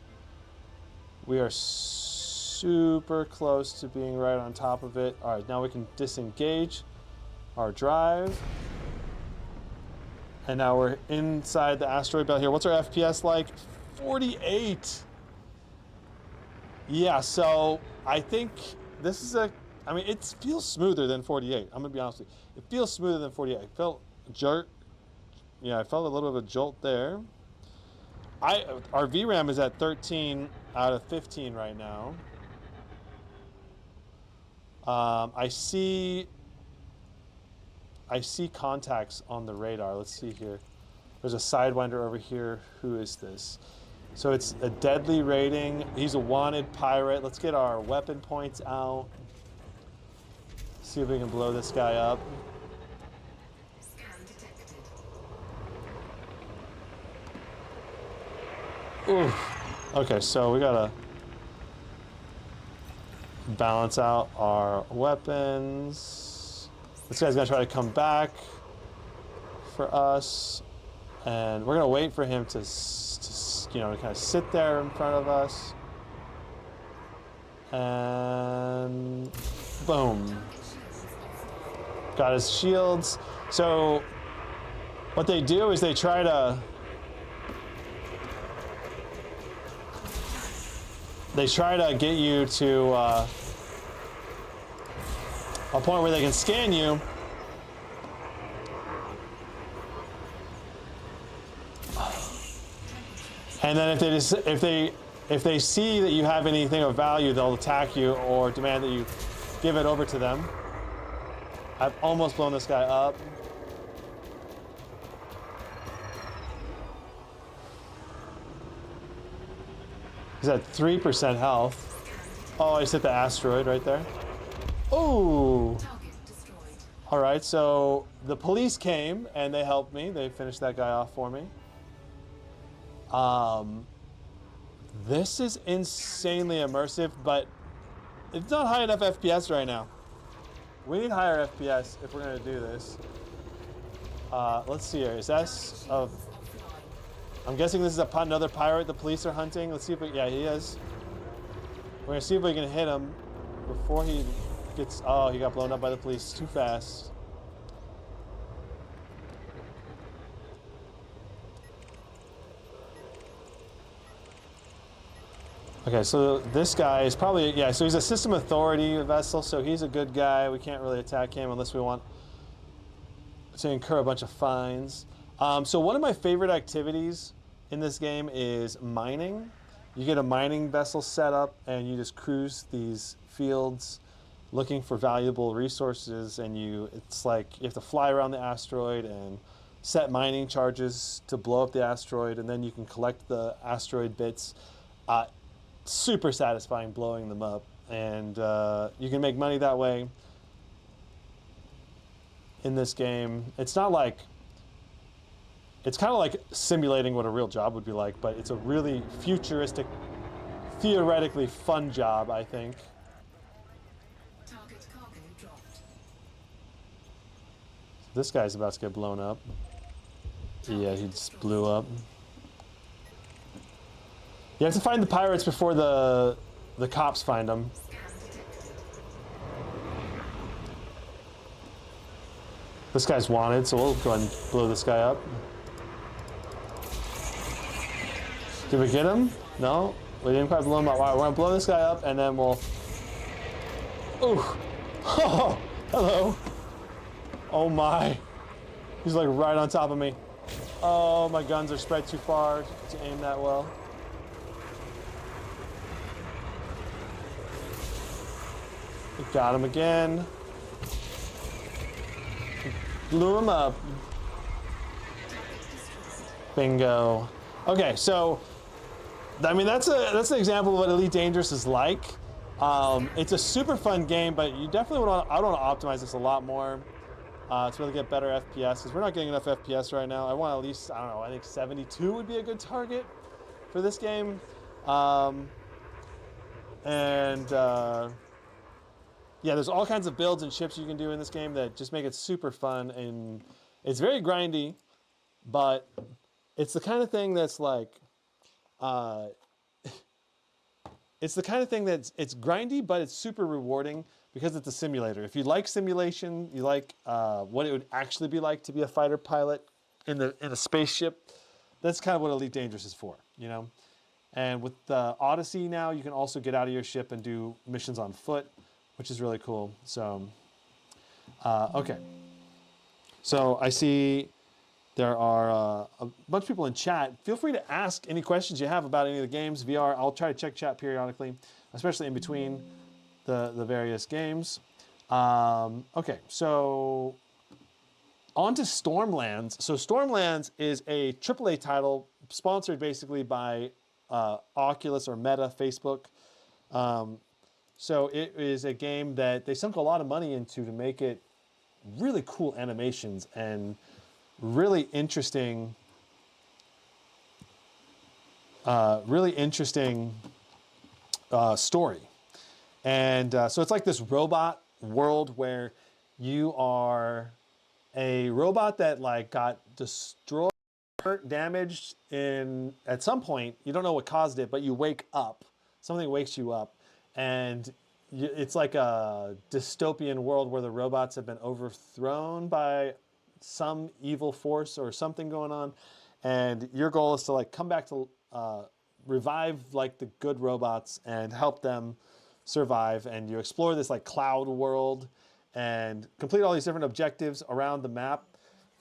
We are super close to being right on top of it. All right, now we can disengage our drive. And now we're inside the asteroid belt here. What's our FPS like? 48. Yeah, so I think this is it feels smoother than 48. I'm gonna be honest with you. It feels smoother than 48. I felt a jerk. Yeah, I felt a little bit of a jolt there. Our VRAM is at 13 out of 15 right now. I see contacts on the radar. Let's see here. There's a Sidewinder over here. Who is this? So it's a deadly rating. He's a wanted pirate. Let's get our weapon points out. See if we can blow this guy up. Scan detected. Oof. Okay, so we gotta balance out our weapons. This guy's gonna try to come back for us, and we're gonna wait for him to just, you know, kind of sit there in front of us. And boom. Got his shields. So what they do is they try to get you to a point where they can scan you. And then if they see that you have anything of value, they'll attack you or demand that you give it over to them. I've almost blown this guy up. He's at 3% health. Oh, I just hit the asteroid right there. Oh! All right, so the police came and they helped me. They finished that guy off for me. This is insanely immersive, but it's not high enough FPS right now. We need higher FPS if we're gonna do this. Let's see here. Is S of? I'm guessing this is another pirate the police are hunting. Let's see if yeah, he is. We're gonna see if we can hit him before he gets. Oh, he got blown up by the police too fast. Okay, so this guy is probably, yeah, so he's a system authority vessel, so he's a good guy. We can't really attack him unless we want to incur a bunch of fines. So one of my favorite activities in this game is mining. You get a mining vessel set up and you just cruise these fields looking for valuable resources, and it's like you have to fly around the asteroid and set mining charges to blow up the asteroid, and then you can collect the asteroid bits. Super satisfying blowing them up, and you can make money that way in this game. It's not like, it's kind of like simulating what a real job would be like, but it's a really futuristic, theoretically fun job, I think. This guy's about to get blown up. Yeah, he just blew up. You have to find the pirates before the cops find them. This guy's wanted, so we'll go ahead and blow this guy up. Did we get him? No, we didn't quite blow him up. All right, we're gonna blow this guy up, and then we'll. Ooh! Oh, hello! Oh my! He's like right on top of me. Oh, my guns are spread too far to aim that well. Got him again. Blew him up. Bingo. Okay, so I mean that's an example of what Elite Dangerous is like. It's a super fun game, but you definitely I want to optimize this a lot more to really get better FPS, because we're not getting enough FPS right now. I want at least, I don't know, I think 72 would be a good target for this game. Yeah, there's all kinds of builds and ships you can do in this game that just make it super fun, and it's very grindy, but it's the kind of thing that's like, it's the kind of thing that's, it's grindy, but it's super rewarding because it's a simulator. If you like simulation, you like what it would actually be like to be a fighter pilot in a spaceship, that's kind of what Elite Dangerous is for, you know? And with Odyssey now, you can also get out of your ship and do missions on foot, which is really cool. So, okay. So I see there are a bunch of people in chat. Feel free to ask any questions you have about any of the games. VR, I'll try to check chat periodically, especially in between the various games. Okay, so on to Stormlands. So Stormlands is a AAA title sponsored basically by Oculus or Meta, Facebook. So it is a game that they sunk a lot of money into to make it really cool animations and really interesting story. And so it's like this robot world where you are a robot that like got destroyed hurt, damaged at some point. You don't know what caused it, but you wake up. Something wakes you up, and it's like a dystopian world where the robots have been overthrown by some evil force or something going on, and your goal is to like come back to revive like the good robots and help them survive. And you explore this like cloud world and complete all these different objectives around the map.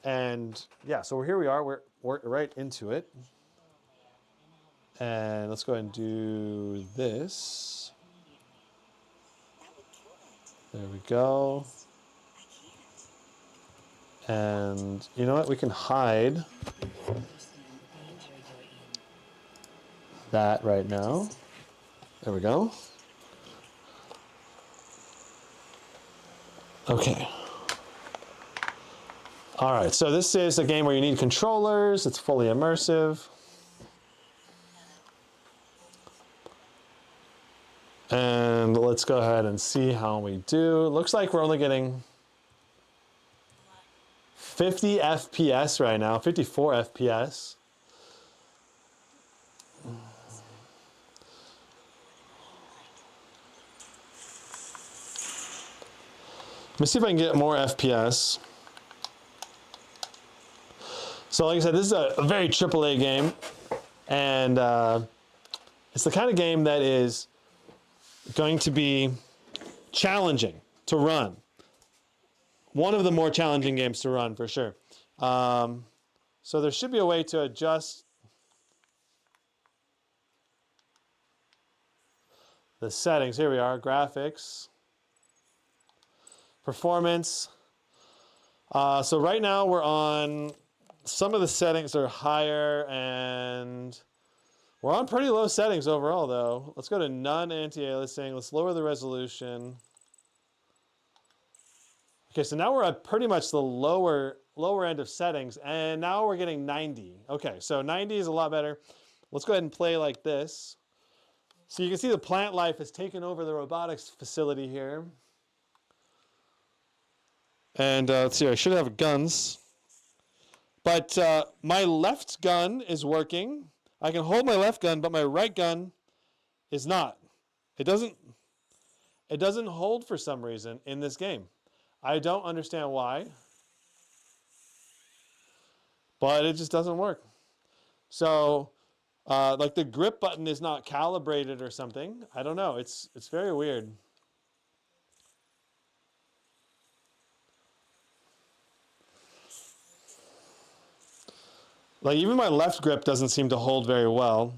And yeah, so here we are. We're right into it. And let's go ahead and do this. There we go. And you know what? We can hide that right now. There we go. Okay. All right, so this is a game where you need controllers. It's fully immersive. And let's go ahead and see how we do. It looks like we're only getting 50 FPS right now, 54 FPS. Let me see if I can get more FPS. So like I said, this is a very AAA game. And it's the kind of game that is going to be challenging to run. One of the more challenging games to run, for sure. So there should be a way to adjust the settings. Here we are, graphics. Performance. So right now we're on, some of the settings are higher, and we're on pretty low settings overall though. Let's go to none anti-aliasing. Let's lower the resolution. Okay, so now we're at pretty much the lower end of settings, and now we're getting 90. Okay, so 90 is a lot better. Let's go ahead and play like this. So you can see the plant life has taken over the robotics facility here. And let's see, I should have guns. But my left gun is working. I can hold my left gun, but my right gun is not. It doesn't hold for some reason in this game. I don't understand why, but it just doesn't work. So, like the grip button is not calibrated or something. I don't know. It's very weird. Like even my left grip doesn't seem to hold very well,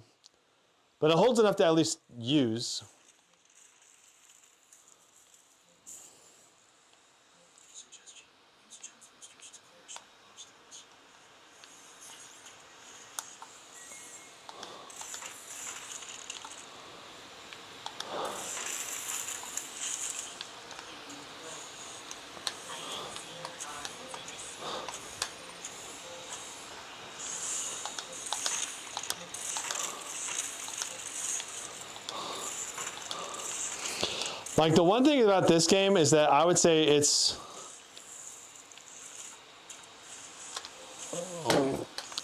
but it holds enough to at least use. Like the one thing about this game is that I would say it's,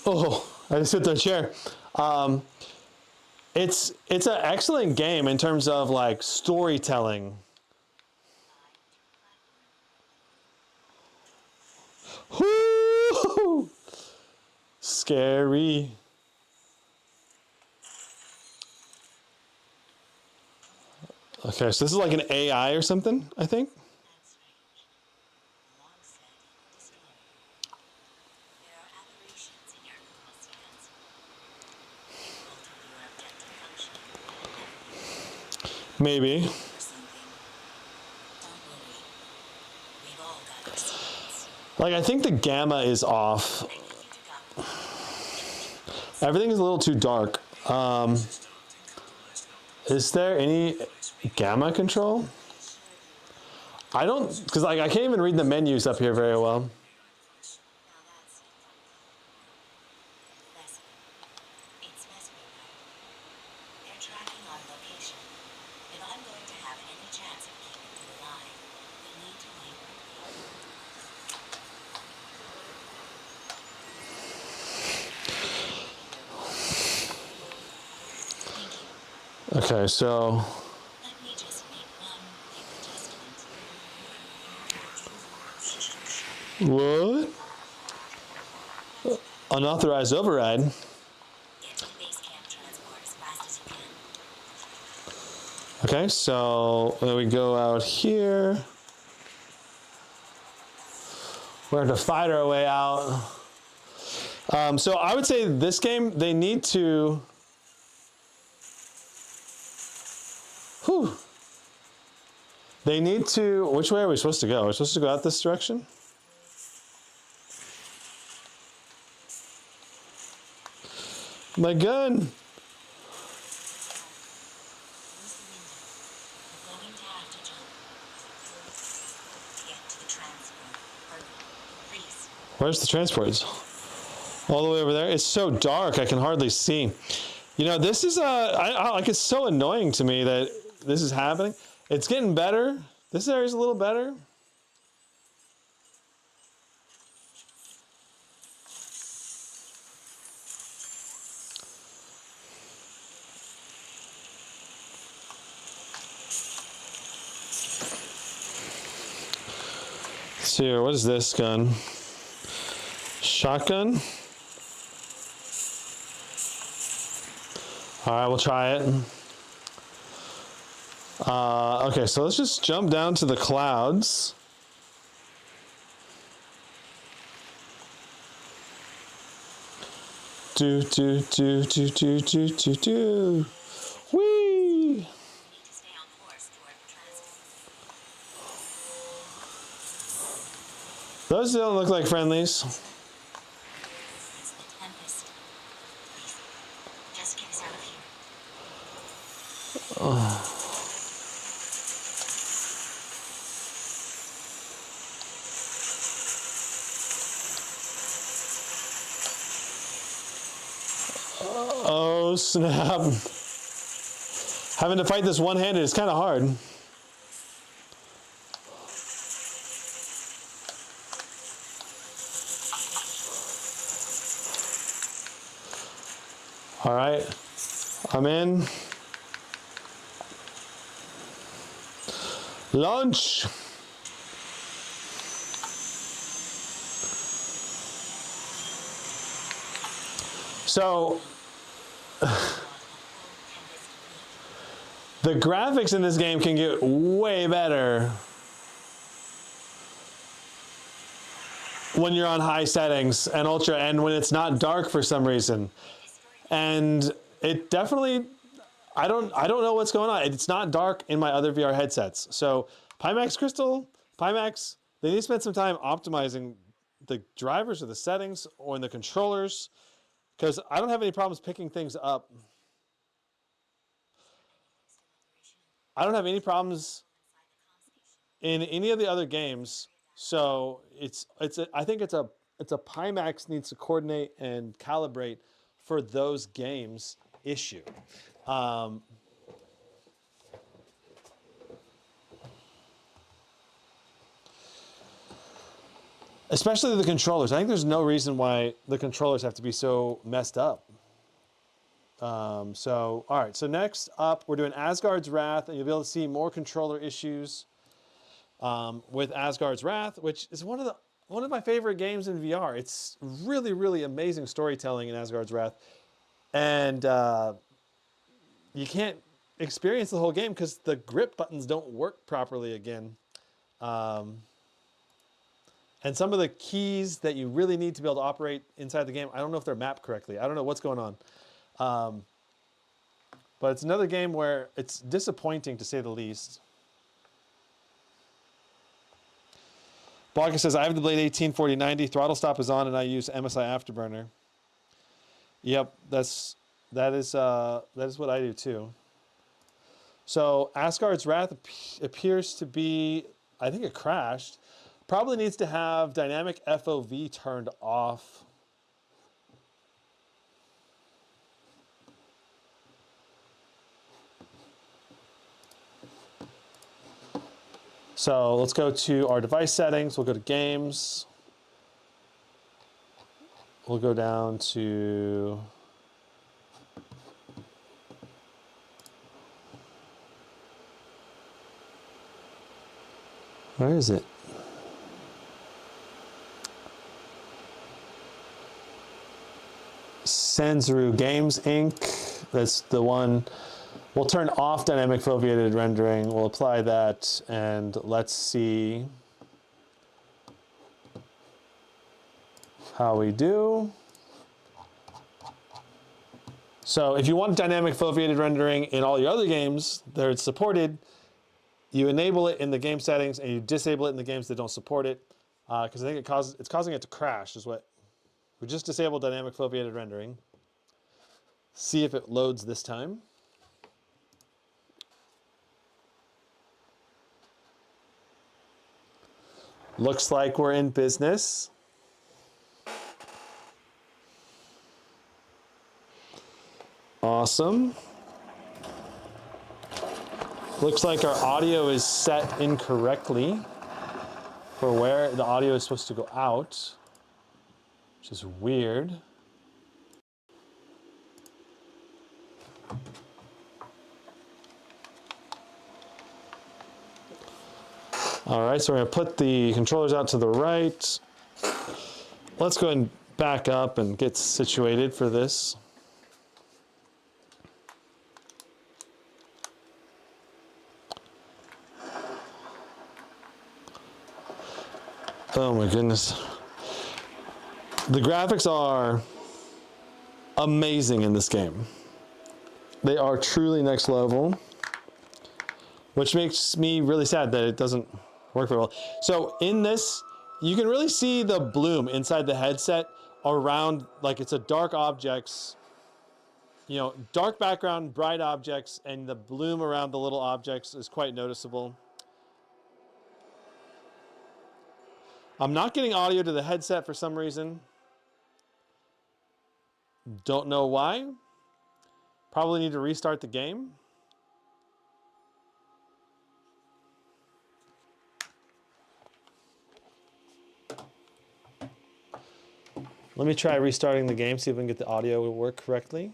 oh, I just hit the chair. It's an excellent game in terms of like storytelling. Whoo! Scary. Okay, so this is like an AI or something, I think. Maybe. Like, I think the gamma is off. Everything is a little too dark. Is there any gamma control? I don't, because like I can't even read the menus up here very well. Okay, so Let me just make one quick adjustment. what? Unauthorized override. Get to the base camp transport as fast as you can. Okay, so then we go out here. We're going to fight our way out. So I would say this game, they need to... Whew. They need to... Which way are we supposed to go? Are we supposed to go out this direction? My gun! Going to have to jump. Get to the transport. Hurry. Please. Where's the transports? All the way over there? It's so dark, I can hardly see. You know, this is like it's so annoying to me that this is happening. It's getting better. This area's a little better. Let's see here, what is this gun? Shotgun? All right, we'll try it. Okay, so let's just jump down to the clouds. Do, do, do, do, do, do, do, do. Whee! Need to stay on course toward the transport. Those don't look like friendlies. It's the Tempest. Please. Just get us out of here. Oh, snap. Having to fight this one-handed is kind of hard. All right, I'm in. Launch. So, the graphics in this game can get way better when you're on high settings and ultra, and when it's not dark for some reason. And it definitely, I don't know what's going on. It's not dark in my other VR headsets. So Pimax Crystal, Pimax, they need to spend some time optimizing the drivers or the settings or in the controllers, because I don't have any problems picking things up. I don't have any problems in any of the other games. So I think it's a Pimax needs to coordinate and calibrate for those games issue. Especially the controllers. I think there's no reason why the controllers have to be so messed up. All right, so next up, we're doing Asgard's Wrath, and you'll be able to see more controller issues with Asgard's Wrath, which is one of my favorite games in VR. It's really, really amazing storytelling in Asgard's Wrath. And you can't experience the whole game because the grip buttons don't work properly again. And some of the keys that you really need to be able to operate inside the game, I don't know if they're mapped correctly. I don't know what's going on. But it's another game where it's disappointing, to say the least. Blogger says, I have the Blade 184090. Throttle stop is on, and I use MSI Afterburner. Yep, that is what I do too. So Asgard's Wrath appears to be, I think it crashed. Probably needs to have dynamic FOV turned off. So let's go to our device settings. We'll go to games. We'll go down to Where is it? Sanzuru Games Inc. That's the one. We'll turn off dynamic foveated rendering. We'll apply that, and let's see how we do. So if you want dynamic foveated rendering in all your other games that it's supported, you enable it in the game settings and you disable it in the games that don't support it, because I think it's causing it to crash. Is what we just disabled dynamic foveated rendering. See if it loads this time. Looks like we're in business. Awesome. Looks like our audio is set incorrectly for where the audio is supposed to go out, which is weird. All right, so we're gonna put the controllers out to the right. Let's go ahead and back up and get situated for this. Oh my goodness. The graphics are amazing in this game. They are truly next level, which makes me really sad that it doesn't work very well. So in this, you can really see the bloom inside the headset around, like it's a dark objects, you know, dark background, bright objects, and the bloom around the little objects is quite noticeable. I'm not getting audio to the headset for some reason. Don't know why. Probably need to restart the game. Let me try restarting the game, see if we can get the audio to work correctly.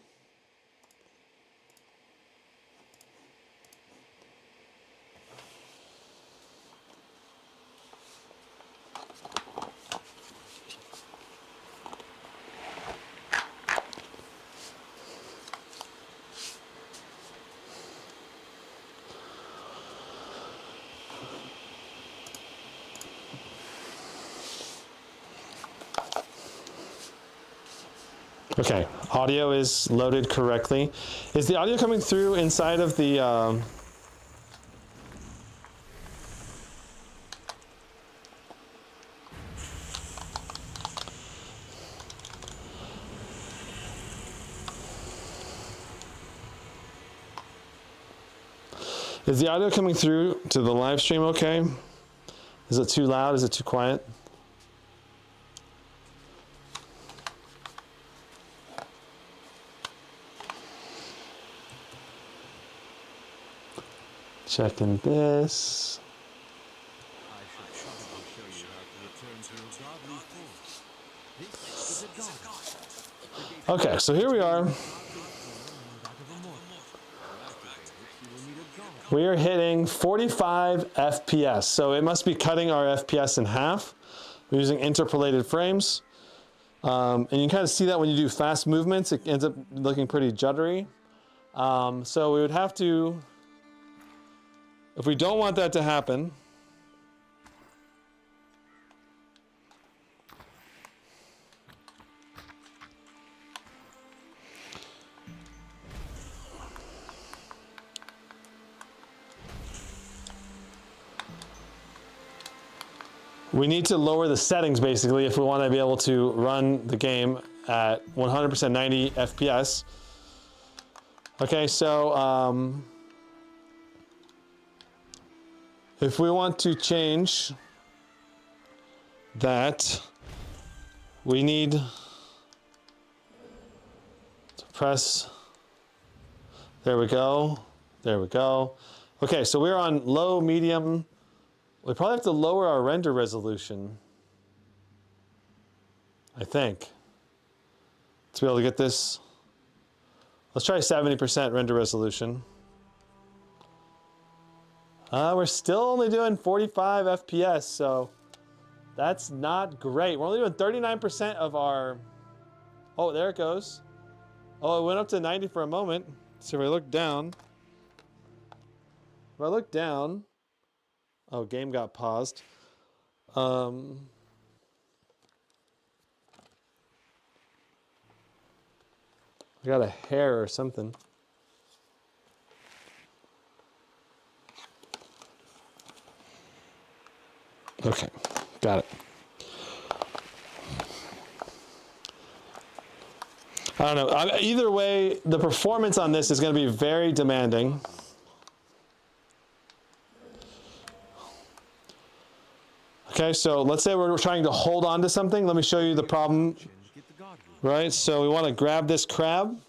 Okay, audio is loaded correctly. Is the audio coming through inside of the... Is the audio coming through to the live stream okay? Is it too loud? Is it too quiet? Checking this. Okay, so here we are. We are hitting 45 FPS, so it must be cutting our FPS in half. We're using interpolated frames. And you can kind of see that when you do fast movements, it ends up looking pretty juddery. So we would have to, if we don't want that to happen, we need to lower the settings basically if we want to be able to run the game at 100% 90 FPS. Okay, so if we want to change that, we need to press, there we go, there we go. Okay, so we're on low, medium. We probably have to lower our render resolution, I think, to be able to get this. Let's try 70% render resolution. We're still only doing 45 FPS, so that's not great. We're only doing 39% of our... Oh, there it goes. Oh, it went up to 90 for a moment. So if I look down... If I look down... Oh, game got paused. I got a hair or something. Okay, got it. I don't know. Either way, the performance on this is going to be very demanding. Okay, so let's say we're trying to hold on to something. Let me show you the problem. Right, so we want to grab this crab.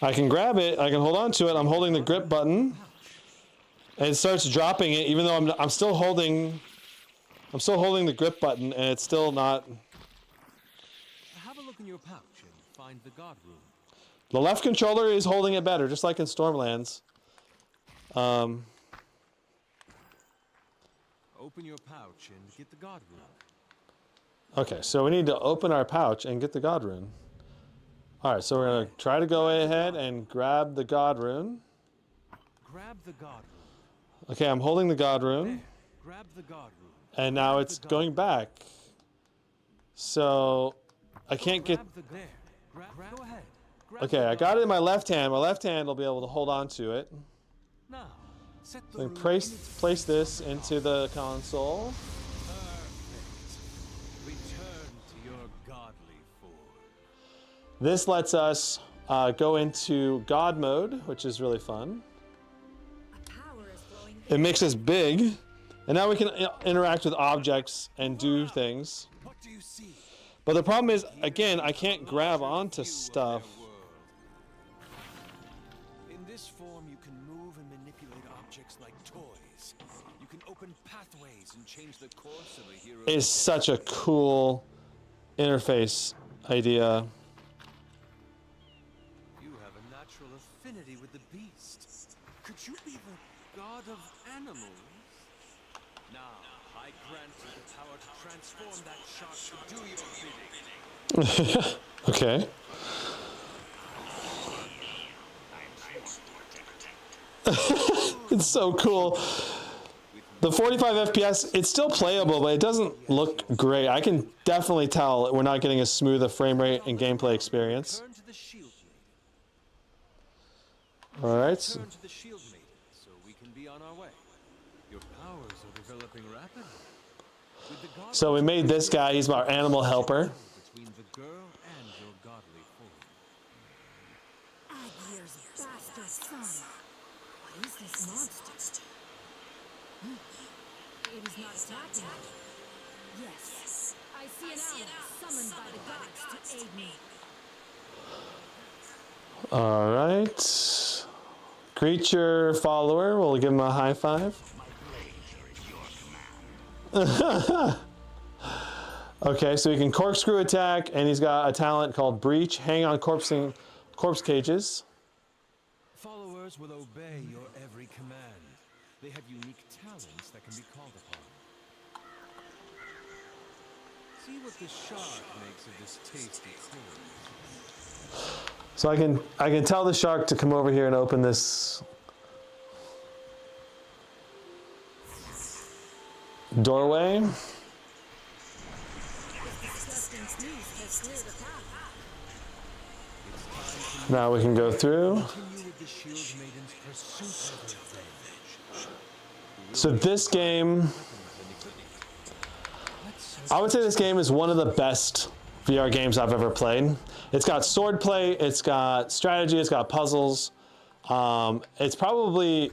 I can grab it, I can hold on to it. I'm holding the grip button. And it starts dropping it, even though I'm still holding the grip button, and it's still not. Have a look in your pouch and find the guard room. The left controller is holding it better, just like in Stormlands. Open your pouch and get the guard room. Okay, so we need to open our pouch and get the God rune. All right, so we're gonna try to go ahead and grab the God rune. Grab the guard room. Okay, I'm holding the God rune. There. Grab the guard room. And now it's going back. So I can't get... Go ahead. Grab Okay, I got it in my left hand. My left hand will be able to hold on to it. Now, set the So I room place this into the console. Perfect. Return to your godly form. This lets us go into God mode, which is really fun. It makes us big. And now we can interact with objects and do things. What do you see? But the problem is, again, I can't grab onto stuff. In this form, you can move and manipulate objects like toys. You can open pathways and change the course of a hero's It's such a cool interface idea. You have a natural affinity with the beast. Could you be the god of animals? Now, I grant you the power to transform that shark to do your bidding. Okay. It's so cool. The 45 FPS, it's still playable, but it doesn't look great. I can definitely tell we're not getting as smooth a frame rate and gameplay experience. Turn to the shield maiden. All right. Turn to the shield maiden, so we can be on our way. Your powers are developing rapidly. With the god So we made this guy. He's our animal helper. between the girl and your godly form. Agier's bastard son. What is this monster? It is not attacking. Yes. I see an ally summoned by the gods to aid me. All right. Creature follower. We'll give him a high five. Okay, so he can corkscrew attack, and he's got a talent called Breach. Hang on corpse cages. Followers will obey your every command. They have unique talents that can be called upon. See what the shark makes of this tasty food. So I can tell the shark to come over here and open this doorway. Now we can go through. Continue with the shield maiden's pursuit of revenge. So this game, I would say this game is one of the best VR games I've ever played. It's got swordplay, it's got strategy, it's got puzzles. It's probably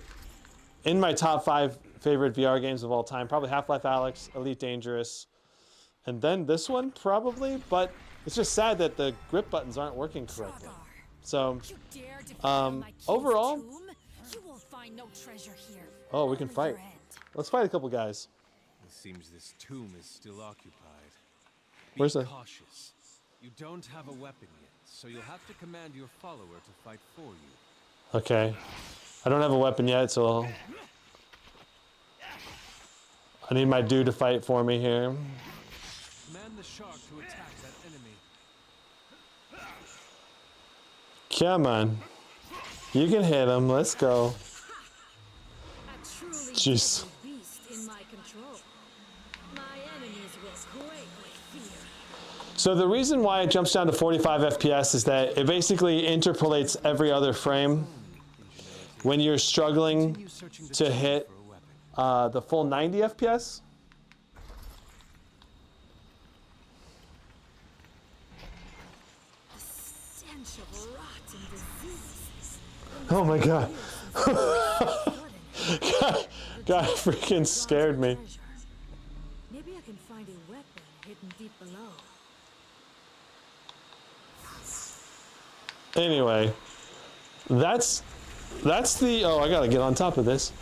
in my top 5 favorite VR games of all time. Probably Half-Life Alyx, Elite Dangerous, and then this one probably. But it's just sad that the grip buttons aren't working correctly. So overall, You will find no treasure here. oh, we can fight. Let's fight a couple guys. It seems this tomb is still occupied. Be Where's the- cautious. You don't have a weapon yet, so you'll have to command your follower to fight for you. Okay. I don't have a weapon yet, so I need my dude to fight for me here. Command the shark to attack that enemy. Come on. You can hit him. Let's go. Jeez. So the reason why it jumps down to 45 FPS is that it basically interpolates every other frame when you're struggling to hit the full 90 FPS. Oh my god. God freaking scared me. Maybe I can find a weapon hidden deep below. Anyway, that's the, oh, I gotta get on top of this.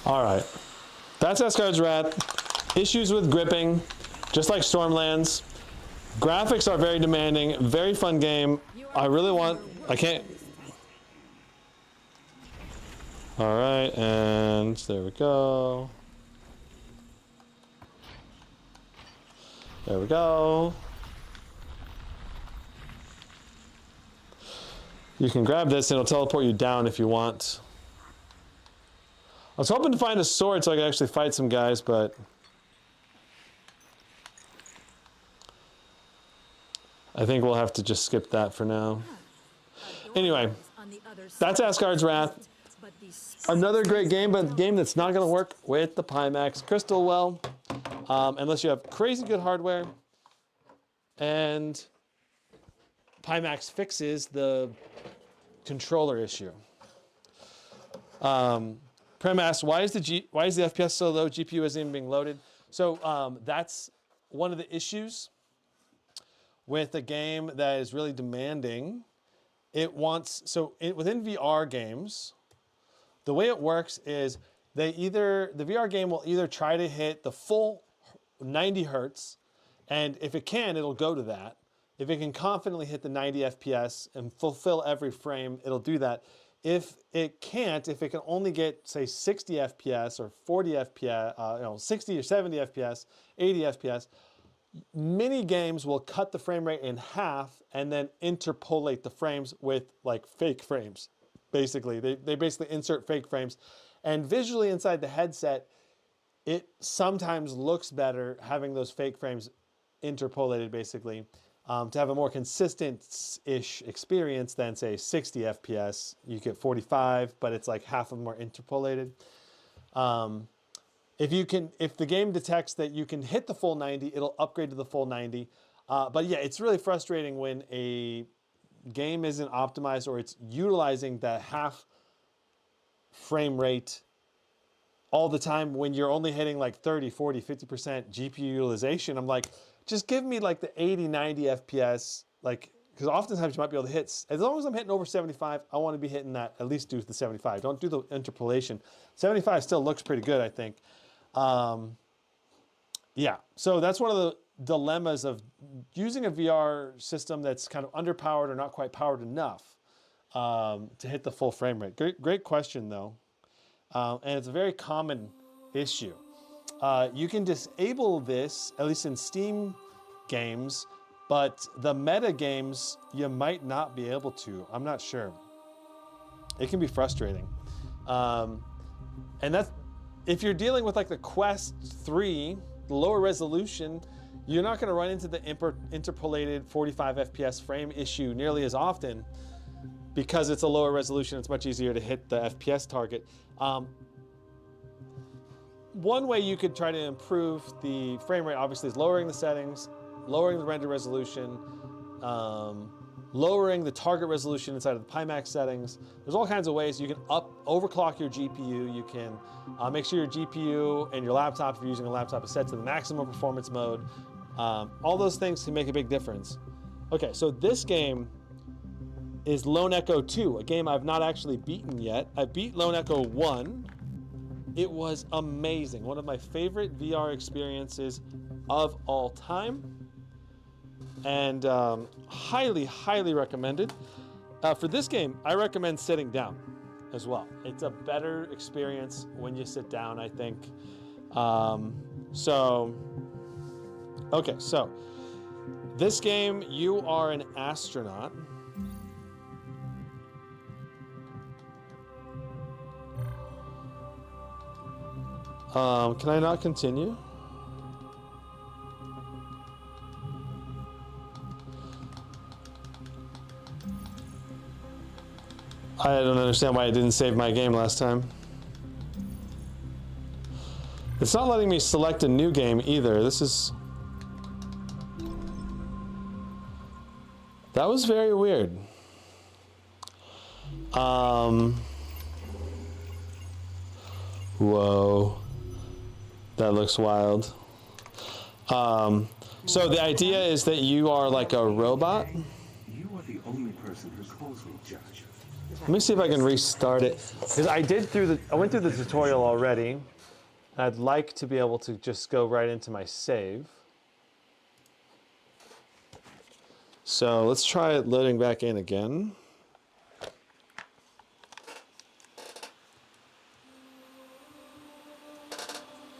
All right, that's Asgard's Wrath. Issues with gripping, just like Stormlands. Graphics are very demanding, very fun game. I really want, I can't. All right, and there we go. There we go. You can grab this and it'll teleport you down if you want. I was hoping to find a sword so I could actually fight some guys, but I think we'll have to just skip that for now. Anyway, that's Asgard's Wrath. Another great game, but a game that's not going to work with the Pimax Crystal well. Unless you have crazy good hardware, and Pimax fixes the controller issue. Prem asks, why is the FPS so low? GPU isn't even being loaded. So that's one of the issues with a game that is really demanding. It wants, within VR games, the way it works is the VR game will either try to hit the full 90 hertz, and if it can, it'll go to that. If it can confidently hit the 90 FPS and fulfill every frame, it'll do that. If it can't, if it can only get, say, 60 FPS or 40 FPS, 60 or 70 FPS, 80 FPS, many games will cut the frame rate in half and then interpolate the frames with like fake frames. Basically, they basically insert fake frames, and visually inside the headset, it sometimes looks better having those fake frames interpolated, basically, to have a more consistent-ish experience than, say, 60 FPS. You get 45, but it's like half of them are interpolated. If the game detects that you can hit the full 90, it'll upgrade to the full 90. But yeah, it's really frustrating when a game isn't optimized or it's utilizing the half frame rate all the time when you're only hitting like 30, 40, 50% GPU utilization. I'm like, just give me like the 80, 90 FPS, like, because oftentimes you might be able to hit, as long as I'm hitting over 75, I want to be hitting that, at least do the 75. Don't do the interpolation. 75 still looks pretty good, I think. Yeah, so that's one of the dilemmas of using a VR system that's kind of underpowered or not quite powered enough to hit the full frame rate. Great question, though. And it's a very common issue. You can disable this, at least in Steam games, but the meta games, you might not be able to. I'm not sure. It can be frustrating. And that's, if you're dealing with like the Quest 3, the lower resolution, you're not going to run into the interpolated 45 FPS frame issue nearly as often because it's a lower resolution. It's much easier to hit the FPS target. One way you could try to improve the frame rate, obviously, is lowering the settings, lowering the render resolution, lowering the target resolution inside of the Pimax settings. There's all kinds of ways you can overclock your GPU. You can make sure your GPU and your laptop, if you're using a laptop, is set to the maximum performance mode. All those things can make a big difference. Okay, so this game is Lone Echo 2, a game I've not actually beaten yet. I beat Lone Echo 1. It was amazing. One of my favorite VR experiences of all time. and highly, highly recommended. For this game, I recommend sitting down as well. It's a better experience when you sit down, I think. Okay, so this game, you are an astronaut. Can I not continue? I don't understand why I didn't save my game last time. It's not letting me select a new game either. This is... That was very weird. Whoa. That looks wild. So the idea is that you are like a robot. You are the only person who calls me judge. Let me see if I can restart it. Because I went through the tutorial already. I'd like to be able to just go right into my save. So let's try it loading back in again.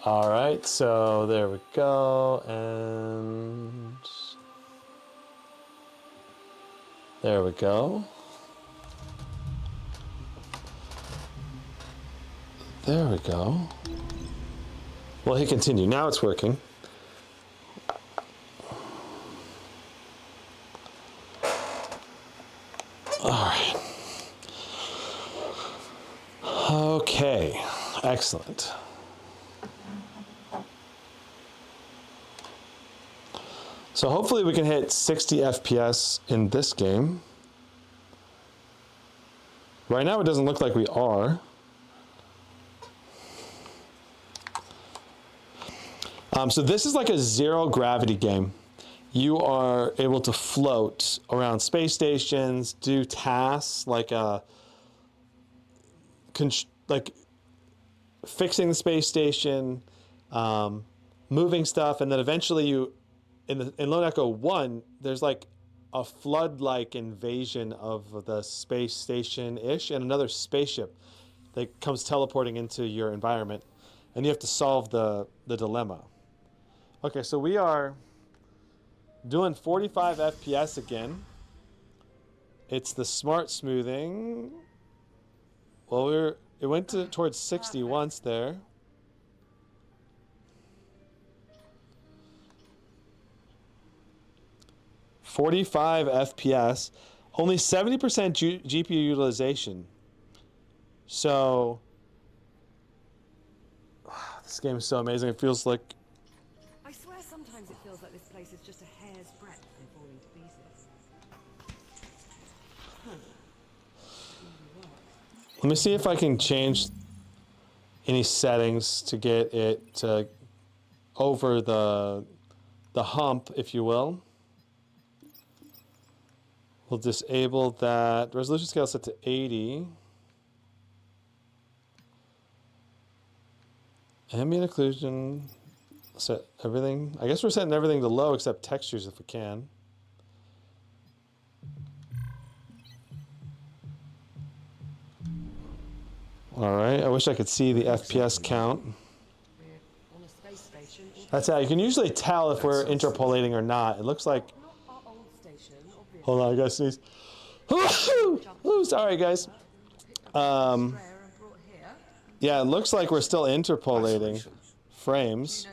All right, so there we go, and there we go. There we go. Well, hit continue. Now it's working. All right. Okay, excellent. So hopefully we can hit 60 FPS in this game. Right now it doesn't look like we are. So this is like a zero gravity game. You are able to float around space stations, do tasks like fixing the space station, moving stuff, and then eventually you, in Lone Echo 1, there's like a flood-like invasion of the space station-ish and another spaceship that comes teleporting into your environment, and you have to solve the dilemma. Okay, so we are doing 45 FPS again. It's the smart smoothing. Well, it went towards 60 once there. .45 FPS, only 70% GPU utilization. So, this game is so amazing. It feels like... I swear sometimes it feels like this place is just a hair's breadth from falling to pieces. Let me see if I can change any settings to get it to over the hump, if you will. We'll disable that. Resolution scale set to 80. Ambient occlusion. Set everything. I guess we're setting everything to low except textures if we can. All right. I wish I could see the FPS count. That's how you can usually tell if we're interpolating or not. It looks like... Hold on, I gotta sneeze. Ooh, sorry, guys. Yeah, it looks like we're still interpolating frames.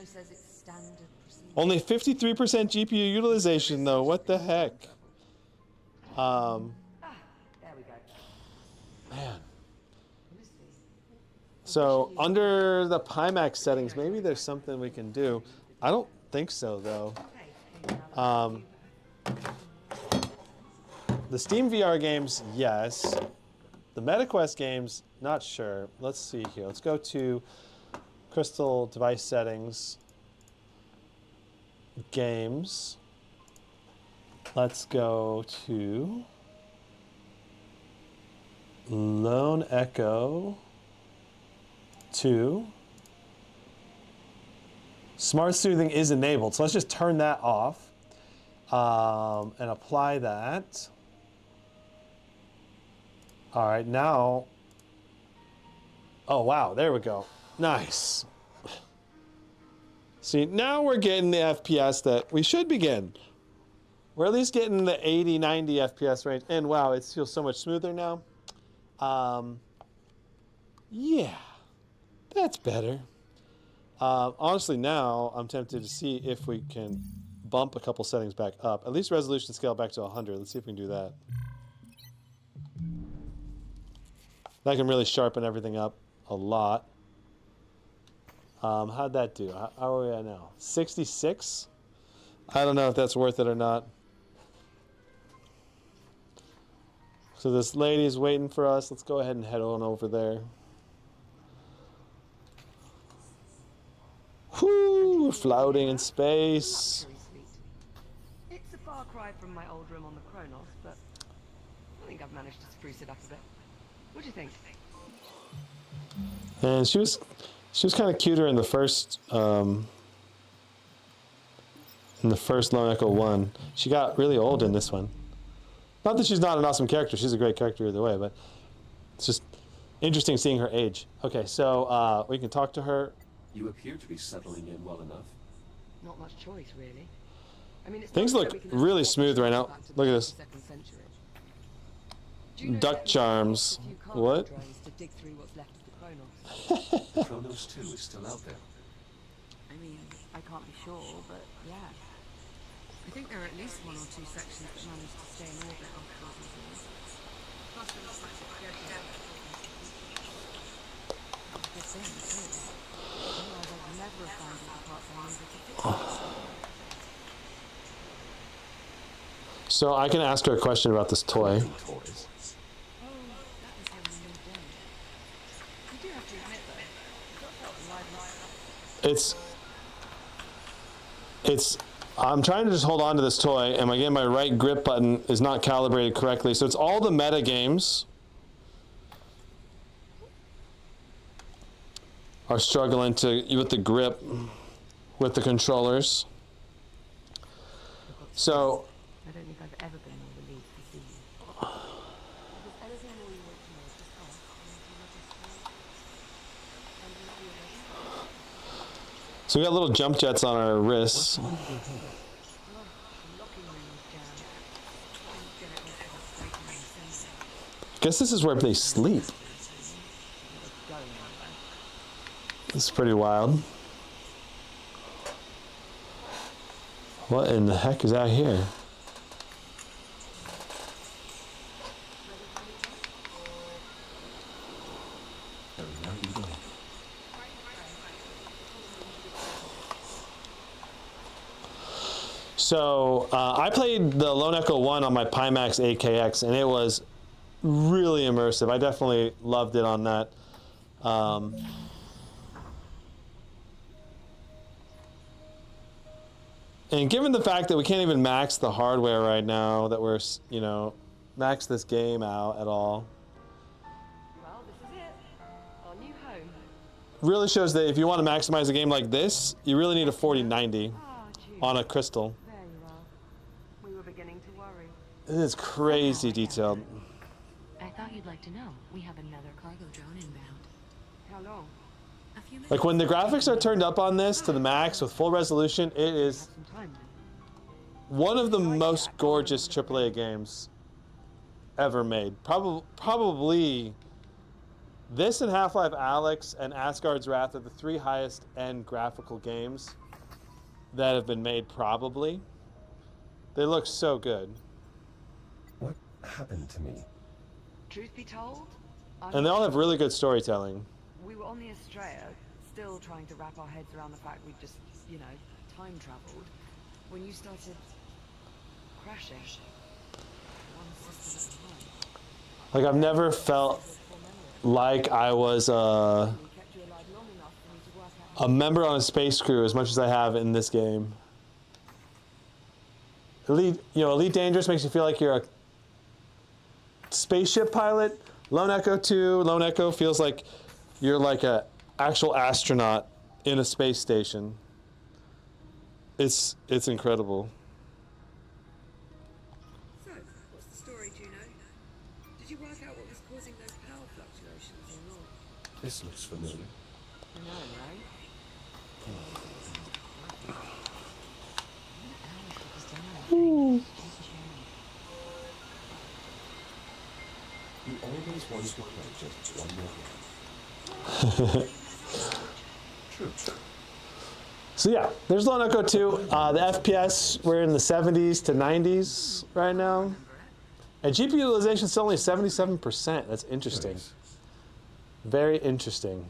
Only 53% GPU utilization, though. What the heck? Man. So, under the Pimax settings, maybe there's something we can do. I don't think so, though. The Steam VR games, yes. The MetaQuest games, not sure. Let's see here. Let's go to Crystal Device Settings. Games. Let's go to Lone Echo 2. Smart Soothing is enabled, so let's just turn that off. And apply that. All right, now. Oh, wow, there we go. Nice. See, now we're getting the FPS that we should be getting. We're at least getting the 80, 90 FPS range. And wow, it feels so much smoother now. Yeah, that's better. Honestly, now I'm tempted to see if we can bump a couple settings back up. At least resolution scale back to 100. Let's see if we can do that. That can really sharpen everything up a lot. How'd that do? How are we at now? 66? I don't know if that's worth it or not. So this lady's waiting for us. Let's go ahead and head on over there. Whoo, we're floating in space. It's a far cry from my old room on the Kronos, but I think I've managed to spruce it up a bit. What do you think? And she was kind of cuter in the first Lone Echo 1. She got really old in this one. Not that she's not an awesome character. She's a great character either way, but it's just interesting seeing her age. Okay, so we can talk to her. You appear to be settling in well enough. Not much choice, really. I mean, it's Things look really smooth right now. Look at this. Duck charms. What? To dig through what's left of the Kronos. Kronos 2 is still out there. I mean, I can't be sure, but yeah. I think there are at least 1 or 2 sections that manage to stay in orbit after Odyssey. Plus, there was much good thing, too. Otherwise, I'd never have found all the parts I needed to fix. So I can ask her a question about this toy. Toys. Oh, that was when we moved in. You do have to admit, though, it does help liven up. It's I'm trying to just hold on to this toy, and again, my right grip button is not calibrated correctly. So it's all the meta games are struggling with the grip with the controllers. So I don't think I've ever been more relieved to see you. If there's anything more you want to know, just ask. So we got little jump jets on our wrists. Guess this is where they sleep. This is pretty wild. What in the heck is out here? So I played the Lone Echo 1 on my Pimax 8KX, and it was really immersive. I definitely loved it on that. And given the fact that we can't even max the hardware right now, that we're, max this game out at all, Well, this is it. Our new home. really shows that if you want to maximize a game like this, you really need a 4090 on a crystal. There you are. We were beginning to worry. It is crazy detailed. I thought you'd like to know. We have another cargo drone inbound. How long? A few minutes. Like when the graphics are turned up on this to the max with full resolution, it is Some time then. one of the most gorgeous AAA games ever made. Probably this and Half-Life Alyx and Asgard's Wrath are the 3 highest end graphical games that have been made, probably. They look so good. What happened to me? Truth be told, And they all have really good storytelling. we were on the Estrella, still trying to wrap our heads around the fact we'd just, time traveled, when you started crashing. One system at a time. Like, I've never felt like I was We kept you alive long enough for me to work out a member on a space crew as much as I have in this game. Elite Dangerous makes you feel like you're a spaceship pilot. Lone Echo 2, Lone Echo feels like you're like a actual astronaut in a space station. It's incredible. story, Juno? Did you work out what was causing those power fluctuations or not? This looks familiar. I know, right? You always wanted to play just one more game. True. So yeah, there's Lone Echo 2. The FPS, we're in the 70s to 90s right now. And GPU utilization is still only 77%. That's interesting. Nice. Very interesting.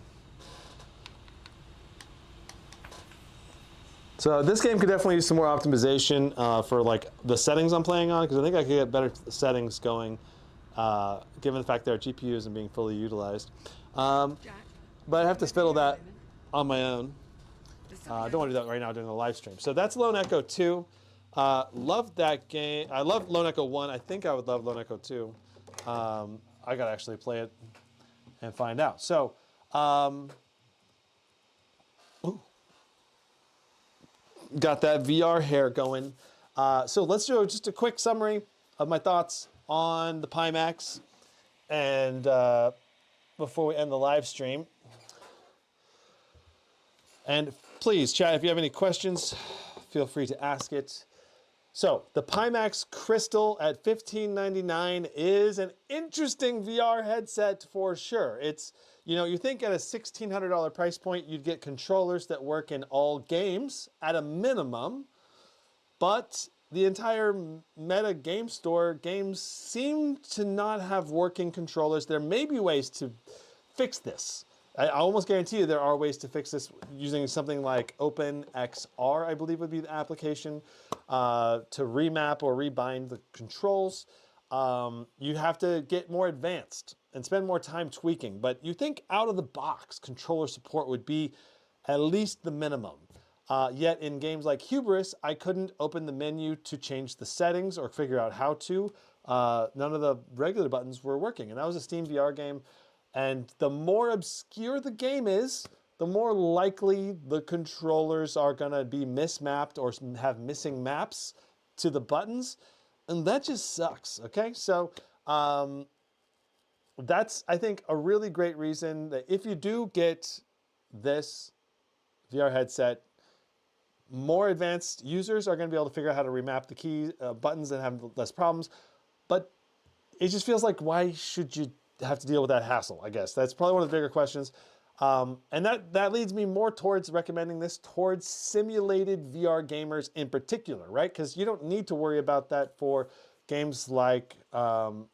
So this game could definitely use some more optimization for like the settings I'm playing on, because I think I could get better settings going, given the fact that our GPU isn't being fully utilized. But I have to fiddle that on my own. I don't want to do that right now during the live stream. So that's Lone Echo 2. Love that game. I love Lone Echo 1. I think I would love Lone Echo 2. I got to actually play it and find out. So, got that VR hair going. So let's do just a quick summary of my thoughts on the Pimax, and before we end the live stream. And please, chat, if you have any questions, feel free to ask it. So the Pimax Crystal at $15.99 is an interesting VR headset for sure. It's, you know, you think at a $1,600 price point, you'd get controllers that work in all games at a minimum, but the entire meta game store games seem to not have working controllers. There may be ways to fix this. I almost guarantee you there are ways to fix this using something like OpenXR, I believe would be the application, to remap or rebind the controls. You have to get more advanced and spend more time tweaking, but you think out of the box controller support would be at least the minimum. Yet in games like Hubris, I couldn't open the menu to change the settings or figure out how to. None of the regular buttons were working, and that was a Steam VR game. And the more obscure the game is, the more likely the controllers are gonna be mismapped or have missing maps to the buttons. And that just sucks, okay? So that's, I think, a really great reason that if you do get this VR headset, more advanced users are gonna be able to figure out how to remap the key buttons and have less problems. But it just feels like, why should you have to deal with that hassle, I guess. That's probably one of the bigger questions. And that leads me more towards recommending this towards simulated VR gamers in particular, right? Because you don't need to worry about that for games like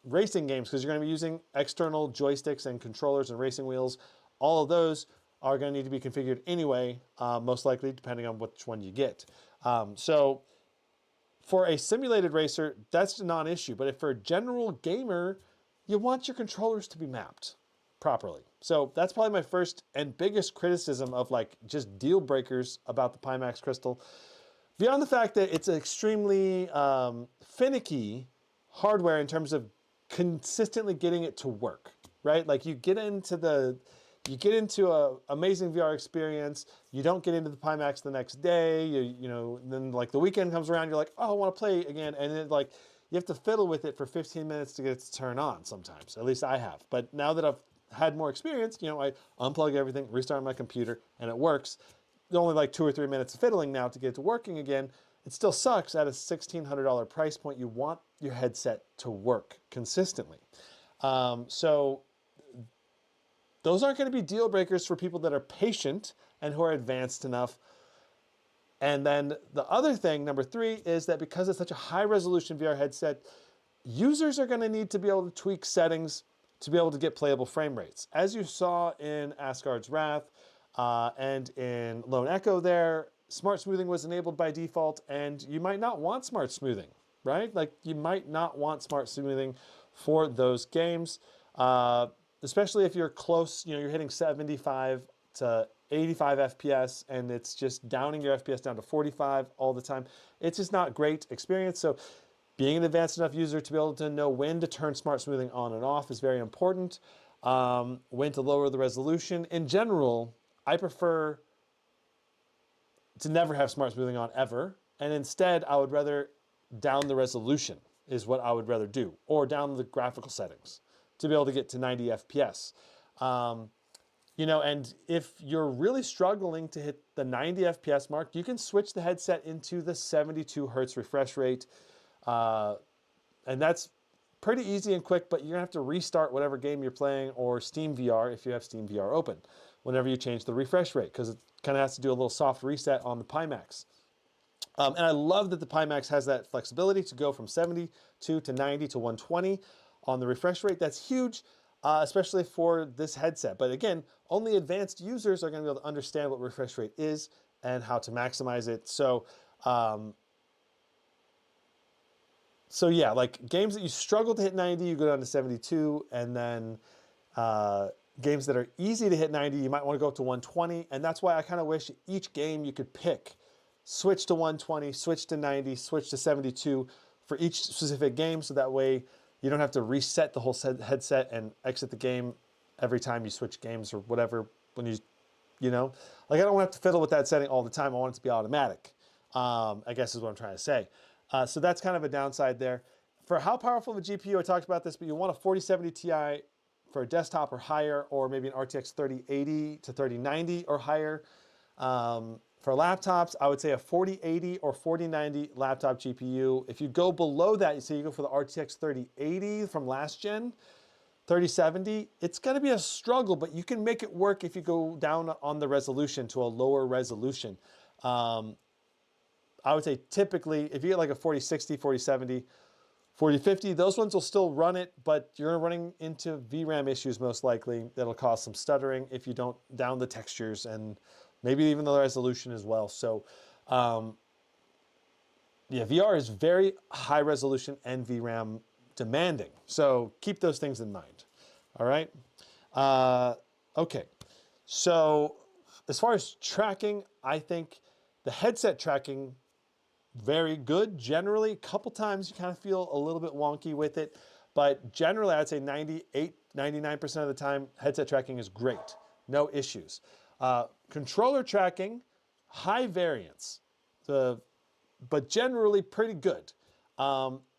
racing games, because you're going to be using external joysticks and controllers and racing wheels. All of those are going to need to be configured anyway, most likely, depending on which one you get. So for a simulated racer, that's a non-issue. But if for a general gamer, you want your controllers to be mapped properly. So that's probably my first and biggest criticism of like just deal breakers about the Pimax Crystal. Beyond the fact that it's extremely finicky hardware in terms of consistently getting it to work, right? Like you get into a amazing VR experience, you don't get into the Pimax the next day, you know, then like the weekend comes around, you're like, oh, I want to play again, and then like you have to fiddle with it for 15 minutes to get it to turn on sometimes. At least I have. But now that I've had more experience, you know, I unplug everything, restart my computer, and it works. It's only like 2 or 3 minutes of fiddling now to get it to working again. It still sucks at a $1,600 price point. You want your headset to work consistently. So those aren't going to be deal breakers for people that are patient and who are advanced enough. And then the other thing, number 3, is that because it's such a high resolution VR headset, users are going to need to be able to tweak settings to be able to get playable frame rates. As you saw in Asgard's Wrath and in Lone Echo there, smart smoothing was enabled by default, and you might not want smart smoothing, right? Like you might not want smart smoothing for those games, especially if you're close, you know, you're hitting 75 to 85 FPS and it's just downing your FPS down to 45 all the time. It's just not great experience. So being an advanced enough user to be able to know when to turn smart smoothing on and off is very important. When to lower the resolution. In general, I prefer to never have smart smoothing on ever. And instead, I would rather down the resolution is what I would rather do, or down the graphical settings to be able to get to 90 FPS. You know, and if you're really struggling to hit the 90 FPS mark, you can switch the headset into the 72 hertz refresh rate. And that's pretty easy and quick, but you're gonna have to restart whatever game you're playing, or Steam VR if you have Steam VR open, whenever you change the refresh rate, because it kind of has to do a little soft reset on the Pimax. And I love that the Pimax has that flexibility to go from 72 to 90 to 120 on the refresh rate. That's huge, especially for this headset. But again, only advanced users are going to be able to understand what refresh rate is and how to maximize it. So, yeah, like games that you struggle to hit 90, you go down to 72, and then games that are easy to hit 90, you might want to go up to 120. And that's why I kind of wish each game you could pick. Switch to 120, switch to 90, switch to 72 for each specific game, so that way you don't have to reset the whole headset and exit the game every time you switch games or whatever. When you know, like I don't have to fiddle with that setting all the time. I want it to be automatic, I guess is what I'm trying to say. So that's kind of a downside there. For how powerful of a GPU, I talked about this, but you want a 4070 Ti for a desktop or higher, or maybe an RTX 3080 to 3090 or higher. For laptops, I would say a 4080 or 4090 laptop GPU. If you go below that, you say you go for the RTX 3080 from last gen, 3070, it's going to be a struggle, but you can make it work if you go down on the resolution to a lower resolution. I would say typically, if you get like a 4060, 4070, 4050, those ones will still run it, but you're running into VRAM issues most likely. That'll cause some stuttering if you don't down the textures and maybe even the resolution as well. So, yeah, VR is very high resolution and VRAM demanding. So keep those things in mind. All right. Okay. So as far as tracking, I think the headset tracking, very good. Generally, a couple times you kind of feel a little bit wonky with it, but generally I'd say 98, 99% of the time, headset tracking is great. No issues. Controller tracking, high variance, but generally pretty good.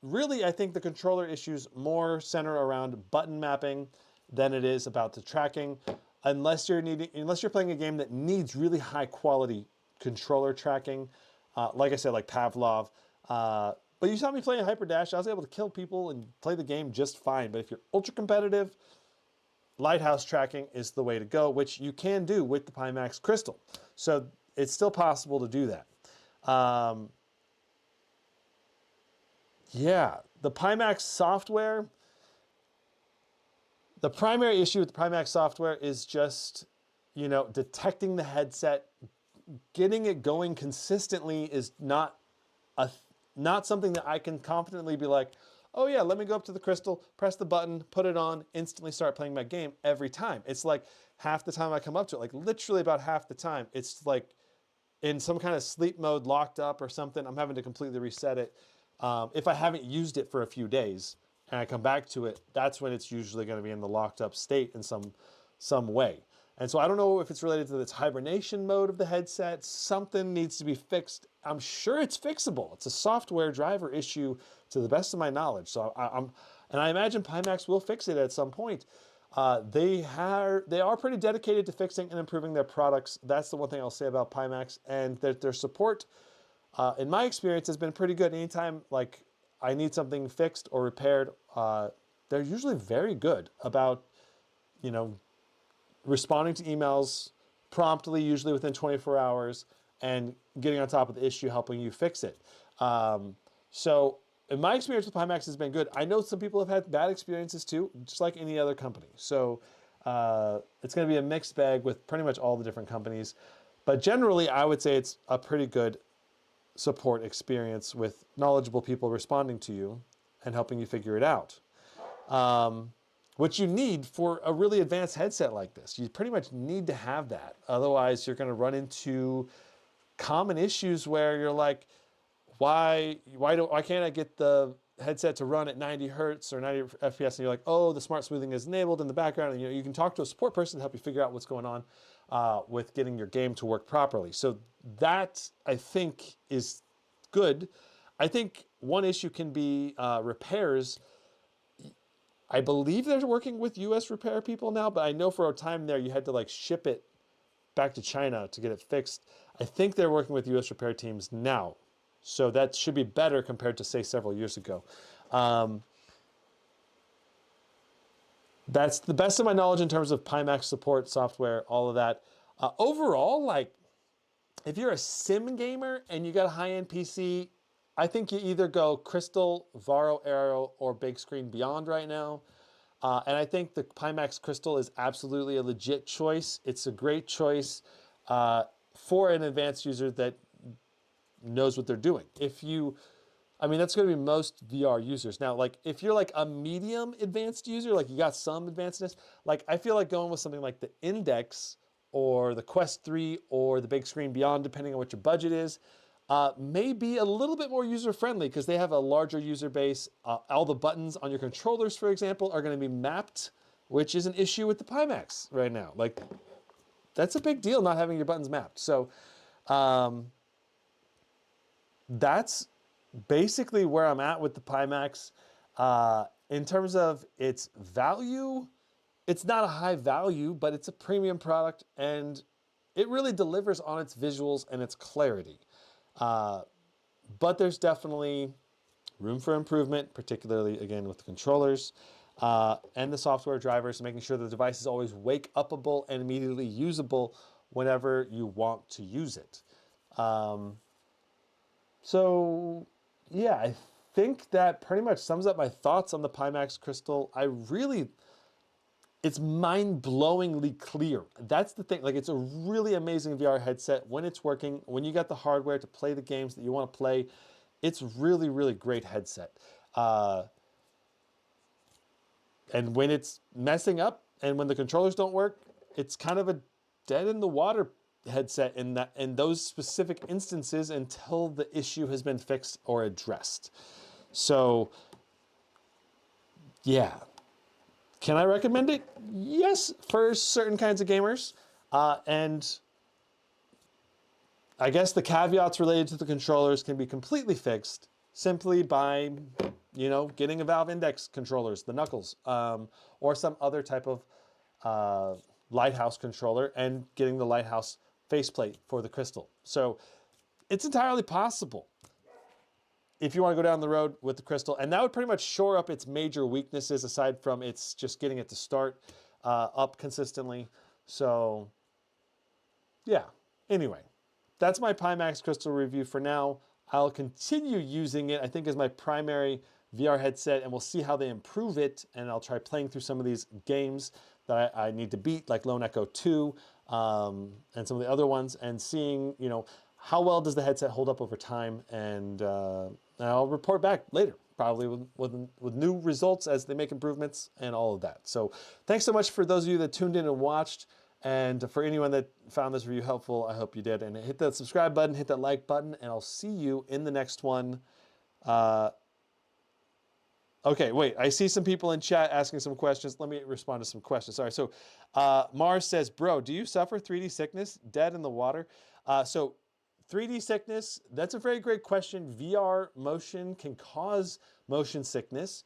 Really, I think the controller issues more center around button mapping than it is about the tracking, unless you're playing a game that needs really high quality controller tracking. Like I said, like Pavlov. But you saw me playing Hyperdash. I was able to kill people and play the game just fine. But if you're ultra competitive, Lighthouse tracking is the way to go, which you can do with the Pimax Crystal. So it's still possible to do that. Yeah, the Pimax software, the primary issue with the Pimax software is just, you know, detecting the headset, getting it going consistently is not something that I can confidently be like, oh yeah, let me go up to the Crystal, press the button, put it on, instantly start playing my game every time. It's like half the time I come up to it, like literally about half the time, it's like in some kind of sleep mode, locked up or something. I'm having to completely reset it. If I haven't used it for a few days and I come back to it, that's when it's usually going to be in the locked up state in some way. And so I don't know if it's related to this hibernation mode of the headset. Something needs to be fixed. I'm sure it's fixable. It's a software driver issue to the best of my knowledge. So I imagine Pimax will fix it at some point. They are pretty dedicated to fixing and improving their products. That's the one thing I'll say about Pimax, and their support, in my experience, has been pretty good. Anytime like I need something fixed or repaired, they're usually very good about, you know, responding to emails promptly, usually within 24 hours, and getting on top of the issue, helping you fix it. So in my experience with Pimax has been good. I know some people have had bad experiences too, just like any other company. So it's going to be a mixed bag with pretty much all the different companies. But generally, I would say it's a pretty good support experience with knowledgeable people responding to you and helping you figure it out. What you need for a really advanced headset like this, you pretty much need to have that. Otherwise, you're going to run into common issues where you're like, why can't I get the headset to run at 90 hertz or 90 FPS? And you're like, oh, the smart smoothing is enabled in the background. And you can talk to a support person to help you figure out what's going on with getting your game to work properly. So that, I think, is good. I think one issue can be repairs. I believe they're working with U.S. repair people now, but I know for a time there you had to like ship it back to China to get it fixed. I think they're working with U.S. repair teams now, so that should be better compared to say several years ago. That's the best of my knowledge in terms of Pimax support, software, all of that. Overall, like, if you're a sim gamer and you got a high-end PC, I think you either go Crystal, Varo Aero, or Bigscreen Beyond right now. And I think the Pimax Crystal is absolutely a legit choice. It's a great choice for an advanced user that knows what they're doing. I mean, that's going to be most VR users. Now, like, if you're like a medium advanced user, like you got some advancedness, like I feel like going with something like the Index or the Quest 3 or the Bigscreen Beyond, depending on what your budget is, may be a little bit more user-friendly because they have a larger user base. All the buttons on your controllers, for example, are going to be mapped, which is an issue with the Pimax right now. Like, that's a big deal, not having your buttons mapped. So that's basically where I'm at with the Pimax. In terms of its value, it's not a high value, but it's a premium product, and it really delivers on its visuals and its clarity. But there's definitely room for improvement, particularly, again, with the controllers and the software drivers, making sure the device is always wake-upable and immediately usable whenever you want to use it. So, yeah, I think that pretty much sums up my thoughts on the Pimax Crystal. It's mind-blowingly clear. That's the thing. Like, it's a really amazing VR headset when it's working, when you got the hardware to play the games that you want to play. It's really, really great headset. And when it's messing up and when the controllers don't work, it's kind of a dead-in-the-water headset in those specific instances until the issue has been fixed or addressed. So, yeah. Can I recommend it? Yes, for certain kinds of gamers. And I guess the caveats related to the controllers can be completely fixed simply by, getting a Valve Index controllers, the Knuckles, or some other type of Lighthouse controller, and getting the Lighthouse faceplate for the Crystal. So it's entirely possible if you want to go down the road with the Crystal. And that would pretty much shore up its major weaknesses, aside from it's just getting it to start up consistently. So, yeah. Anyway, that's my Pimax Crystal review for now. I'll continue using it, I think, as my primary VR headset, and we'll see how they improve it. And I'll try playing through some of these games that I need to beat, like Lone Echo 2, and some of the other ones, and seeing, how well does the headset hold up over time. And I'll report back later, probably with new results as they make improvements and all of that. So thanks so much for those of you that tuned in and watched. And for anyone that found this review helpful, I hope you did. And hit that subscribe button, hit that like button, and I'll see you in the next one. Okay, wait, I see some people in chat asking some questions. Let me respond to some questions. Sorry. So Mars says, bro, do you suffer 3D sickness? Dead in the water? So 3D sickness, that's a very great question. VR motion can cause motion sickness.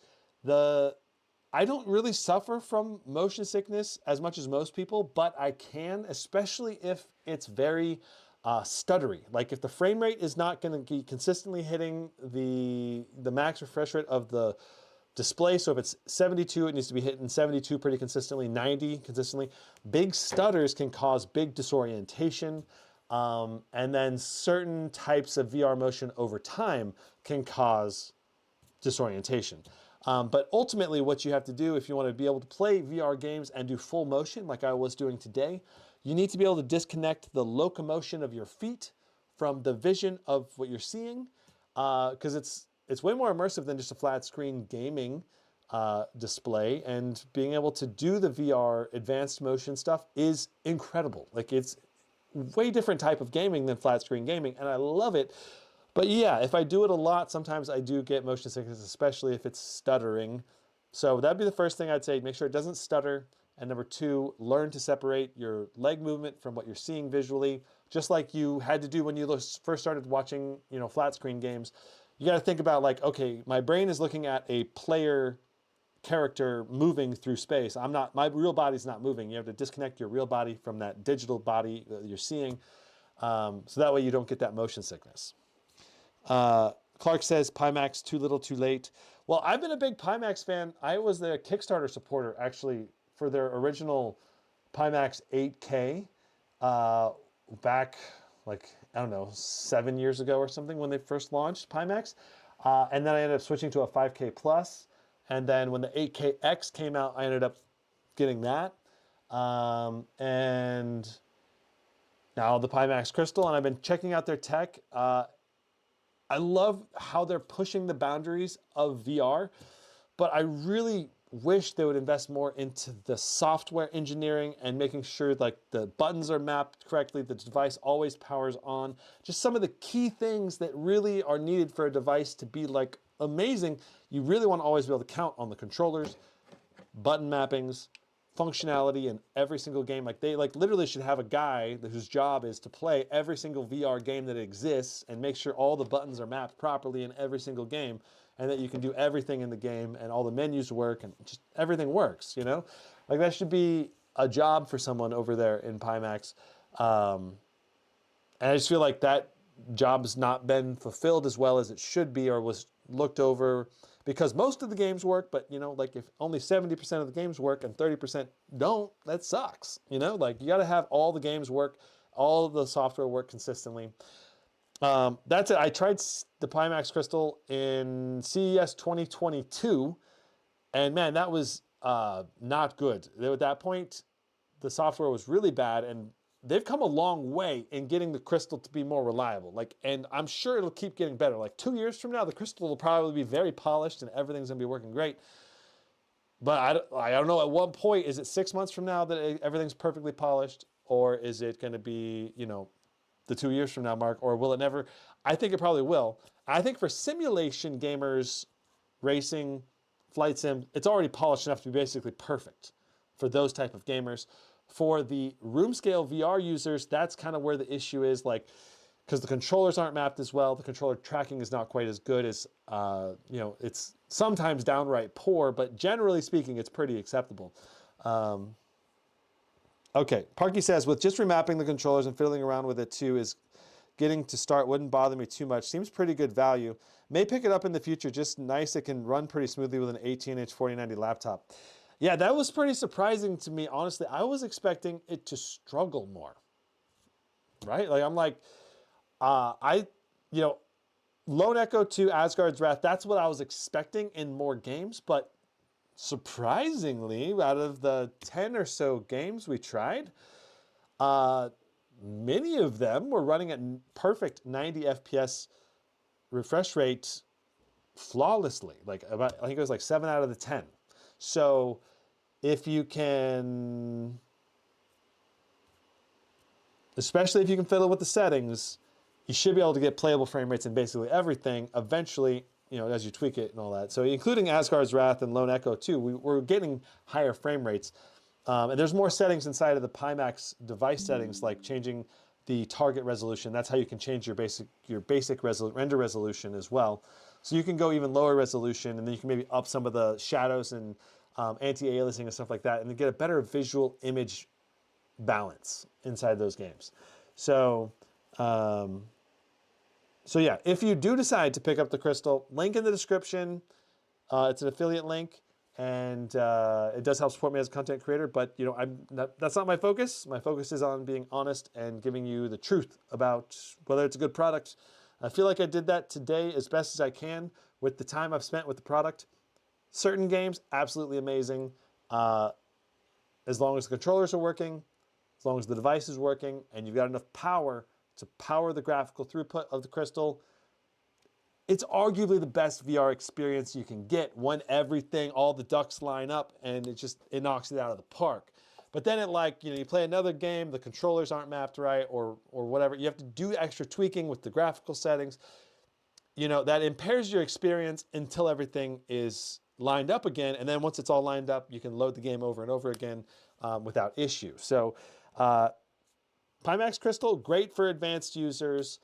I don't really suffer from motion sickness as much as most people, but I can, especially if it's very stuttery. Like if the frame rate is not going to be consistently hitting the max refresh rate of the display. So if it's 72, it needs to be hitting 72 pretty consistently, 90 consistently. Big stutters can cause big disorientation. And then certain types of VR motion over time can cause disorientation. But ultimately what you have to do if you want to be able to play VR games and do full motion like I was doing today, you need to be able to disconnect the locomotion of your feet from the vision of what you're seeing, because it's way more immersive than just a flat screen gaming display. And being able to do the VR advanced motion stuff is incredible. Like it's way different type of gaming than flat screen gaming, and I love it. But yeah, if I do it a lot, sometimes I do get motion sickness, especially if it's stuttering. So that'd be the first thing I'd say. Make sure it doesn't stutter. And number two, learn to separate your leg movement from what you're seeing visually. Just like you had to do when you first started watching, flat screen games. you got to think about like, okay, my brain is looking at a player character moving through space. My real body's not moving. You have to disconnect your real body from that digital body that you're seeing. So that way you don't get that motion sickness. Clark says, Pimax, too little, too late. Well, I've been a big Pimax fan. I was the Kickstarter supporter, actually, for their original Pimax 8K back, like, I don't know, 7 years ago or something when they first launched Pimax. And then I ended up switching to a 5K Plus. And then when the 8KX came out, I ended up getting that. And now the Pimax Crystal, and I've been checking out their tech. I love how they're pushing the boundaries of VR, but I really wish they would invest more into the software engineering and making sure like the buttons are mapped correctly, the device always powers on. Just some of the key things that really are needed for a device to be like amazing. You really want to always be able to count on the controllers, button mappings, functionality in every single game. Like they like literally should have a guy whose job is to play every single VR game that exists and make sure all the buttons are mapped properly in every single game, and that you can do everything in the game and all the menus work and just everything works, you know? Like that should be a job for someone over there in Pimax. And I just feel like that job's not been fulfilled as well as it should be or was looked over, because most of the games work, but you know, like if only 70% of the games work and 30% don't, that sucks. You know, like you got to have all the games work, all of the software work consistently. That's it. I tried the Pimax Crystal in CES 2022, and man, that was not good. At that point, the software was really bad, and they've come a long way in getting the Crystal to be more reliable. Like, and I'm sure it'll keep getting better. Like 2 years from now, the Crystal will probably be very polished and everything's gonna be working great. But I don't know at what point, is it 6 months from now that everything's perfectly polished, or is it gonna be, you know, the 2 years from now mark, or will it never? I think it probably will. I think for simulation gamers, racing, flight sim, it's already polished enough to be basically perfect for those type of gamers. For the room scale VR users, that's kind of where the issue is, like, because the controllers aren't mapped as well. The controller tracking is not quite as good as, you know, it's sometimes downright poor, but generally speaking, it's pretty acceptable. Okay, Parky says, with just remapping the controllers and fiddling around with it too is getting to start, wouldn't bother me too much. Seems pretty good value. May pick it up in the future, just nice. It can run pretty smoothly with an 18-inch 4090 laptop. Yeah, that was pretty surprising to me, honestly. I was expecting it to struggle more, right? Like, I'm like, you know, Lone Echo 2, Asgard's Wrath, that's what I was expecting in more games, but surprisingly, out of the 10 or so games we tried, many of them were running at perfect 90 FPS refresh rate flawlessly. Like, about, I think it was like 7 out of the 10. So if you can, especially if you can fiddle with the settings, you should be able to get playable frame rates in basically everything eventually, you know, as you tweak it and all that. So including Asgard's Wrath and Lone Echo 2, we're getting higher frame rates. And there's more settings inside of the Pimax device settings, like changing the target resolution. That's how you can change your basic render resolution as well. So you can go even lower resolution, and then you can maybe up some of the shadows and anti-aliasing and stuff like that, and then get a better visual image balance inside those games. So, so yeah, if you do decide to pick up the Crystal, link in the description. It's an affiliate link, and it does help support me as a content creator. But you know, that's not my focus. My focus is on being honest and giving you the truth about whether it's a good product. I feel like I did that today as best as I can with the time I've spent with the product. Certain games, absolutely amazing. As long as the controllers are working, as long as the device is working, and you've got enough power to power the graphical throughput of the Crystal, it's arguably the best VR experience you can get when everything, all the ducks line up, and it knocks it out of the park. But then you play another game, the controllers aren't mapped right, or whatever. You have to do extra tweaking with the graphical settings. You know, that impairs your experience until everything is lined up again. And then once it's all lined up, you can load the game over and over again without issue. So Pimax Crystal, great for advanced users.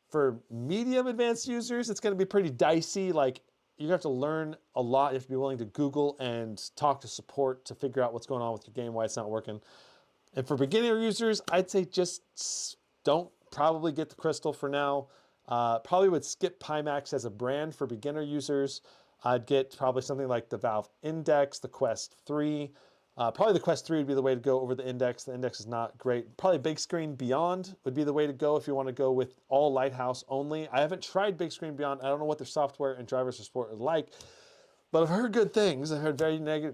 For medium advanced users, it's going to be pretty dicey. Like, you have to learn a lot. You have to be willing to Google and talk to support to figure out what's going on with your game, why it's not working. And for beginner users, I'd say just don't probably get the Crystal for now. Probably would skip Pimax as a brand for beginner users. I'd get probably something like the Valve Index, the Quest 3. Probably the Quest 3 would be the way to go over the Index. The Index is not great. Probably Bigscreen Beyond would be the way to go if you want to go with all Lighthouse only. I haven't tried Bigscreen Beyond. I don't know what their software and driver support are like, but I've heard good things. I've heard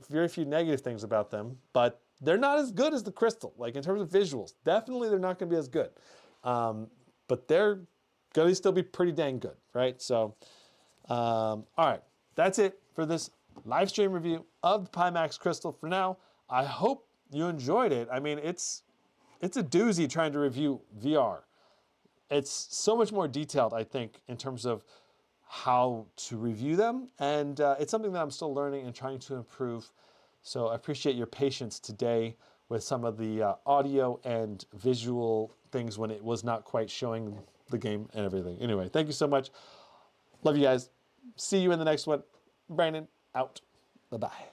very few negative things about them, but they're not as good as the Crystal. Like, in terms of visuals, definitely they're not going to be as good. But they're going to still be pretty dang good, right? So, all right, that's it for this live stream review of the Pimax Crystal for now. I hope you enjoyed it. I mean, it's a doozy trying to review VR. It's so much more detailed, I think, in terms of how to review them. And it's something that I'm still learning and trying to improve. So I appreciate your patience today with some of the audio and visual things when it was not quite showing the game and everything. Anyway, thank you so much. Love you guys. See you in the next one. Brandon, out. Bye-bye.